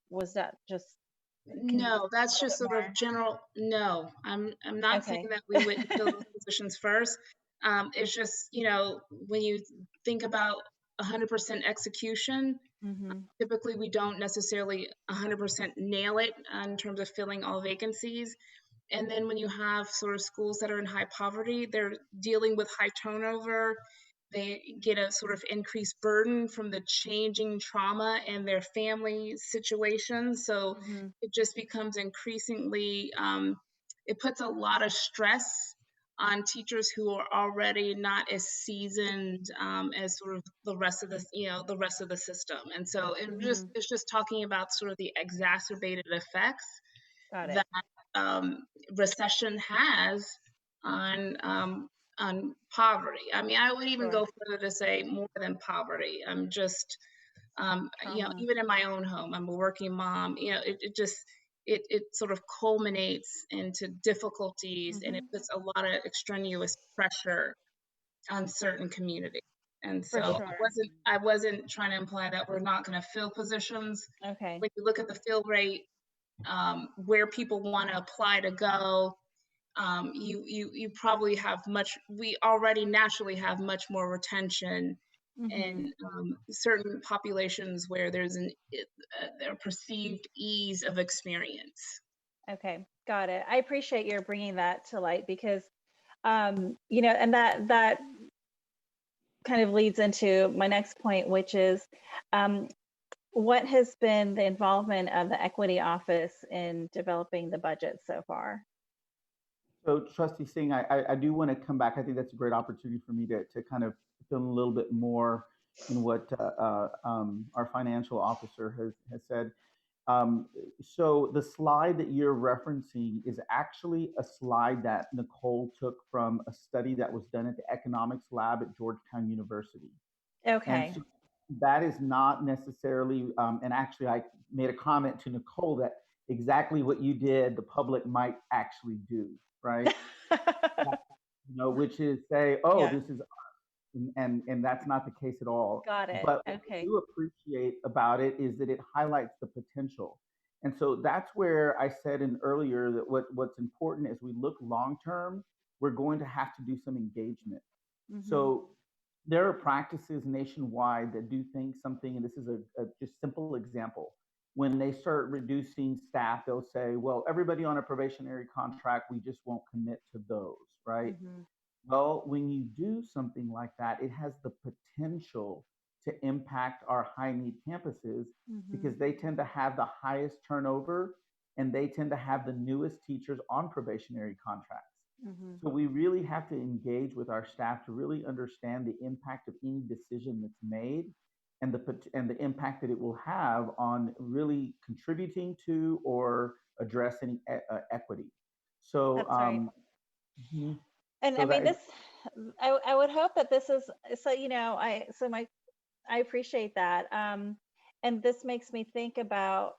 S10: was that just?
S18: No, that's just sort of general. No, I'm not saying that we wouldn't fill those positions first. It's just, when you think about 100% execution. Typically, we don't necessarily 100% nail it in terms of filling all vacancies. And then when you have sort of schools that are in high poverty, they're dealing with high turnover. They get a sort of increased burden from the changing trauma in their family situations. So it just becomes increasingly, it puts a lot of stress on teachers who are already not as seasoned as sort of the rest of the, the rest of the system. And so it's just talking about sort of the exacerbated effects that recession has on poverty. I mean, I would even go further to say more than poverty. I'm just, even in my own home, I'm a working mom. It sort of culminates into difficulties, and it puts a lot of extraneous pressure on certain communities. And so I wasn't trying to imply that we're not going to fill positions.
S10: Okay.
S18: When you look at the fill rate, where people want to apply to go, you probably have we already naturally have much more retention in certain populations where there's a perceived ease of experience.
S10: Okay, got it. I appreciate your bringing that to light because, and that kind of leads into my next point, which is, what has been the involvement of the Equity Office in developing the budget so far?
S19: So Trustee Singh, I do want to come back. I think that's a great opportunity for me to kind of fill in a little bit more in what our financial officer has said. So the slide that you're referencing is actually a slide that Nicole took from a study that was done at the economics lab at Georgetown University.
S10: Okay.
S19: And so that is not necessarily, and actually I made a comment to Nicole that exactly what you did, the public might actually do, right? Which is say, oh, this is us. And that's not the case at all.
S10: Got it.
S19: But
S10: okay.
S19: what I do appreciate about it is that it highlights the potential. And so that's where I said earlier that what's important as we look long term, we're going to have to do some engagement. So there are practices nationwide that do something, and this is a just simple example. When they start reducing staff, they'll say, well, everybody on a probationary contract, we just won't commit to those, right? Well, when you do something like that, it has the potential to impact our high need campuses because they tend to have the highest turnover and they tend to have the newest teachers on probationary contracts. So we really have to engage with our staff to really understand the impact of any decision that's made and the impact that it will have on really contributing to or addressing equity. So,
S10: that's right. And
S19: so
S10: I mean, I would hope that this is, so, I appreciate that. And this makes me think about,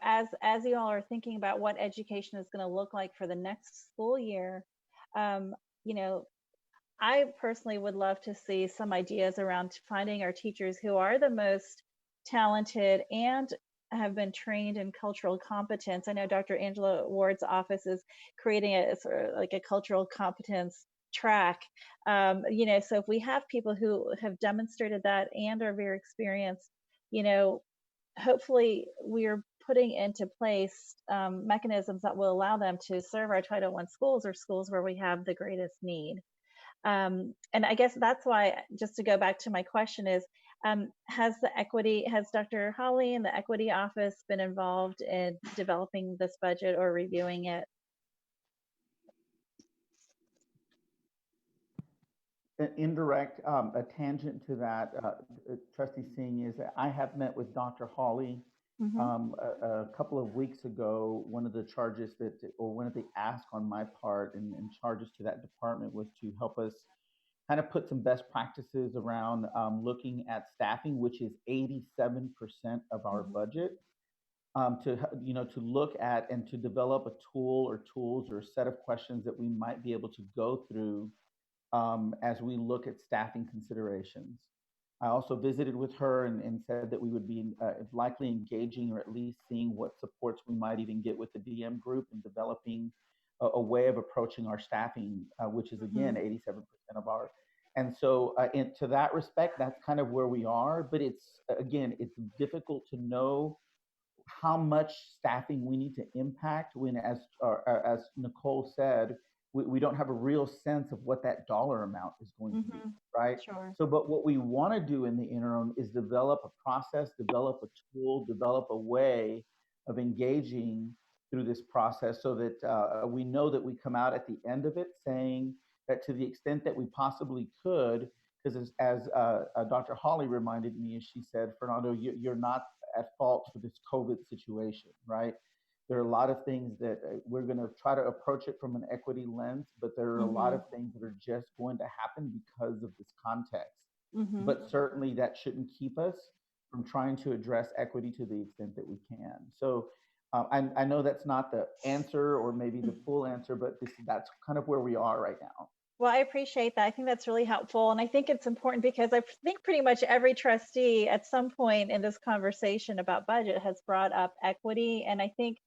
S10: as you all are thinking about what education is going to look like for the next school year, I personally would love to see some ideas around finding our teachers who are the most talented and have been trained in cultural competence. I know Dr. Angela Ward's office is creating a sort of like a cultural competence track. So if we have people who have demonstrated that and are very experienced, hopefully we are putting into place mechanisms that will allow them to serve our Title I schools or schools where we have the greatest need. And I guess that's why, just to go back to my question is, has Dr. Holly and the Equity Office been involved in developing this budget or reviewing it?
S19: An indirect, a tangent to that, Trustee Singh, is that I have met with Dr. Hawley a couple of weeks ago. One of the charges one of the asks on my part and charges to that department was to help us kind of put some best practices around looking at staffing, which is 87% of our budget, to look at and to develop a tool or tools or a set of questions that we might be able to go through as we look at staffing considerations. I also visited with her and said that we would be likely engaging or at least seeing what supports we might even get with the DM group in developing a way of approaching our staffing, which is again 87% of our. And so to that respect, that's kind of where we are. But it's, again, it's difficult to know how much staffing we need to impact when, as Nicole said, we don't have a real sense of what that dollar amount is going to be, right?
S10: Sure.
S19: So, but what we want to do in the interim is develop a process, develop a tool, develop a way of engaging through this process so that we know that we come out at the end of it saying that to the extent that we possibly could, because as Dr. Holly reminded me, as she said, Fernando, you're not at fault for this COVID situation, right? There are a lot of things that we're going to try to approach it from an equity lens, but there are a lot of things that are just going to happen because of this context. But certainly that shouldn't keep us from trying to address equity to the extent that we can. So I know that's not the answer or maybe the full answer, but that's kind of where we are right now.
S10: Well, I appreciate that. I think that's really helpful. And I think it's important because I think pretty much every trustee at some point in this conversation about budget has brought up equity. And I think,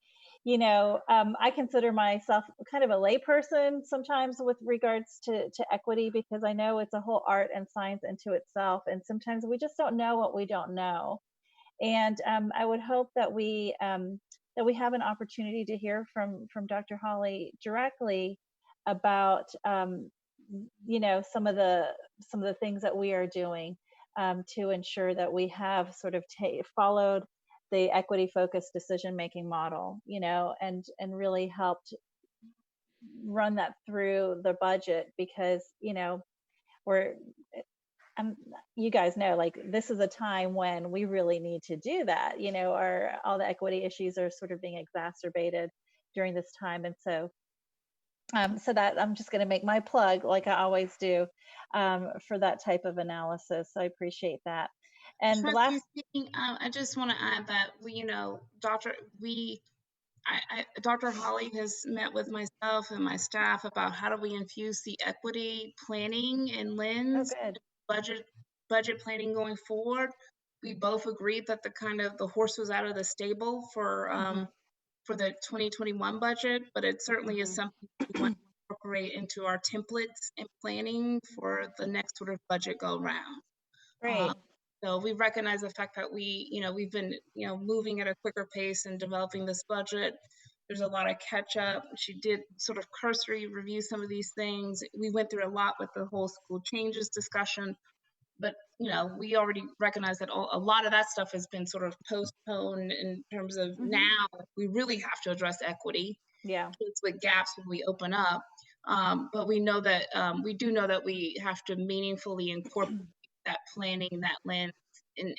S10: I consider myself kind of a layperson sometimes with regards to equity, because I know it's a whole art and science into itself. And sometimes we just don't know what we don't know. And I would hope that we have an opportunity to hear from Dr. Holly directly about some of the things that we are doing to ensure that we have sort of followed the equity focused decision making model, and really helped run that through the budget, because you guys know, like, this is a time when we really need to do that. All the equity issues are sort of being exacerbated during this time. And so that I'm just going to make my plug, like I always do, for that type of analysis. So I appreciate that. And the last,
S12: I just want to add that Dr. Holly has met with myself and my staff about how do we infuse the equity planning and lens budget planning going forward. We both agreed that the horse was out of the stable for the 2021 budget, but it certainly is something we want to incorporate into our templates and planning for the next sort of budget go round.
S10: Great.
S12: So we recognize the fact that we've been, moving at a quicker pace and developing this budget. There's a lot of catch up. She did sort of cursory review some of these things. We went through a lot with the whole school changes discussion, but we already recognize that a lot of that stuff has been sort of postponed in terms of now we really have to address equity.
S10: Yeah.
S12: With gaps when we open up. But we know that we do know that we have to meaningfully incorporate that planning, that lens, and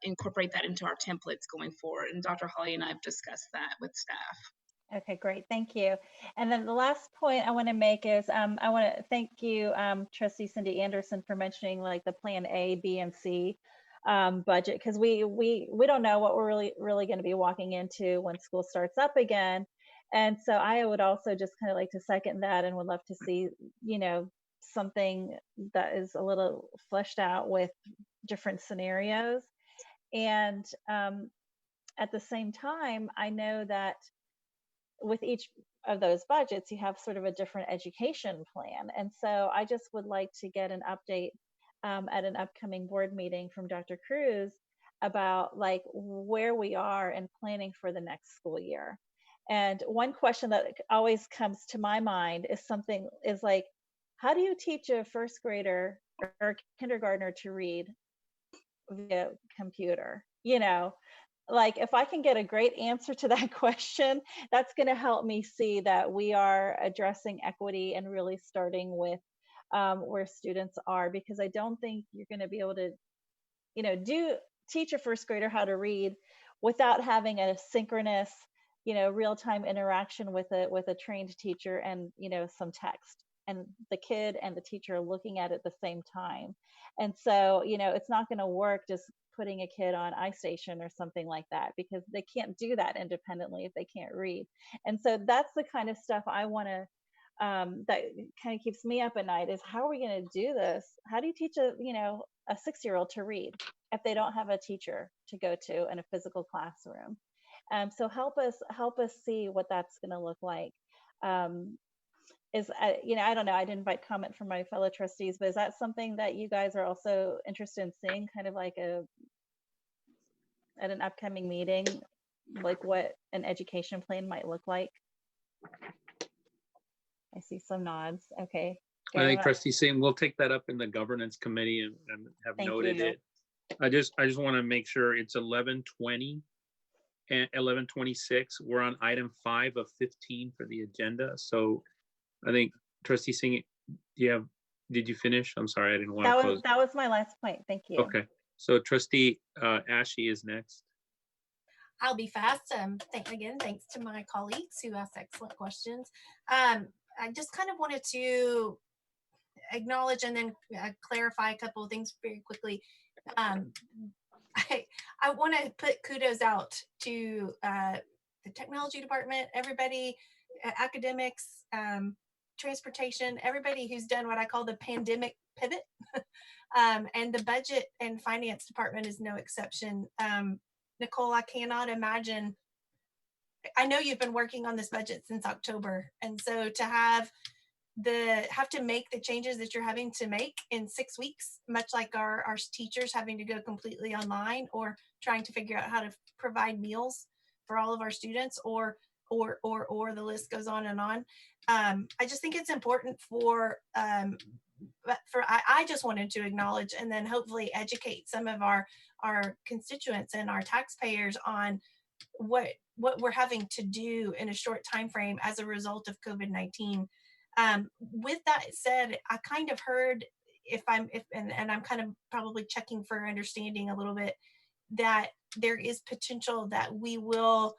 S12: incorporate that into our templates going forward. And Dr. Holly and I have discussed that with staff.
S10: Okay, great. Thank you. And then the last point I want to make is I want to thank you, Trustee Cindy Anderson, for mentioning like the plan A, B, and C budget, because we don't know what we're really going to be walking into when school starts up again. And so I would also just kind of like to second that and would love to see, something that is a little fleshed out with different scenarios. And at the same time, I know that with each of those budgets, you have sort of a different education plan. And so I just would like to get an update at an upcoming board meeting from Dr. Cruz about like where we are in planning for the next school year. And one question that always comes to my mind is like, how do you teach a first grader or kindergartner to read via computer? Like if I can get a great answer to that question, that's going to help me see that we are addressing equity and really starting with where students are, because I don't think you're going to be able to, teach a first grader how to read without having a synchronous, real-time interaction with a trained teacher and, some text, and the kid and the teacher are looking at it at the same time. And so, it's not going to work just putting a kid on iStation or something like that, because they can't do that independently if they can't read. And so that's the kind of stuff I want to, that kind of keeps me up at night, is how are we going to do this? How do you teach a 6-year-old to read if they don't have a teacher to go to in a physical classroom? So help us see what that's going to look like. is, you know, I don't know, I didn't invite comment from my fellow trustees, but is that something that you guys are also interested in seeing, kind of like at an upcoming meeting, like what an education plan might look like? I see some nods. Okay.
S1: I think Trustee Singh, we'll take that up in the governance committee and have
S10: Thank
S1: noted
S10: you.
S1: it. I just want to make sure it's 11:20 and 11:26. We're on item 5 of 15 for the agenda. So I think Trustee Singh, did you finish? I'm sorry, I didn't want to close.
S10: That was my last point. Thank you.
S1: Okay. So Trustee Ashe is next.
S17: I'll be fast. Thanks to my colleagues who asked excellent questions. I just kind of wanted to acknowledge and then clarify a couple of things very quickly. I want to put kudos out to the technology department, everybody, academics, transportation, everybody who's done what I call the pandemic pivot. And the budget and finance department is no exception. Nicole, I cannot imagine. I know you've been working on this budget since October. And so to have to make the changes that you're having to make in 6 weeks, much like our teachers having to go completely online or trying to figure out how to provide meals for all of our students, or the list goes on and on. I just think it's important I just wanted to acknowledge and then hopefully educate some of our constituents and our taxpayers on what we're having to do in a short time frame as a result of COVID-19. With that said, I kind of heard, and I'm kind of probably checking for understanding a little bit, that there is potential that we will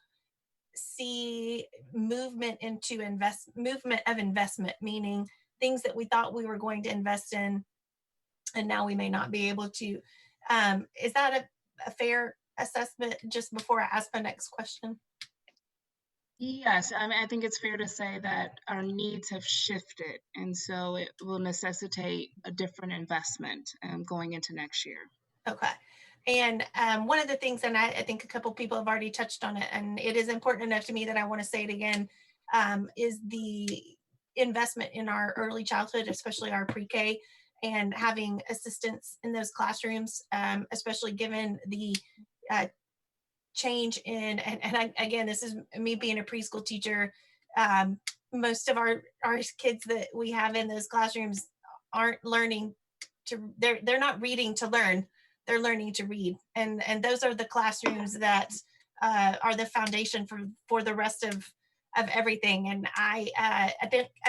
S17: see movement of investment, meaning things that we thought we were going to invest in, and now we may not be able to. Is that a fair assessment just before I ask my next question?
S12: Yes, I mean, I think it's fair to say that our needs have shifted, and so it will necessitate a different investment going into next year.
S17: Okay. And one of the things, and I think a couple people have already touched on it, and it is important enough to me that I want to say it again, is the investment in our early childhood, especially our pre-K, and having assistance in those classrooms, especially given the change in, again, this is me being a preschool teacher. Most of our kids that we have in those classrooms aren't learning to, they're not reading to learn, they're learning to read. And those are the classrooms that are the foundation for the rest of everything. And I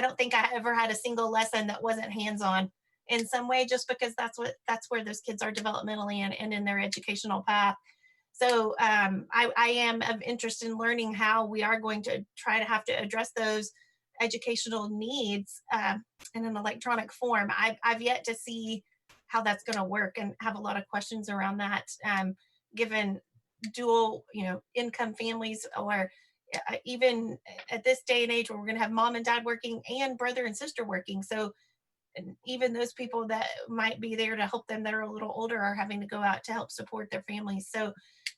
S17: don't think I ever had a single lesson that wasn't hands-on in some way, just because that's where those kids are developmentally and in their educational path. So I am of interest in learning how we are going to try to have to address those educational needs in an electronic form. I've yet to see how that's going to work and have a lot of questions around that, given dual, income families, or even at this day and age where we're going to have mom and dad working and brother and sister working. So even those people that might be there to help them that are a little older are having to go out to help support their families. So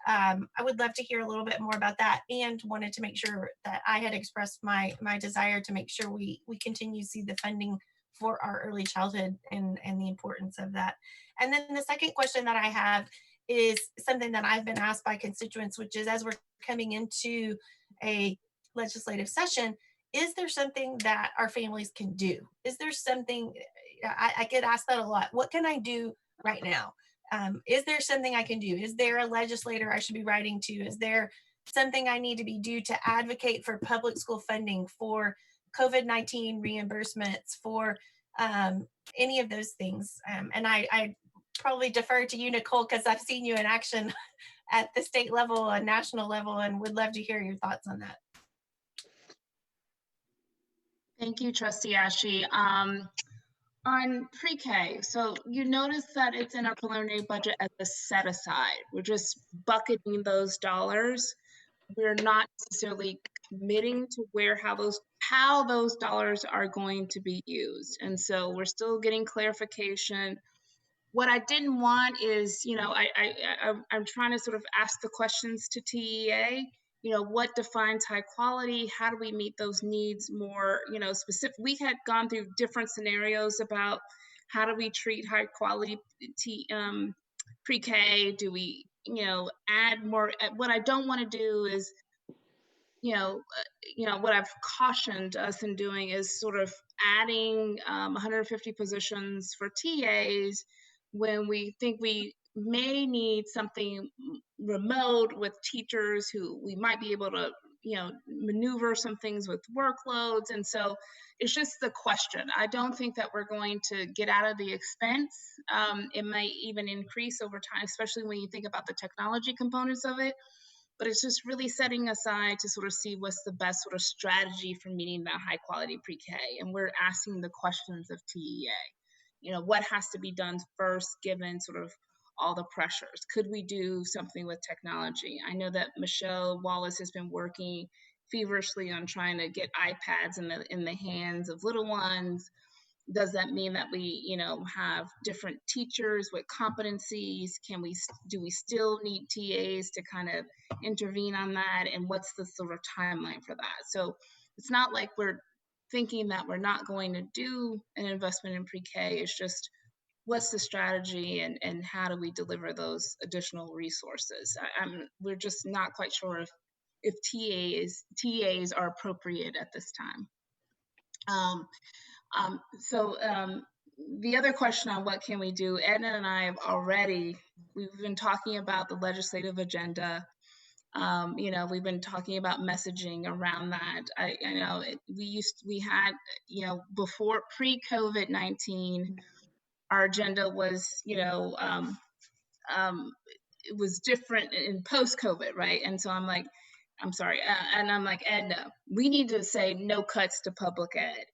S17: I would love to hear a little bit more about that, and wanted to make sure that I had expressed my desire to make sure we continue to see the funding for our early childhood and the importance of that. And then the second question that I have is something that I've been asked by constituents, which is, as we're coming into a legislative session, is there something that our families can do? Is there something, I get asked that a lot, what can I do right now? Is there something I can do? Is there a legislator I should be writing to? Is there something I need to do to advocate for public school funding, for COVID-19 reimbursements, for any of those things? And I probably defer to you, Nicole, because I've seen you in action at the state level and national level, and would love to hear your thoughts on that.
S12: Thank you, Trustee Ashe. On pre-K, so you notice that it's in our preliminary budget as a set aside. We're just bucketing those dollars. We're not necessarily committing to how those dollars are going to be used. And so we're still getting clarification. What I didn't want is, I'm trying to sort of ask the questions to TEA what defines high quality? How do we meet those needs more, specific? We had gone through different scenarios about how do we treat high quality pre-K? Do we, add more? What I don't want to do is, what I've cautioned us in doing is sort of adding 150 positions for TAs when we think we may need something remote with teachers who we might be able to, maneuver some things with workloads. And so it's just the question. I don't think that we're going to get out of the expense. It might even increase over time, especially when you think about the technology components of it. But it's just really setting aside to sort of see what's the best sort of strategy for meeting that high quality pre-K. And we're asking the questions of TEA. What has to be done first given sort of all the pressures? Could we do something with technology? I know that Michelle Wallace has been working feverishly on trying to get iPads in the hands of little ones. Does that mean that we, have different teachers with competencies? Do we still need TAs to kind of intervene on that? And what's the sort of timeline for that? So it's not like we're thinking that we're not going to do an investment in pre-K. It's just what's the strategy and how do we deliver those additional resources? We're just not quite sure if TAs are appropriate at this time. The other question on what can we do, Edna and I have we've been talking about the legislative agenda. We've been talking about messaging around that. I know we had, before pre-COVID-19, our agenda was, it was different in post-COVID, right? And so I'm like, Edna, we need to say no cuts to public ed.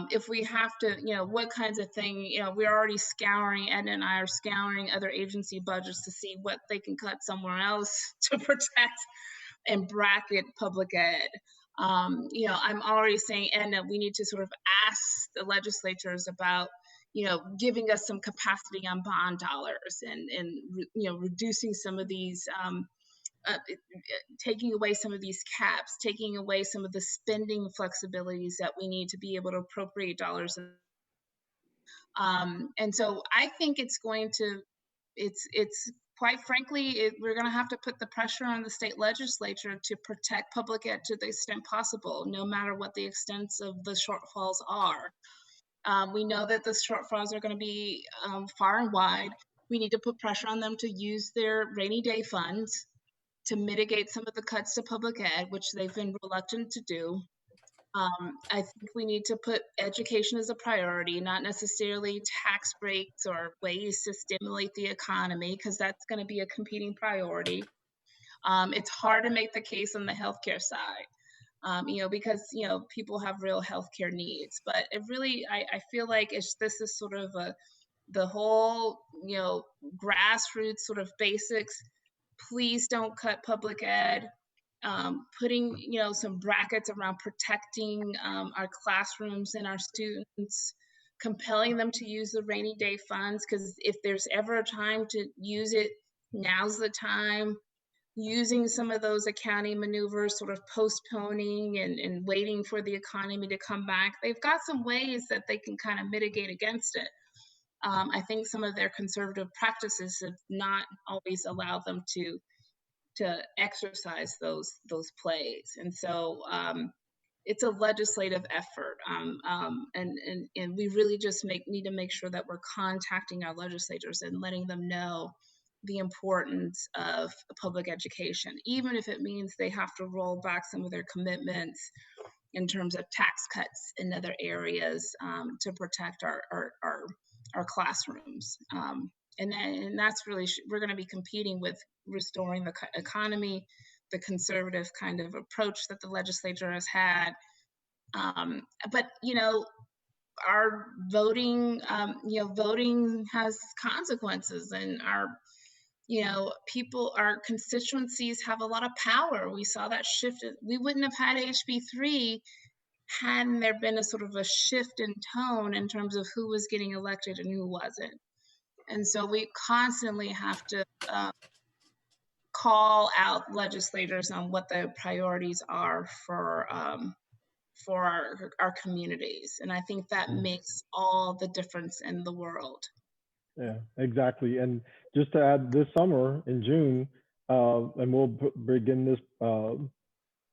S12: If we have to, what kinds of thing, we're already Edna and I are scouring other agency budgets to see what they can cut somewhere else to protect and bracket public ed. I'm already saying, Edna, we need to sort of ask the legislatures about, giving us some capacity on bond dollars and reducing some of these, taking away some of these caps, taking away some of the spending flexibilities that we need to be able to appropriate dollars. And so I think it's quite frankly, we're going to have to put the pressure on the state legislature to protect public ed to the extent possible, no matter what the extents of the shortfalls are. We know that the shortfalls are going to be far and wide. We need to put pressure on them to use their rainy day funds to mitigate some of the cuts to public ed, which they've been reluctant to do. I think we need to put education as a priority, not necessarily tax breaks or ways to stimulate the economy, because that's going to be a competing priority. It's hard to make the case on the healthcare side. Because, people have real healthcare needs, but it really, I feel like this is sort of the whole, grassroots sort of basics. Please don't cut public ed, putting, some brackets around protecting our classrooms and our students, compelling them to use the rainy day funds, because if there's ever a time to use it, now's the time. Using some of those accounting maneuvers, sort of postponing and waiting for the economy to come back. They've got some ways that they can kind of mitigate against it. I think some of their conservative practices have not always allowed them to exercise those plays. And so it's a legislative effort. And we really just need to make sure that we're contacting our legislators and letting them know the importance of public education, even if it means they have to roll back some of their commitments in terms of tax cuts in other areas to protect our classrooms. And that's really, we're going to be competing with restoring the economy, the conservative kind of approach that the legislature has had. But, our voting, voting has consequences, and our constituencies have a lot of power. We saw that shift. We wouldn't have had HB3 hadn't there been a sort of a shift in tone in terms of who was getting elected and who wasn't. And so we constantly have to call out legislators on what the priorities are for our communities. And I think that makes all the difference in the world.
S6: Yeah, exactly. And just to add, this summer in June, and we'll begin this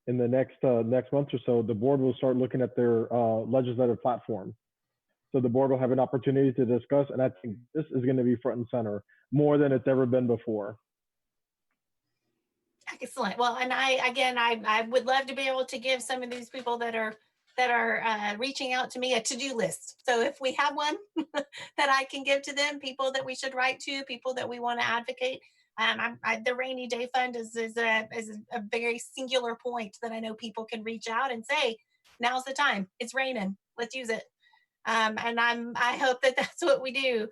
S6: in the next month or so, the board will start looking at their legislative platform. So the board will have an opportunity to discuss, and I think this is going to be front and center more than it's ever been before.
S17: Excellent. Well, and I would love to be able to give some of these people that are reaching out to me a to-do list. So if we have one that I can give to them, people that we should write to, people that we want to advocate. The rainy day fund is a very singular point that I know people can reach out and say, now's the time. It's raining. Let's use it. And I hope that that's what we do.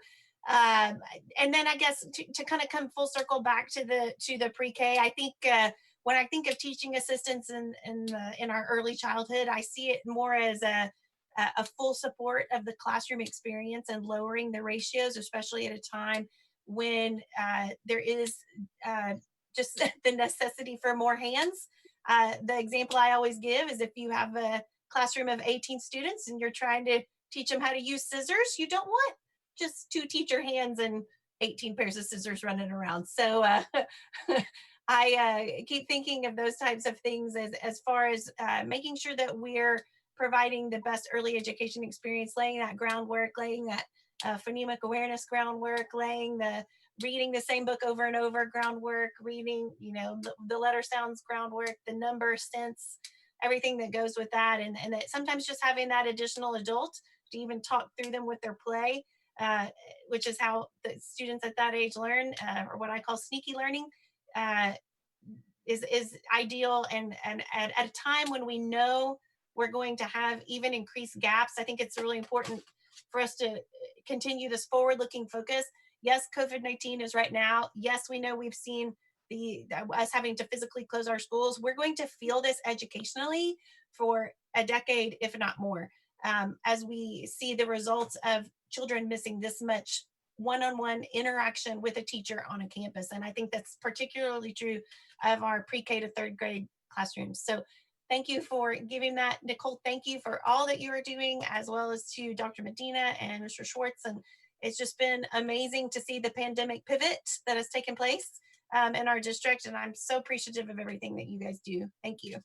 S17: And then I guess to kind of come full circle back to the pre-K, I think when I think of teaching assistants in our early childhood, I see it more as a full support of the classroom experience and lowering the ratios, especially at a time when there is just the necessity for more hands. The example I always give is if you have a classroom of 18 students and you're trying to teach them how to use scissors, you don't want just 2 teacher hands and 18 pairs of scissors running around. So I keep thinking of those types of things as far as making sure that we're providing the best early education experience, laying that groundwork, laying that phonemic awareness groundwork, laying the reading the same book over and over groundwork, reading, the letter sounds groundwork, the number sense, everything that goes with that. And that sometimes just having that additional adult to even talk through them with their play, which is how the students at that age learn, or what I call sneaky learning, is ideal. And at a time when we know we're going to have even increased gaps, I think it's really important for us to continue this forward-looking focus. Yes, COVID-19 is right now. Yes, we know we've seen us having to physically close our schools. We're going to feel this educationally for a decade, if not more, as we see the results of children missing this much one-on-one interaction with a teacher on a campus. And I think that's particularly true of our pre-K to 3rd grade classrooms. So thank you for giving that. Nicole, thank you for all that you are doing, as well as to Dr. Medina and Mr. Schwartz. And it's just been amazing to see the pandemic pivot that has taken place in our district. And I'm so appreciative of everything that you guys do. Thank you.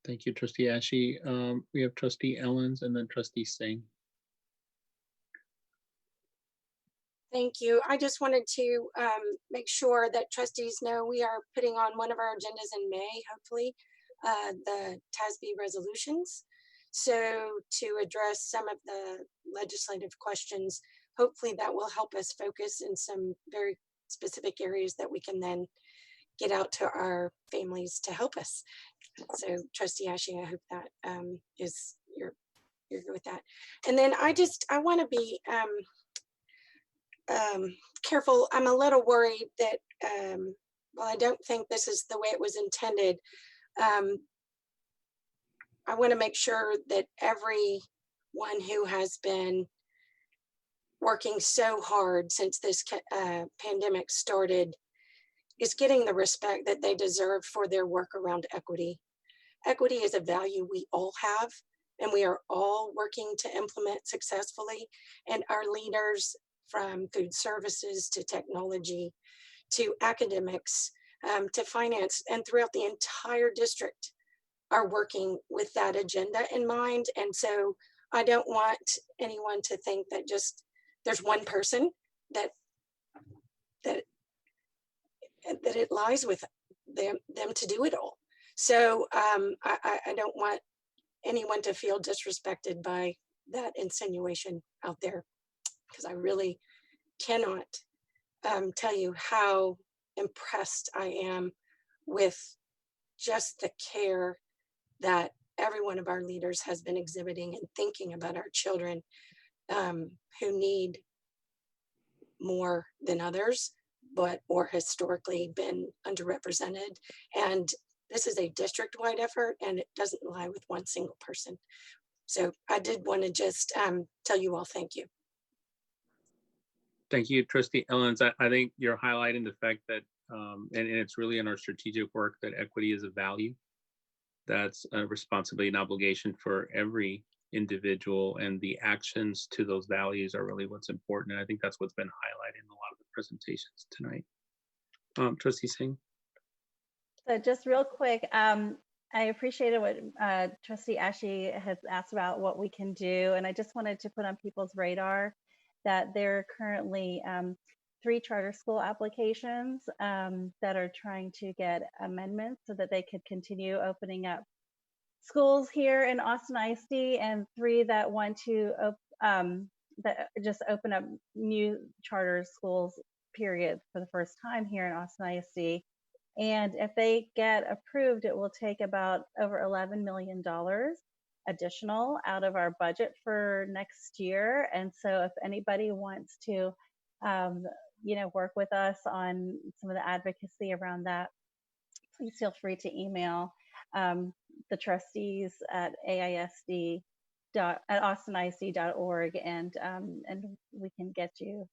S1: Thank you, Trustee Ashe. We have Trustee Ellens and then Trustee Singh.
S2: Thank you. I just wanted to make sure that trustees know we are putting on one of our agendas in May, hopefully, the TASB resolutions. So to address some of the legislative questions, hopefully that will help us focus in some very specific areas that we can then get out to our families to help us. So Trustee Ashe, I hope that you're good with that. And then I want to be careful. I'm a little worried that while I don't think this is the way it was intended, I want to make sure that everyone who has been working so hard since this pandemic started is getting the respect that they deserve for their work around equity. Equity is a value we all have, and we are all working to implement successfully. And our leaders, from food services to technology to academics to finance and throughout the entire district, are working with that agenda in mind. And so I don't want anyone to think that just there's one person that it lies with them to do it all. So I don't want anyone to feel disrespected by that insinuation out there, because I really cannot tell you how impressed I am with just the care that every one of our leaders has been exhibiting and thinking about our children who need more than others, or historically been underrepresented. And this is a district-wide effort, and it doesn't lie with one single person. So I did want to just tell you all thank you.
S1: Thank you, Trustee Ellens. I think you're highlighting the fact that And it's really in our strategic work that equity is a value. That's a responsibility and obligation for every individual, and the actions to those values are really what's important. And I think that's what's been highlighted in a lot of the presentations tonight. Trustee Singh?
S10: So just real quick, I appreciated what Trustee Ashley has asked about what we can do. And I just wanted to put on people's radar that there are currently 3 charter school applications that are trying to get amendments so that they could continue opening up schools here in Austin ISD, and 3 that want to that just open up new charter schools, period, for the first time here in Austin ISD. And if they get approved, it will take about over $11 million additional out of our budget for next year. And so if anybody wants to, work with us on some of the advocacy around that, please feel free to email the trustees at austinisd.org, and we can get you,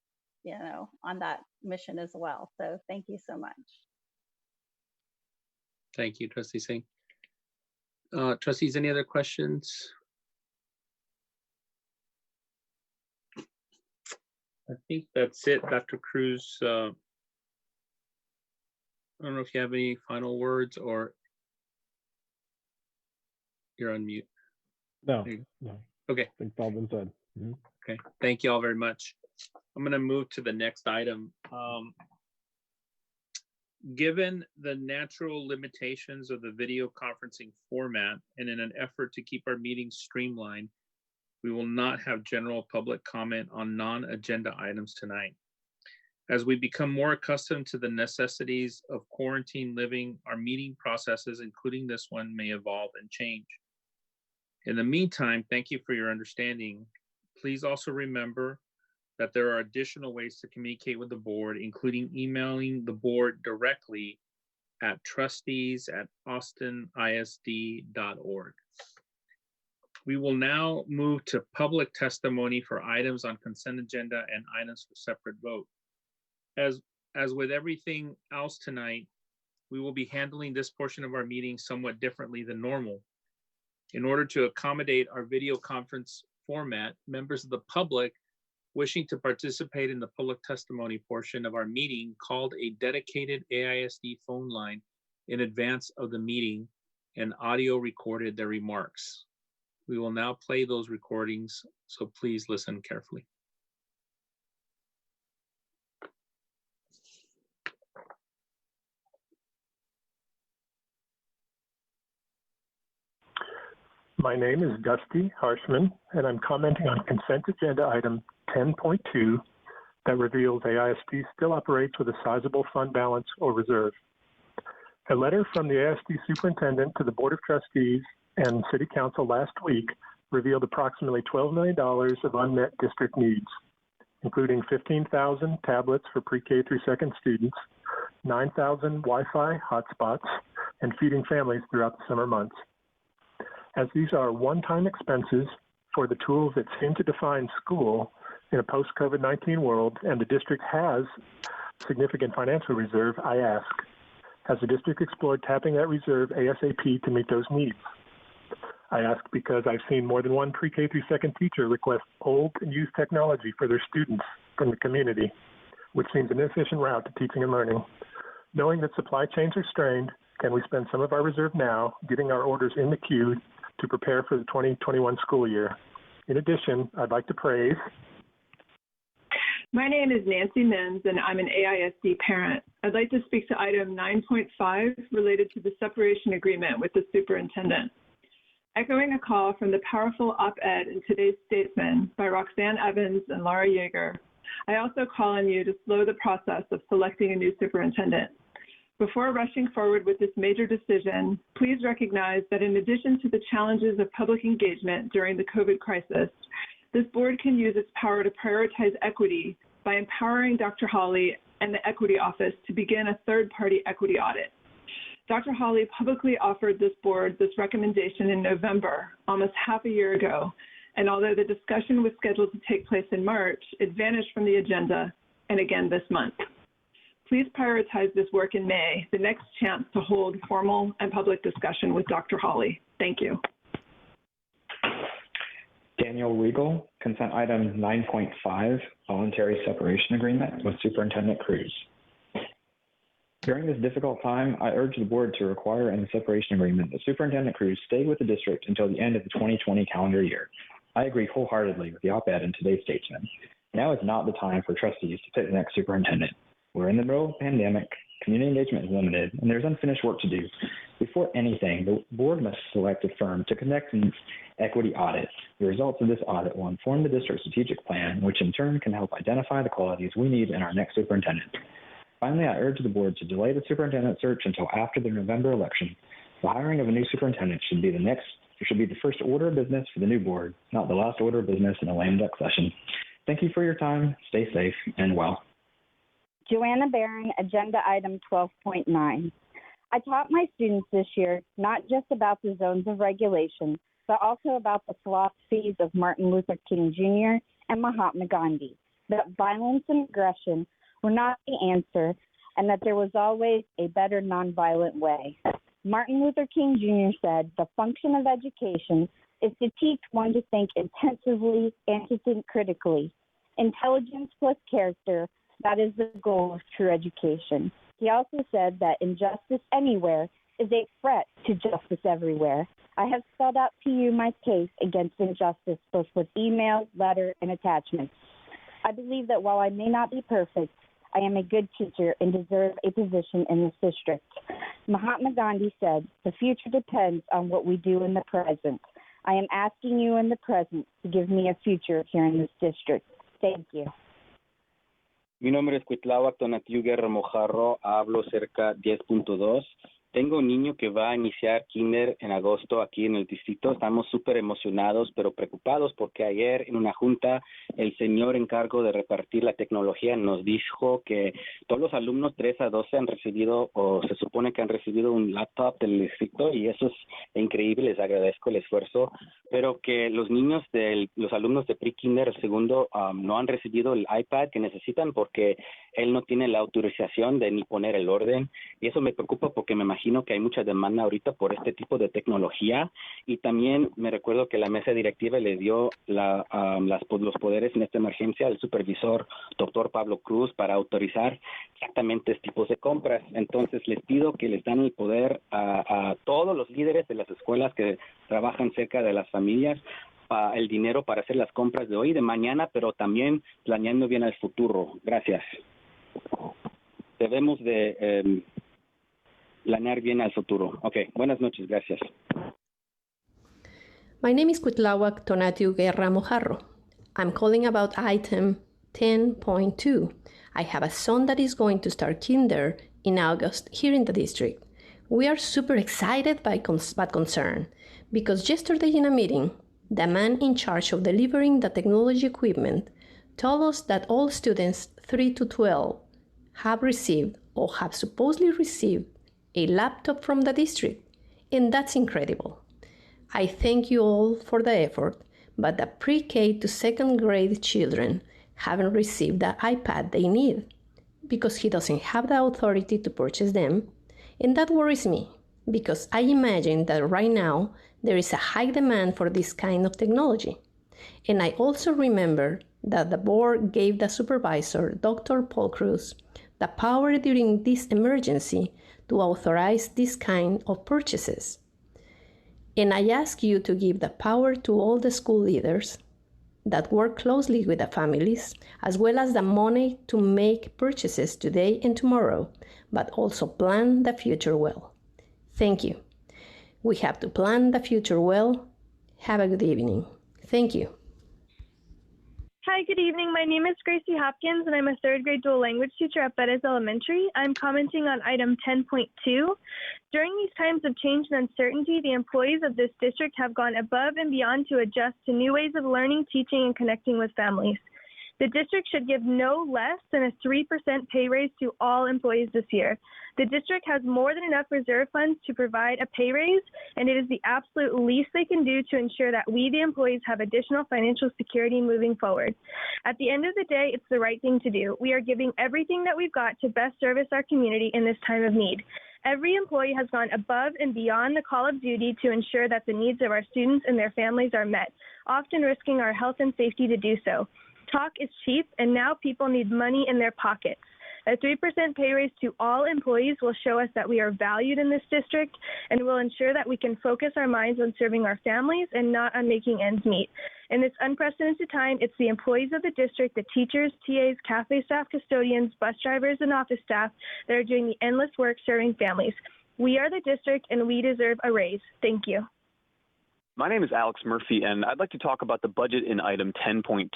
S10: on that mission as well. So thank you so much.
S1: Thank you, Trustee Singh. Trustees, any other questions? I think that's it, Dr. Cruz. I don't know if you have any final words, or you're on mute.
S6: No.
S1: Okay.
S6: I think it's all been said. Mhm.
S1: Okay, thank you all very much. I'm going to move to the next item. Given the natural limitations of the video conferencing format, and in an effort to keep our meetings streamlined, we will not have general public comment on non-agenda items tonight. As we become more accustomed to the necessities of quarantine living, our meeting processes, including this one, may evolve and change. In the meantime, thank you for your understanding. Please also remember that there are additional ways to communicate with the board, including emailing the board directly at trustees@austinisd.org. We will now move to public testimony for items on consent agenda and items for separate vote. As with everything else tonight, we will be handling this portion of our meeting somewhat differently than normal. In order to accommodate our video conference format, members of the public wishing to participate in the public testimony portion of our meeting called a dedicated AISD phone line in advance of the meeting and audio recorded their remarks. We will now play those recordings, so please listen carefully.
S9: My name is Dusty Harshman, and I'm commenting on consent agenda item 10.2 that reveals AISD still operates with a sizable fund balance or reserve. A letter from the AISD superintendent to the Board of Trustees and City Council last week revealed approximately $12 million of unmet district needs, including 15,000 tablets for pre-K through second students, 9,000 Wi-Fi hotspots, and feeding families throughout the summer months. As these are one-time expenses for the tools that seem to define school in a post-COVID-19 world, and the district has significant financial reserve, I ask, has the district explored tapping that reserve ASAP to meet those needs? I ask because I've seen more than one pre-K through second teacher request old and used technology for their students from the community, which seems an inefficient route to teaching and learning. Knowing that supply chains are strained, can we spend some of our reserve now getting our orders in the queue to prepare for the 2021 school year? In addition, I'd like to praise.
S13: My name is Nancy Mims, and I'm an AISD parent. I'd like to speak to item 9.5 related to the separation agreement with the superintendent. Echoing a call from the powerful op-ed in today's Statesman by Roxanne Evans and Laura Yeager, I also call on you to slow the process of selecting a new superintendent. Before rushing forward with this major decision, please recognize that in addition to the challenges of public engagement during the COVID crisis, this board can use its power to prioritize equity by empowering Dr. Hawley and the Equity Office to begin a third-party equity audit. Dr. Hawley publicly offered this board this recommendation in November, almost half a year ago, and although the discussion was scheduled to take place in March, it vanished from the agenda and again this month. please prioritize this work in May, the next chance to hold formal and public discussion with Dr. Hawley. Thank you.
S7: Daniel Regal, consent item 9.5, voluntary separation agreement with Superintendent Cruz. During this difficult time, I urge the board to require in the separation agreement that Superintendent Cruz stay with the district until the end of the 2020 calendar year. I agree wholeheartedly with the op-ed in today's statesman. Now is not the time for trustees to pick the next superintendent. We're in the middle of a pandemic, community engagement is limited, and there's unfinished work to do. Before anything, the board must select a firm to conduct an equity audit. The results of this audit will inform the district's strategic plan, which in turn can help identify the qualities we need in our next superintendent. Finally, I urge the board to delay the superintendent search until after the November election. The hiring of a new superintendent should be the first order of business for the new board, not the last order of business in a lame duck session. Thank you for your time. Stay safe and well.
S11: Joanna Barron, agenda item 12.9. I taught my students this year not just about the zones of regulation, but also about the philosophies of Martin Luther King Jr. and Mahatma Gandhi, that violence and aggression were not the answer, and that there was always a better nonviolent way. Martin Luther King Jr. said, "The function of education is to teach one to think intensively and to think critically. Intelligence plus character, that is the goal of true education." He also said that injustice anywhere is a threat to justice everywhere. I have spelled out to you my case against injustice, both with email, letter, and attachments. I believe that while I may not be perfect, I am a good teacher and deserve a position in this district. Mahatma Gandhi said, "The future depends on what we do in the present." I am asking you in the present to give me a future here in this district. Thank you.
S23: Mi nombre es Cuitláhuac Tonatiu Guerra Mojarro, hablo cerca 10.2. Tengo un niño que va a iniciar kinder en agosto aquí en el distrito. Estamos súper emocionados, pero preocupados porque ayer en una junta el señor encargo de repartir la tecnología nos dijo que todos los alumnos 3 a 12 han recibido, o se supone que han recibido un laptop del distrito, y eso es increíble, les agradezco el esfuerzo, pero que los alumnos de pre-kinder, el segundo, no han recibido el iPad que necesitan porque él no tiene la autorización de ni poner el orden, y eso me preocupa porque me imagino que hay mucha demanda ahorita por este tipo de tecnología, y también me recuerdo que la mesa directiva le dio los poderes en esta emergencia al supervisor doctor Pablo Cruz para autorizar exactamente este tipo de compras. Entonces les pido que les dan el poder a todos los líderes de las escuelas que trabajan cerca de las familias, el dinero para hacer las compras de hoy y de mañana, pero también planeando bien al futuro. Gracias. Debemos de planear bien al futuro. Ok, buenas noches, gracias.
S24: My name is Cuitláhuac Tonatiu Guerra Mojarro. I'm calling about item 10.2. I have a son that is going to start kinder in August here in the district. We are super excited but concerned because yesterday in a meeting, the man in charge of delivering the technology equipment told us that all students 3 to 12 have received or have supposedly received a laptop from the district, and that's incredible. I thank you all for the effort, but the pre-K to second grade children haven't received the iPad they need because he doesn't have the authority to purchase them, and that worries me because I imagine that right now there is a high demand for this kind of technology. And I also remember that the board gave the supervisor, Dr. Paul Cruz, the power during this emergency to authorize this kind of purchases. And I ask you to give the power to all the school leaders that work closely with the families, as well as the money to make purchases today and tomorrow, but also plan the future well. Thank you. We have to plan the future well. Have a good evening. Thank you.
S25: Hi, good evening. My name is Gracie Hopkins, and I'm a third grade dual language teacher at Bettis Elementary. I'm commenting on item 10.2. During these times of change and uncertainty, the employees of this district have gone above and beyond to adjust to new ways of learning, teaching, and connecting with families. The district should give no less than a 3% pay raise to all employees this year. The district has more than enough reserve funds to provide a pay raise, and it is the absolute least they can do to ensure that we, the employees, have additional financial security moving forward. At the end of the day, it's the right thing to do. We are giving everything that we've got to best service our community in this time of need. Every employee has gone above and beyond the call of duty to ensure that the needs of our students and their families are met, often risking our health and safety to do so. Talk is cheap, and now people need money in their pockets. A 3% pay raise to all employees will show us that we are valued in this district and will ensure that we can focus our minds on serving our families and not on making ends meet. In this unprecedented time, it's the employees of the district, the teachers, TAs, cafe staff, custodians, bus drivers, and office staff that are doing the endless work serving families. We are the district, and we deserve a raise. Thank you.
S3: My name is Alex Murphy, and I'd like to talk about the budget in item 10.2.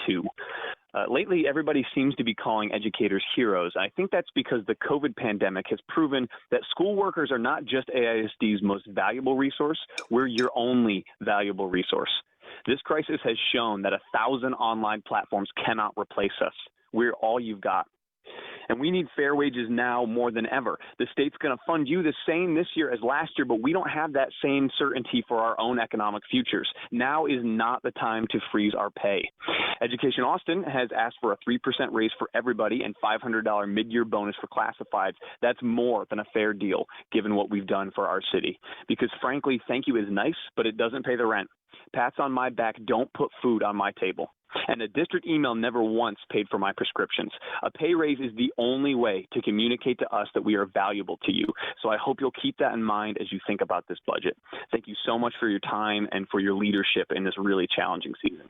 S3: Lately, everybody seems to be calling educators heroes. I think that's because the COVID pandemic has proven that school workers are not just AISD's most valuable resource, we're your only valuable resource. This crisis has shown that 1,000 online platforms cannot replace us. We're all you've got. And we need fair wages now more than ever. The state's going to fund you the same this year as last year, but we don't have that same certainty for our own economic futures. Now is not the time to freeze our pay. Education Austin has asked for a 3% raise for everybody and $500 mid-year bonus for classifieds. That's more than a fair deal, given what we've done for our city. Because frankly, thank you is nice, but it doesn't pay the rent. Pats on my back don't put food on my table. And the district email never once paid for my prescriptions. A pay raise is the only way to communicate to us that we are valuable to you. So I hope you'll keep that in mind as you think about this budget. Thank you so much for your time and for your leadership in this really challenging season.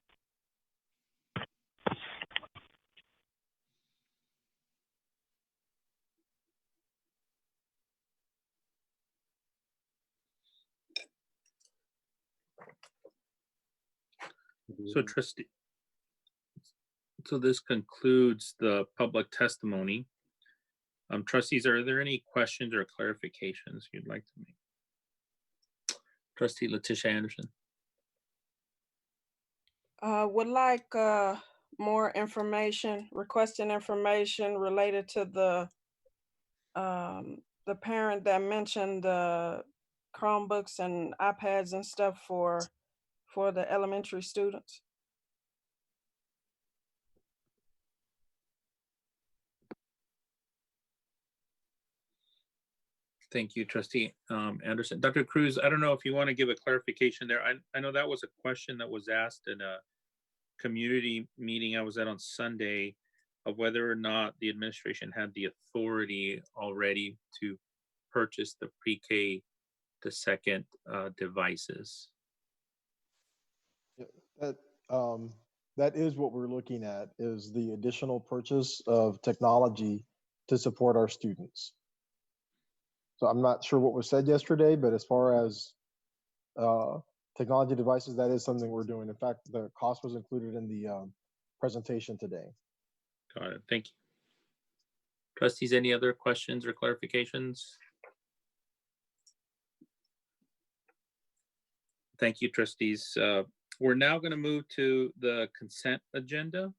S1: So trustee, so this concludes the public testimony. Trustees, are there any questions or clarifications you'd like to make? Trustee Letitia Anderson.
S5: Would like more information, requesting information related to the parent that mentioned the Chromebooks and iPads and stuff for the elementary students.
S1: Thank you, Trustee Anderson. Dr. Cruz, I don't know if you want to give a clarification there. I know that was a question that was asked in a community meeting I was at on Sunday of whether or not the administration had the authority already to purchase the pre-K to second devices.
S14: That is what we're looking at, is the additional purchase of technology to support our students. So I'm not sure what was said yesterday, but as far as technology devices, that is something we're doing. In fact, the cost was included in the presentation today.
S1: Got it. Thank you. Trustees, any other questions or clarifications? Thank you, trustees. We're now going to move to the consent agenda.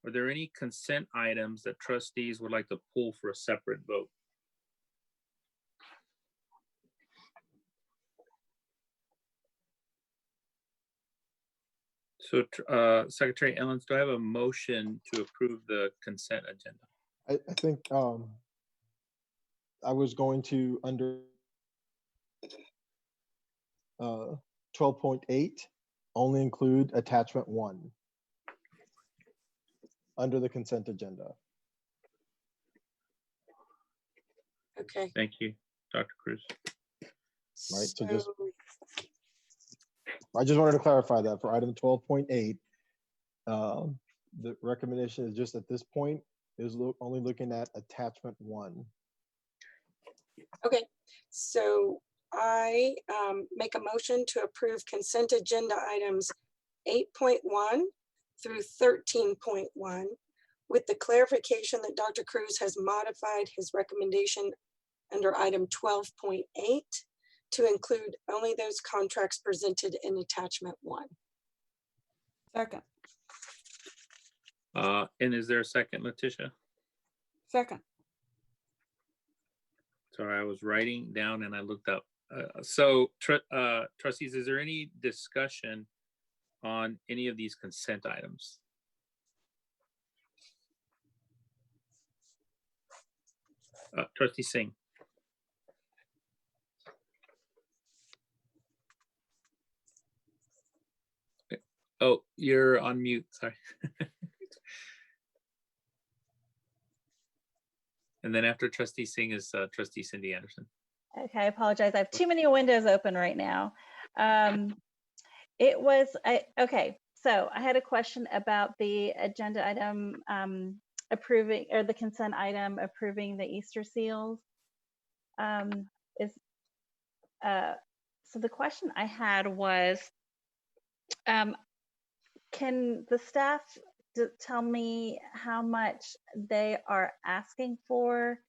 S1: Are there any consent items that trustees would like to pull for a separate vote? So, Secretary Ellens, do I have a motion to approve the consent agenda?
S14: I think I was going to, under 12.8, only include attachment 1 under the consent agenda.
S2: Okay.
S1: Thank you, Dr. Cruz.
S14: Right. So I just wanted to clarify that for item 12.8, the recommendation is just at this point is only looking at attachment 1.
S2: Okay, so I make a motion to approve consent agenda items 8.1 through 13.1 with the clarification that Dr. Cruz has modified his recommendation under item 12.8 to include only those contracts presented in attachment 1.
S5: Second.
S1: And is there a second, Letitia?
S5: Second.
S1: Sorry, I was writing down and I looked up. Trustees, is there any discussion on any of these consent items? Trustee Singh. Oh, you're on mute, sorry. And then after Trustee Singh is Trustee Cindy Anderson.
S10: Okay, I apologize. I have too many windows open right now. Okay, so I had a question about the agenda item approving, or the consent item approving the Easter seals. So the question I had was, can the staff tell me how much they are asking for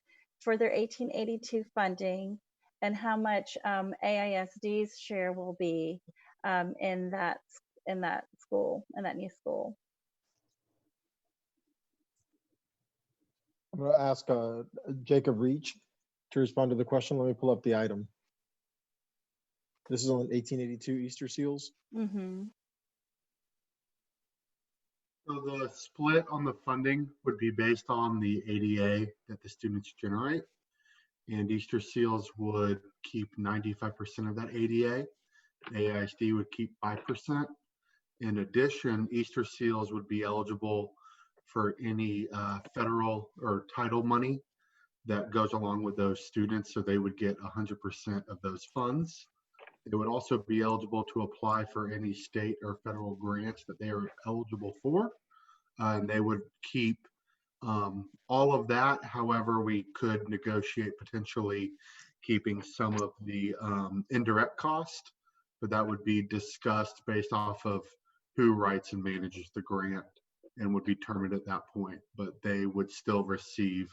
S10: their 1882 funding, and how much AISD's share will be in that school, in that new school?
S14: I'm going to ask Jacob Reach to respond to the question. Let me pull up the item. This is on 1882 Easter seals.
S10: Mm-hmm.
S4: So the split on the funding would be based on the ADA that the students generate, and Easter seals would keep 95% of that ADA. AISD would keep 5%. In addition, Easter seals would be eligible for any federal or title money that goes along with those students, so they would get 100% of those funds. They would also be eligible to apply for any state or federal grants that they are eligible for, and they would keep all of that. However, we could negotiate potentially keeping some of the indirect cost, but that would be discussed based off of who writes and manages the grant and would be determined at that point, but they would still receive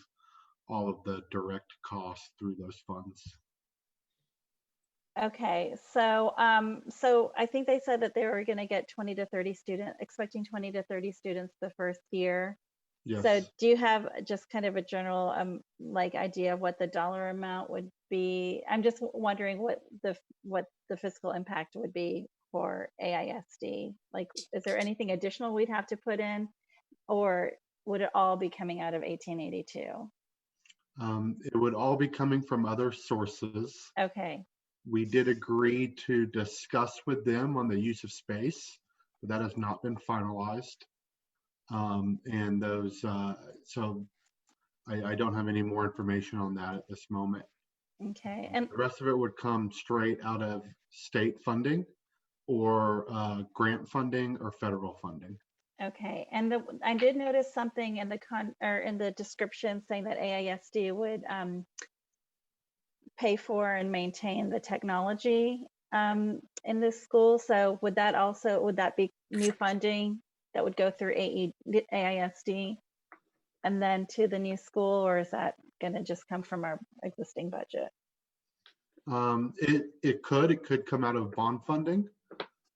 S4: all of the direct costs through those funds.
S10: Okay, so so I think they said that they were going to get 20 to 30 students, expecting 20 to 30 students the first year.
S4: Yes.
S10: So do you have just kind of a general like idea of what the dollar amount would be? I'm just wondering what the fiscal impact would be for AISD. Like, is there anything additional we'd have to put in, or would it all be coming out of 1882?
S4: It would all be coming from other sources.
S10: Okay.
S4: We did agree to discuss with them on the use of space, but that has not been finalized. And those, so I don't have any more information on that at this moment.
S10: Okay. And
S4: the rest of it would come straight out of state funding or grant funding or federal funding.
S10: okay, and I did notice something in the in the description saying that AISD would pay for and maintain the technology in this school. So would that be new funding that would go through AISD and then to the new school, or is that going to just come from our existing budget?
S4: It could come out of bond funding.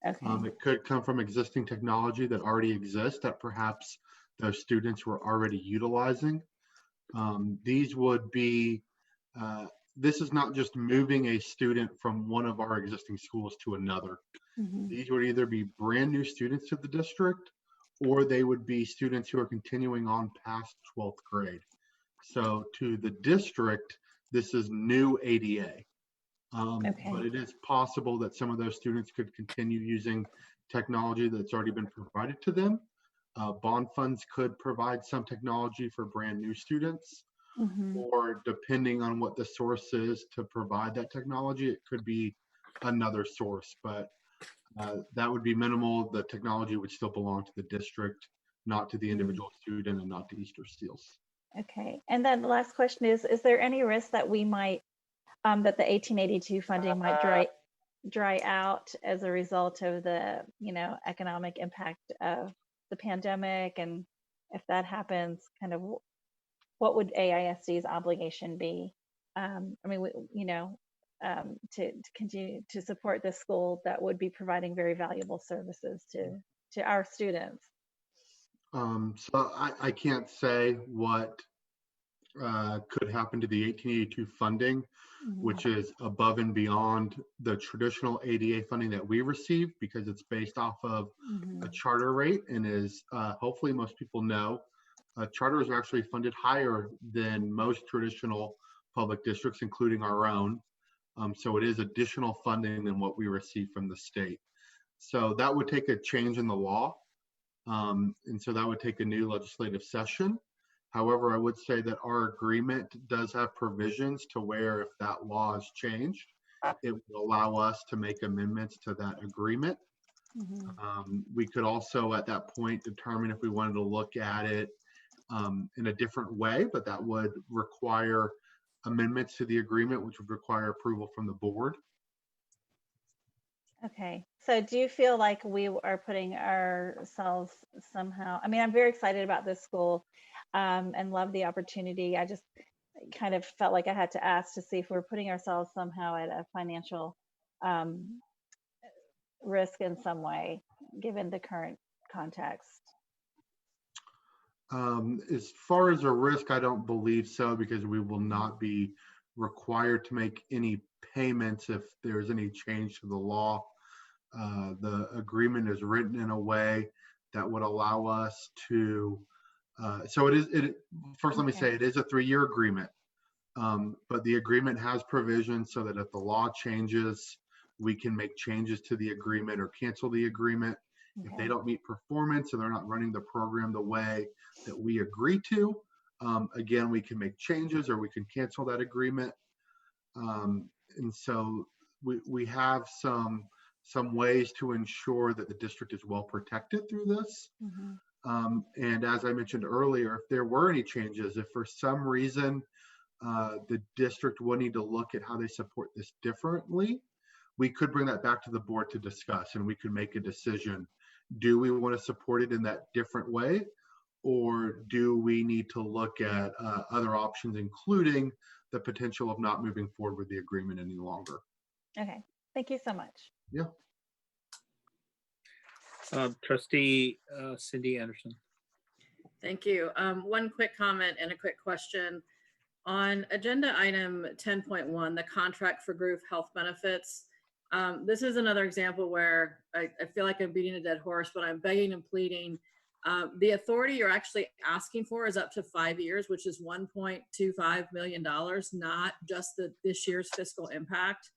S10: Okay.
S4: It could come from existing technology that already exists that perhaps those students were already utilizing. These would be, this is not just moving a student from one of our existing schools to another.
S10: Mm-hmm.
S4: These would either be brand new students to the district, or they would be students who are continuing on past 12th grade. So to the district, this is new ADA.
S10: Okay.
S4: But it is possible that some of those students could continue using technology that's already been provided to them. Bond funds could provide some technology for brand new students,
S10: Mm-hmm.
S4: or depending on what the source is to provide that technology, it could be another source, but that would be minimal. The technology would still belong to the district, not to the individual student and not to Easter Seals.
S10: Okay, and then the last question is there any risk that we might, that the 1882 funding might dry out as a result of the, economic impact of the pandemic? And if that happens, kind of what would AISD's obligation be? To continue to support the school that would be providing very valuable services to our students.
S4: So I can't say what could happen to the 1882 funding, which is above and beyond the traditional ADA funding that we receive, because it's based off of a charter rate and is, hopefully most people know, charters are actually funded higher than most traditional public districts, including our own. So it is additional funding than what we receive from the state. So that would take a change in the law. And so that would take a new legislative session. However, I would say that our agreement does have provisions to where if that law is changed, it would allow us to make amendments to that agreement. We could also at that point determine if we wanted to look at it in a different way, but that would require amendments to the agreement, which would require approval from the board.
S10: Okay, so do you feel like we are putting ourselves somehow, I mean, I'm very excited about this school and love the opportunity. I just kind of felt like I had to ask to see if we're putting ourselves somehow at a financial risk in some way, given the current context.
S4: As far as a risk, I don't believe so, because we will not be required to make any payments if there's any change to the law. The agreement is written in a way that would allow us to, first let me say it is a 3-year agreement, but the agreement has provisions so that if the law changes, we can make changes to the agreement or cancel the agreement. If they don't meet performance or they're not running the program the way that we agree to, again, we can make changes or we can cancel that agreement. And so we have some ways to ensure that the district is well protected through this. And as I mentioned earlier, if there were any changes, if for some reason the district will need to look at how they support this differently, we could bring that back to the board to discuss, and we could make a decision. Do we want to support it in that different way, or do we need to look at other options, including the potential of not moving forward with the agreement any longer?
S10: Okay, thank you so much.
S4: Yeah.
S1: Trustee Cindy Anderson.
S8: Thank you. One quick comment and a quick question. On agenda item 10.1, the contract for group health benefits, this is another example where I feel like I'm beating a dead horse, but I'm begging and pleading. The authority you're actually asking for is up to 5 years, which is $1.25 million, not just this year's fiscal impact.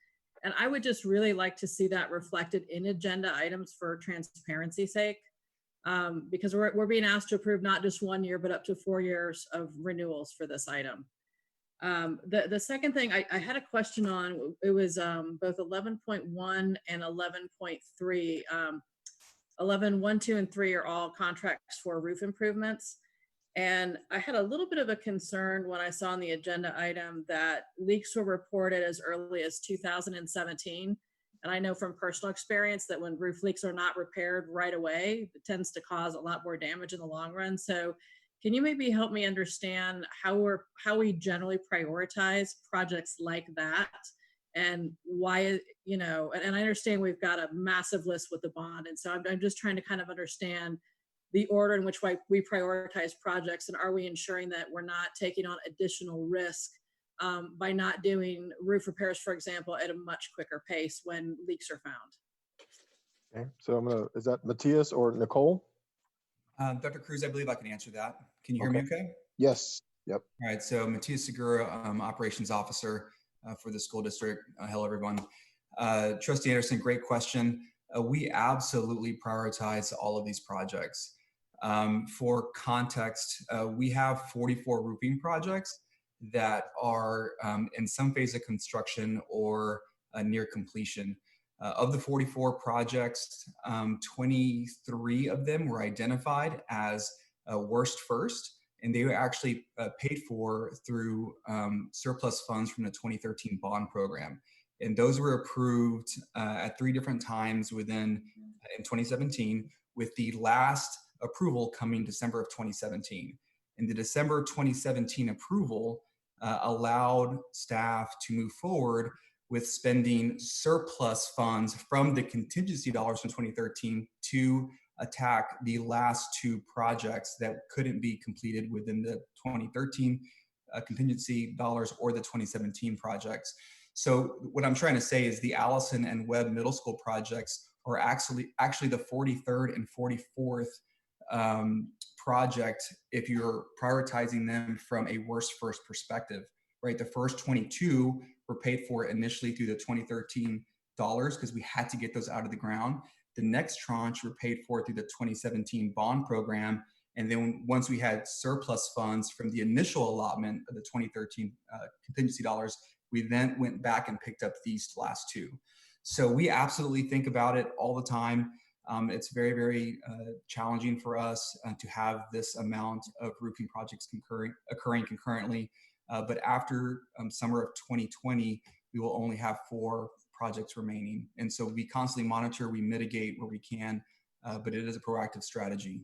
S8: And I would just really like to see that reflected in agenda items for transparency's sake, because we're being asked to approve not just 1 year, but up to 4 years of renewals for this item. The second thing I had a question on, it was both 11.1 and 11.3. 11.1, 2, and 3 are all contracts for roof improvements. And I had a little bit of a concern when I saw on the agenda item that leaks were reported as early as 2017. And I know from personal experience that when roof leaks are not repaired right away, it tends to cause a lot more damage in the long run. So can you maybe help me understand how we generally prioritize projects like that, and why, you know, and I understand we've got a massive list with the bond. And so I'm just trying to kind of understand the order in which we prioritize projects, and are we ensuring that we're not taking on additional risk by not doing roof repairs, for example, at a much quicker pace when leaks are found?
S14: Okay, so is that Matthias or Nicole?
S15: Dr. Cruz, I believe I can answer that. Can you hear me okay?
S14: Yes. Yep.
S15: All right. So Matthias Segura, Operations Officer for the school district. Hello, everyone. Trustee Anderson, great question. We absolutely prioritize all of these projects. For context, we have 44 roofing projects that are in some phase of construction or near completion. Of the 44 projects, 23 of them were identified as worst first, and they were actually paid for through surplus funds from the 2013 bond program. And those were approved at 3 different times in 2017, with the last approval coming December of 2017. And the December 2017 approval allowed staff to move forward with spending surplus funds from the contingency dollars from 2013 to attack the last two projects that couldn't be completed within the 2013 contingency dollars or the 2017 projects. So what I'm trying to say is the Allison and Webb Middle School projects are actually the 43rd and 44th project if you're prioritizing them from a worst first perspective, right? The first 22 were paid for initially through the 2013 dollars because we had to get those out of the ground. The next tranche were paid for through the 2017 bond program. And then once we had surplus funds from the initial allotment of the 2013 contingency dollars, we then went back and picked up these last two. So we absolutely think about it all the time. It's very, very challenging for us to have this amount of roofing projects occurring concurrently. But after summer of 2020, we will only have 4 projects remaining. And so we constantly monitor, we mitigate where we can, but it is a proactive strategy.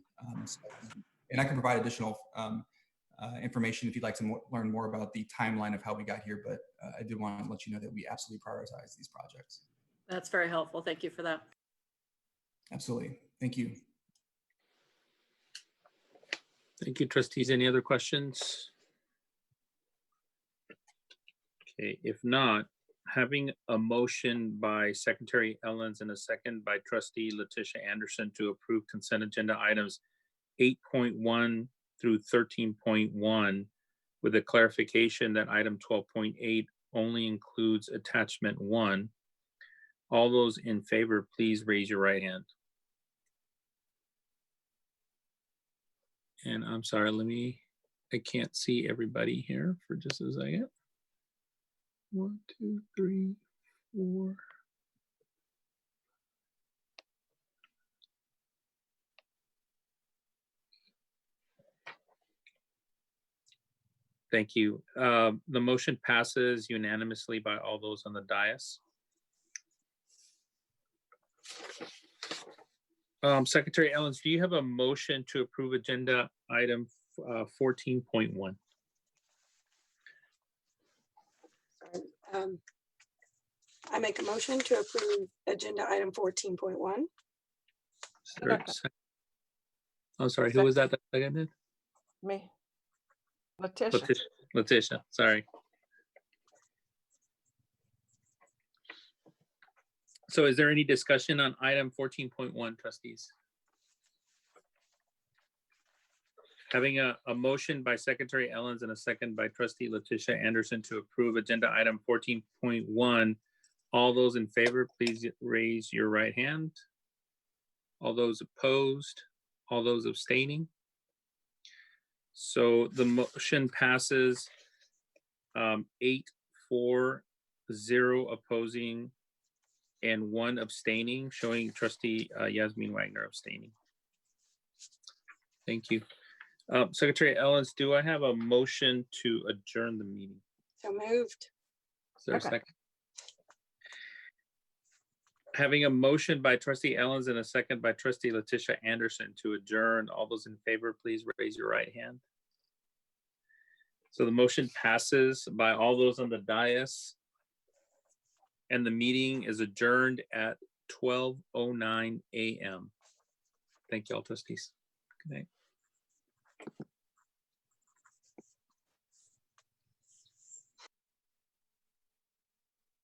S15: And I can provide additional information if you'd like to learn more about the timeline of how we got here, but I did want to let you know that we absolutely prioritize these projects.
S8: That's very helpful. Thank you for that.
S15: Absolutely. Thank you.
S1: Thank you, trustees. Any other questions? Okay, if not, having a motion by Secretary Ellens and a second by Trustee Letitia Anderson to approve consent agenda items 8.1 through 13.1 with a clarification that item 12.8 only includes attachment 1. All those in favor, please raise your right hand. And I'm sorry, I can't see everybody here for just a second. 1, 2, 3, 4. Thank you. The motion passes unanimously by all those on the dais. Secretary Ellens, do you have a motion to approve agenda item 14.1?
S2: I make a motion to approve agenda item 14.1.
S1: I'm sorry, who was that seconded?
S5: Me. Letitia.
S1: Letitia, sorry. So is there any discussion on item 14.1, trustees? Having a motion by Secretary Ellens and a second by Trustee Letitia Anderson to approve agenda item 14.1. All those in favor, please raise your right hand. All those opposed, all those abstaining. So the motion passes 8-4-0 opposing and 1 abstaining, showing Trustee Yasmin Wagner abstaining. Thank you. Secretary Ellens, do I have a motion to adjourn the meeting?
S2: So moved.
S1: Is there a second? Having a motion by Trustee Ellens and a second by Trustee Letitia Anderson to adjourn. All those in favor, please raise your right hand. So the motion passes by all those on the dais. And the meeting is adjourned at 12:09 a.m. Thank you all, trustees. Good night.